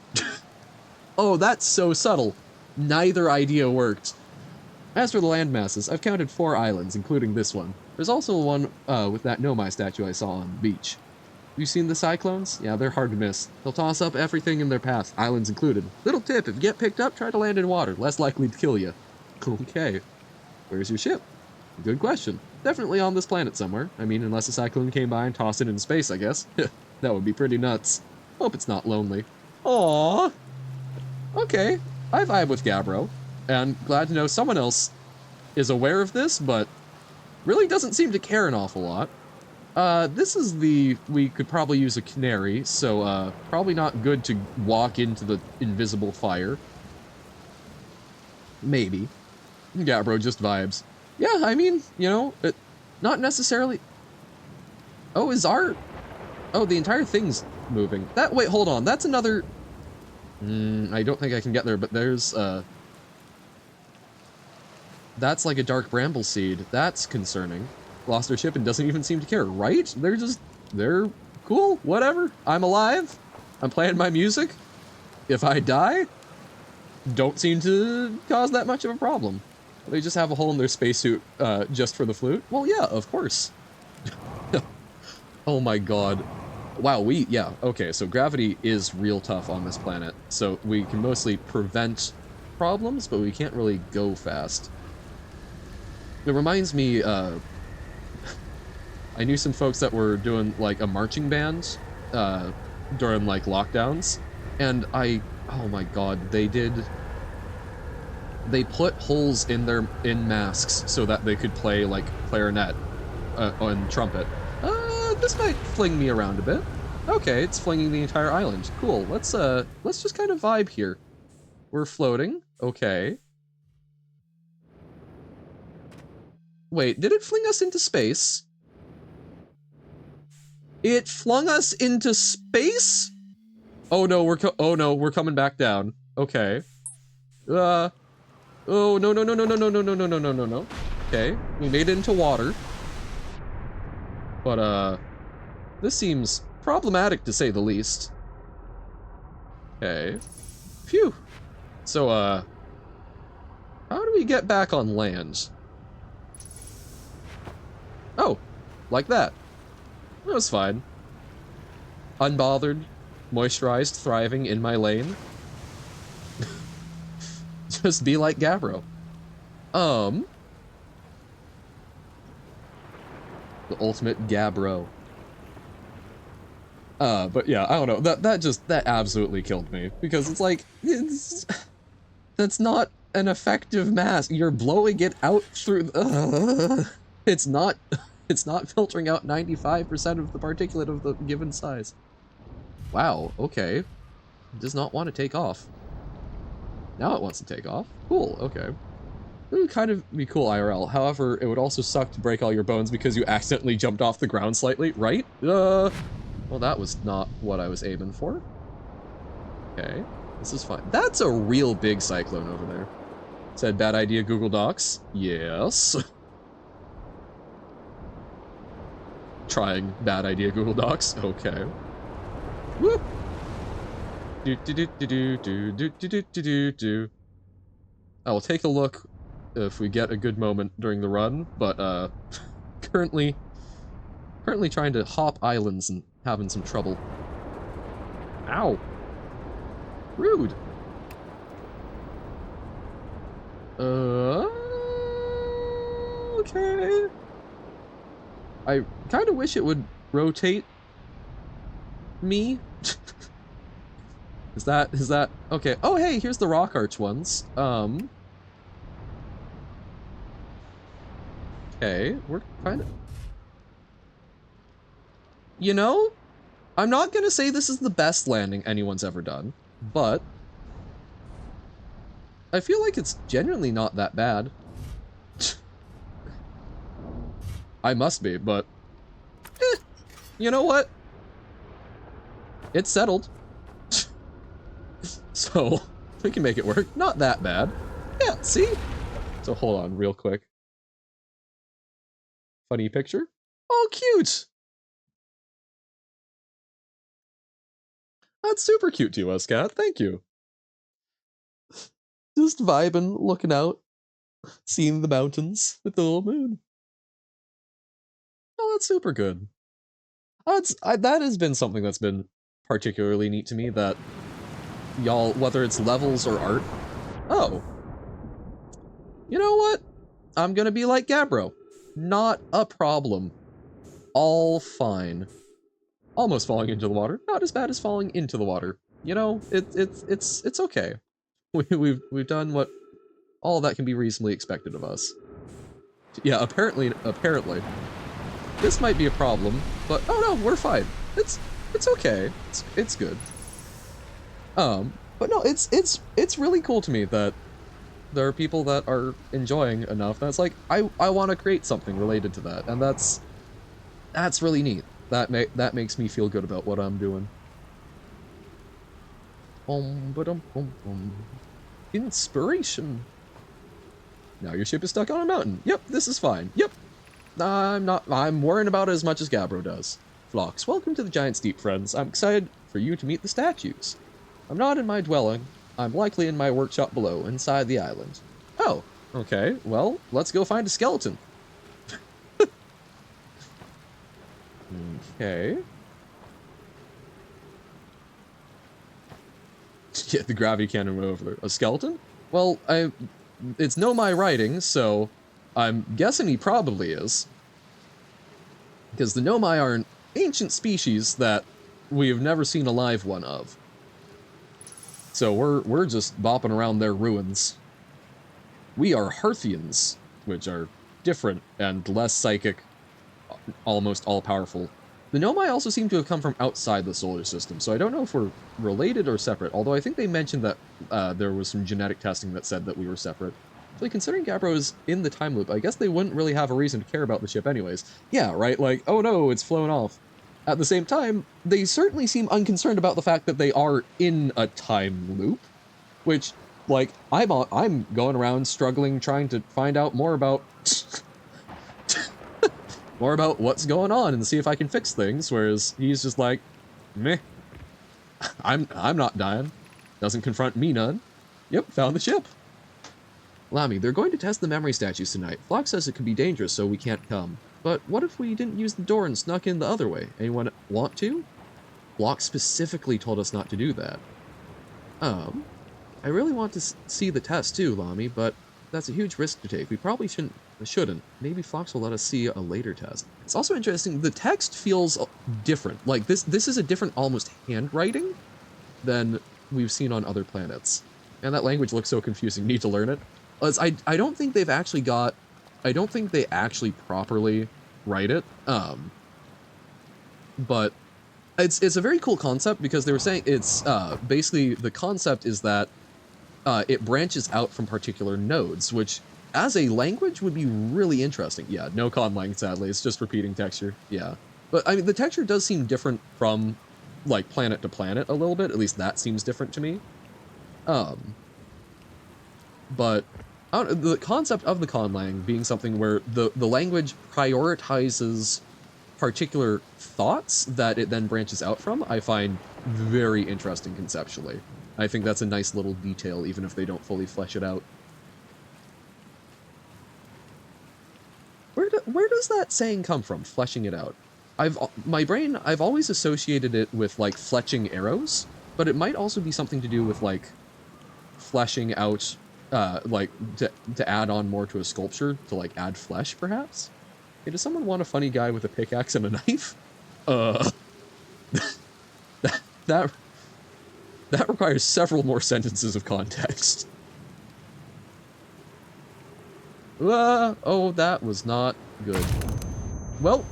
Oh, that's so subtle. Neither idea worked. As for the land masses, I've counted 4 islands, including this one. There's also one with that Nomai statue I saw on the beach. Have you seen the cyclones? Yeah, they're hard to miss. They'll toss up everything in their path, islands included. Little tip, if you get picked up, try to land in water. Less likely to kill you. Okay. Where's your ship? Good question. Definitely on this planet somewhere. I mean, unless a cyclone came by and tossed it into space, I guess. That would be pretty nuts. Hope it's not lonely. Aww. Okay. I vibe with Gabbro. And glad to know someone else is aware of this, but really doesn't seem to care an awful lot. This is we could probably use a canary, so, probably not good to walk into the invisible fire. Maybe. Gabbro just vibes. Yeah, I mean, you know, not necessarily... Oh, Oh, the entire thing's moving. Wait, hold on, that's another... I don't think I can get there, but there's, that's like a dark bramble seed. That's concerning. Lost their ship and doesn't even seem to care, right? They're cool, whatever. I'm alive. I'm playing my music. If I die, don't seem to cause that much of a problem. They just have a hole in their spacesuit just for the flute? Well, yeah, of course. Oh my god. Wow, yeah, okay, so gravity is real tough on this planet. So we can mostly prevent problems, but we can't really go fast. It reminds me, I knew some folks that were doing, like, a marching band, during, like, lockdowns, and oh my god, they put holes in masks so that they could play, like, clarinet, and trumpet. This might fling me around a bit. Okay, it's flinging the entire island. Cool, let's just kind of vibe here. We're floating, okay. Wait, did it fling us into space? It flung us into space? Oh no, we're coming back down. Okay. Oh no no no no no no no no no no no no no. Okay, we made it into water. But this seems problematic to say the least. Okay. Phew. So how do we get back on land? Oh, like that. That was fine. Unbothered, moisturized, thriving in my lane. Just be like Gabbro. The ultimate Gabbro. But yeah, I don't know. That absolutely killed me because it's like that's not an effective mask. You're blowing it out through. It's not. It's not filtering out 95% of the particulate of the given size. Wow. Okay. It does not want to take off. Now it wants to take off. Cool. Okay. It would kind of be cool IRL. However, it would also suck to break all your bones because you accidentally jumped off the ground slightly, right? Well, that was not what I was aiming for. Okay, this is fine. That's a real big cyclone over there. Said bad idea, Google Docs. Yes. Trying bad idea, Google Docs. Okay. Whoop. Do do do do do do do do do do do. I will take a look if we get a good moment during the run, but currently trying to hop islands and having some trouble. Ow. Rude. Okay. I kind of wish it would rotate me. Is that okay? Oh, hey, here's the rock arch ones. Okay, we're kind of. You know, I'm not gonna say this is the best landing anyone's ever done, but I feel like it's genuinely not that bad. I must be, but you know what? It's settled. So we can make it work. Not that bad. Yeah, see? So hold on real quick. Funny picture. Oh, cute. That's super cute to us, Cat. Thank you. Just vibing, looking out, seeing the mountains with the little moon. Oh, that's super good. That has been something that's been particularly neat to me, that y'all, whether it's levels or art. Oh. You know what? I'm gonna be like Gabbro. Not a problem. All fine. Almost falling into the water. Not as bad as falling into the water. You know, it's okay. We've done what all that can be reasonably expected of us. Yeah, apparently. This might be a problem, but oh no, we're fine. It's okay. It's good. But no, it's really cool to me that there are people that are enjoying enough that's like, I want to create something related to that, and that's really neat. That makes me feel good about what I'm doing. Inspiration. Now your ship is stuck on a mountain. Yep, this is fine. Yep. I'm worrying about it as much as Gabbro does. Phlox, welcome to the Giant Steep, friends. I'm excited for you to meet the statues. I'm not in my dwelling. I'm likely in my workshop below, inside the island. Oh, okay. Well, let's go find a skeleton. Okay. Yeah, the gravity cannon went over there. A skeleton? Well, it's no my writing, so I'm guessing he probably is. Because the Nomai are an ancient species that we have never seen a live one of. So we're just bopping around their ruins. We are Hearthians, which are different and less psychic, almost all-powerful. The Nomai also seem to have come from outside the solar system, so I don't know if we're related or separate, although I think they mentioned that there was some genetic testing that said that we were separate. So considering Gabbro is in the time loop, I guess they wouldn't really have a reason to care about the ship anyways. Yeah, right? Like, oh no, it's flown off. At the same time, they certainly seem unconcerned about the fact that they are in a time loop, which, like, I'm going around struggling, trying to find out more about more about what's going on and see if I can fix things, whereas he's just like, meh, I'm not dying. Doesn't confront me none. Yep, found the ship. Lamy, they're going to test the memory statues tonight. Flock says it could be dangerous, so we can't come. But what if we didn't use the door and snuck in the other way? Anyone want to? Flock specifically told us not to do that. I really want to see the test too, Lamy, but that's a huge risk to take. We probably shouldn't. Maybe Fox will let us see a later test. It's also interesting, the text feels different. Like, this is a different, almost handwriting than we've seen on other planets. And that language looks so confusing, need to learn it. I don't think they've actually got, I don't think they actually properly write it, but it's a very cool concept because they were saying it's, basically the concept is that it branches out from particular nodes, which as a language would be really interesting. Yeah, no conlang, sadly. It's just repeating texture. Yeah. But, I mean, the texture does seem different from, like, planet to planet a little bit. At least that seems different to me. But the concept of the conlang being something where the language prioritizes particular thoughts that it then branches out from, I find very interesting conceptually. I think that's a nice little detail, even if they don't fully flesh it out. Where does that saying come from, fleshing it out? I've always associated it with, like, fletching arrows, but it might also be something to do with, like, fleshing out, like, to add on more to a sculpture, to, like, add flesh, perhaps? Hey, does someone want a funny guy with a pickaxe and a knife? That requires several more sentences of context. Oh, that was not good. Well,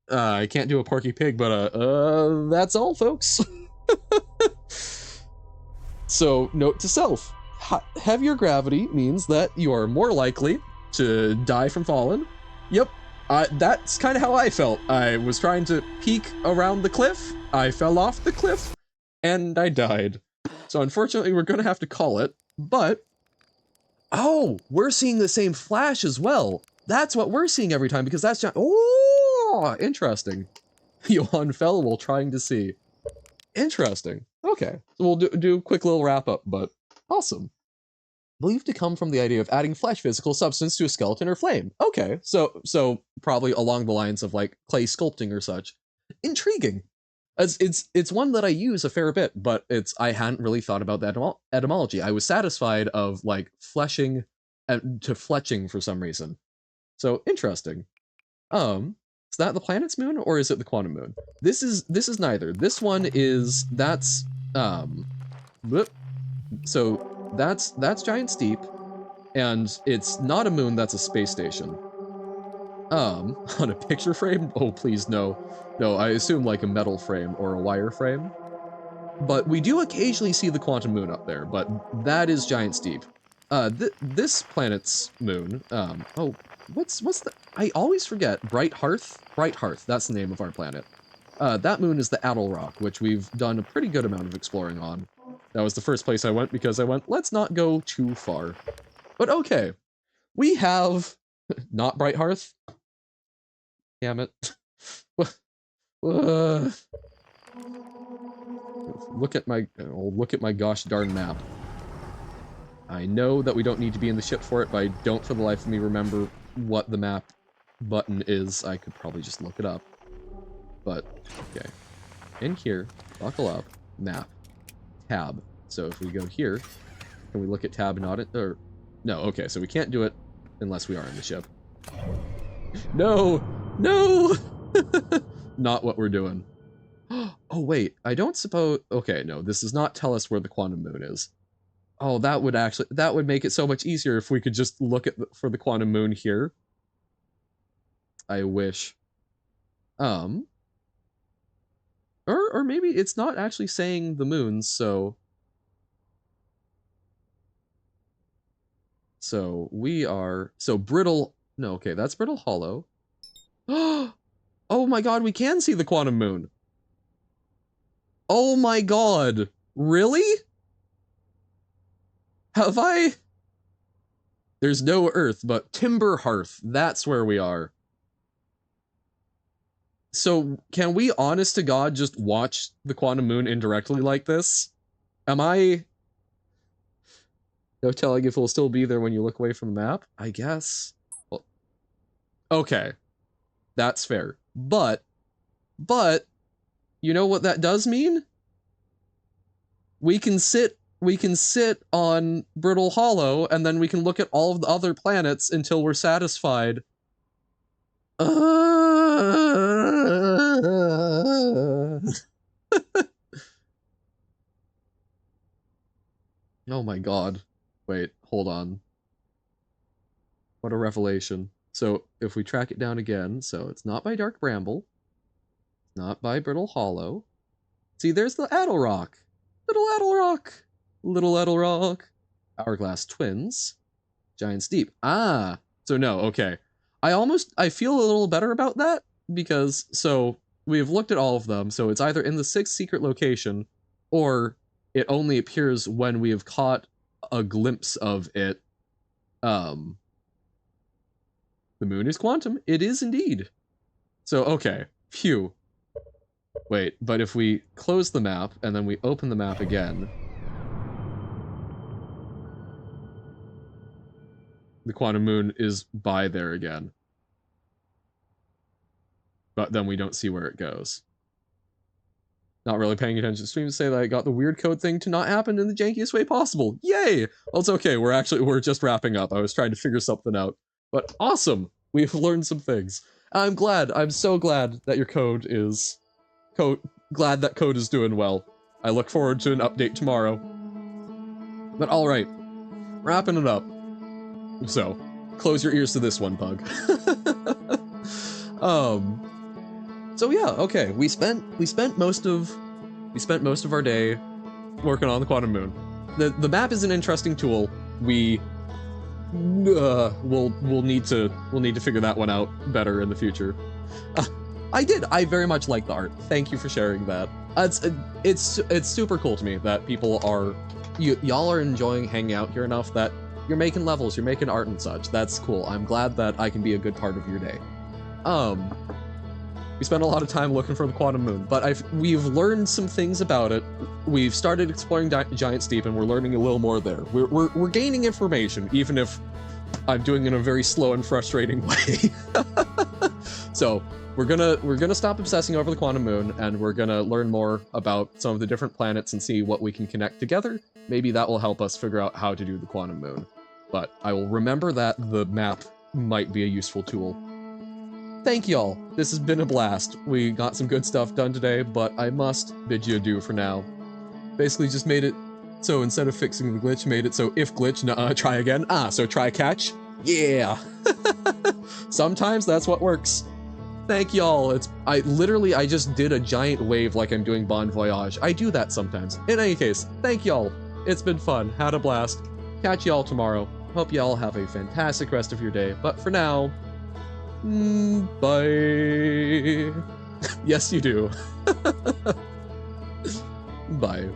I can't do a Porky Pig, but that's all, folks. So, note to self: heavier gravity means that you are more likely to die from falling. Yep, that's kind of how I felt. I was trying to peek around the cliff, I fell off the cliff, and I died. So unfortunately, we're gonna have to call it, but... Oh, we're seeing the same flash as well. That's what we're seeing every time, because that's... Oh, interesting. Johan fell while trying to see. Interesting. Okay, so we'll do a quick little wrap up, but awesome. Believed to come from the idea of adding flesh physical substance to a skeleton or flame. Okay, so probably along the lines of, like, clay sculpting or such. Intriguing. It's one that I use a fair bit, but I hadn't really thought about the etymology. I was satisfied of, like, fleshing to fletching for some reason. So interesting. Is that the planet's moon or is it the quantum moon? This is neither. This one is so that's Giant Steep, and it's not a moon, that's a space station. On a picture frame? Oh, please, no. No, I assume like a metal frame or a wire frame. But we do occasionally see the quantum moon up there, but that is Giant Steep. This planet's moon, oh, what's the, I always forget, Bright Hearth? Bright Hearth, that's the name of our planet. That moon is the Addle Rock, which we've done a pretty good amount of exploring on. That was the first place I went because I went, let's not go too far. But okay, we have, not Bright Hearth. Damn it. Look at my gosh darn map. I know that we don't need to be in the ship for it, but I don't for the life of me remember what the map button is, I could probably just look it up. But, okay. In here, buckle up, map, tab. So if we go here, can we look at tab and not it? Or, no, okay, so we can't do it unless we are in the ship. No! No! Not what we're doing. Oh, wait, I don't suppose... Okay, no, this does not tell us where the quantum moon is. Oh, that would make it so much easier if we could just look at for the quantum moon here. I wish. Or maybe it's not actually saying the moons, so we are, Brittle, no, okay, that's Brittle Hollow. Oh my god, we can see the quantum moon. Oh my god, really? Have I? There's no Earth, but Timber Hearth, that's where we are. So, can we, honest to God, just watch the quantum moon indirectly like this? Am I... No telling if it'll still be there when you look away from the map? I guess. Well, okay. That's fair. But, you know what that does mean? We can sit on Brittle Hollow, and then we can look at all of the other planets until we're satisfied. Oh my god. Wait, hold on. What a revelation. So, if we track it down again, so it's not by Dark Bramble. It's not by Brittle Hollow. See, there's the Addle Rock. Little Addle Rock. Little Addle Rock. Hourglass Twins. Giant's Deep. Ah! So no, okay. I feel a little better about that, because, so, we've looked at all of them, so it's either in the 6th secret location, or it only appears when we have caught a glimpse of it. The moon is quantum. It is indeed. So, okay. Phew. Wait, but if we close the map, and then we open the map again, the quantum moon is by there again. But then we don't see where it goes. Not really paying attention to streams say that I got the weird code thing to not happen in the jankiest way possible. Yay! Well, it's okay. We're just wrapping up. I was trying to figure something out. But awesome! We've learned some things. I'm glad. I'm so glad that your code is... glad that code is doing well. I look forward to an update tomorrow. But alright. Wrapping it up. So, close your ears to this one, Pug. So yeah, okay. We spent most of our day working on the quantum moon. The map is an interesting tool. We'll need to figure that one out better in the future. I very much like the art. Thank you for sharing that. It's super cool to me that people are y'all are enjoying hanging out here enough that you're making levels, you're making art and such. That's cool. I'm glad that I can be a good part of your day. We spent a lot of time looking for the quantum moon, but we've learned some things about it. We've started exploring Giant's Deep, and we're learning a little more there. We're gaining information, even if I'm doing it in a very slow and frustrating way. So we're gonna stop obsessing over the quantum moon, and we're gonna learn more about some of the different planets and see what we can connect together. Maybe that will help us figure out how to do the quantum moon. But I will remember that the map might be a useful tool. Thank y'all. This has been a blast. We got some good stuff done today, but I must bid you adieu for now. Basically just made it so instead of fixing the glitch, made it so if glitch, try again. So try catch. Yeah. Sometimes that's what works. Thank y'all. I just did a giant wave like I'm doing Bon Voyage. I do that sometimes. In any case, thank y'all. It's been fun. Had a blast. Catch y'all tomorrow. Hope y'all have a fantastic rest of your day. But for now, bye. Yes, you do. Bye.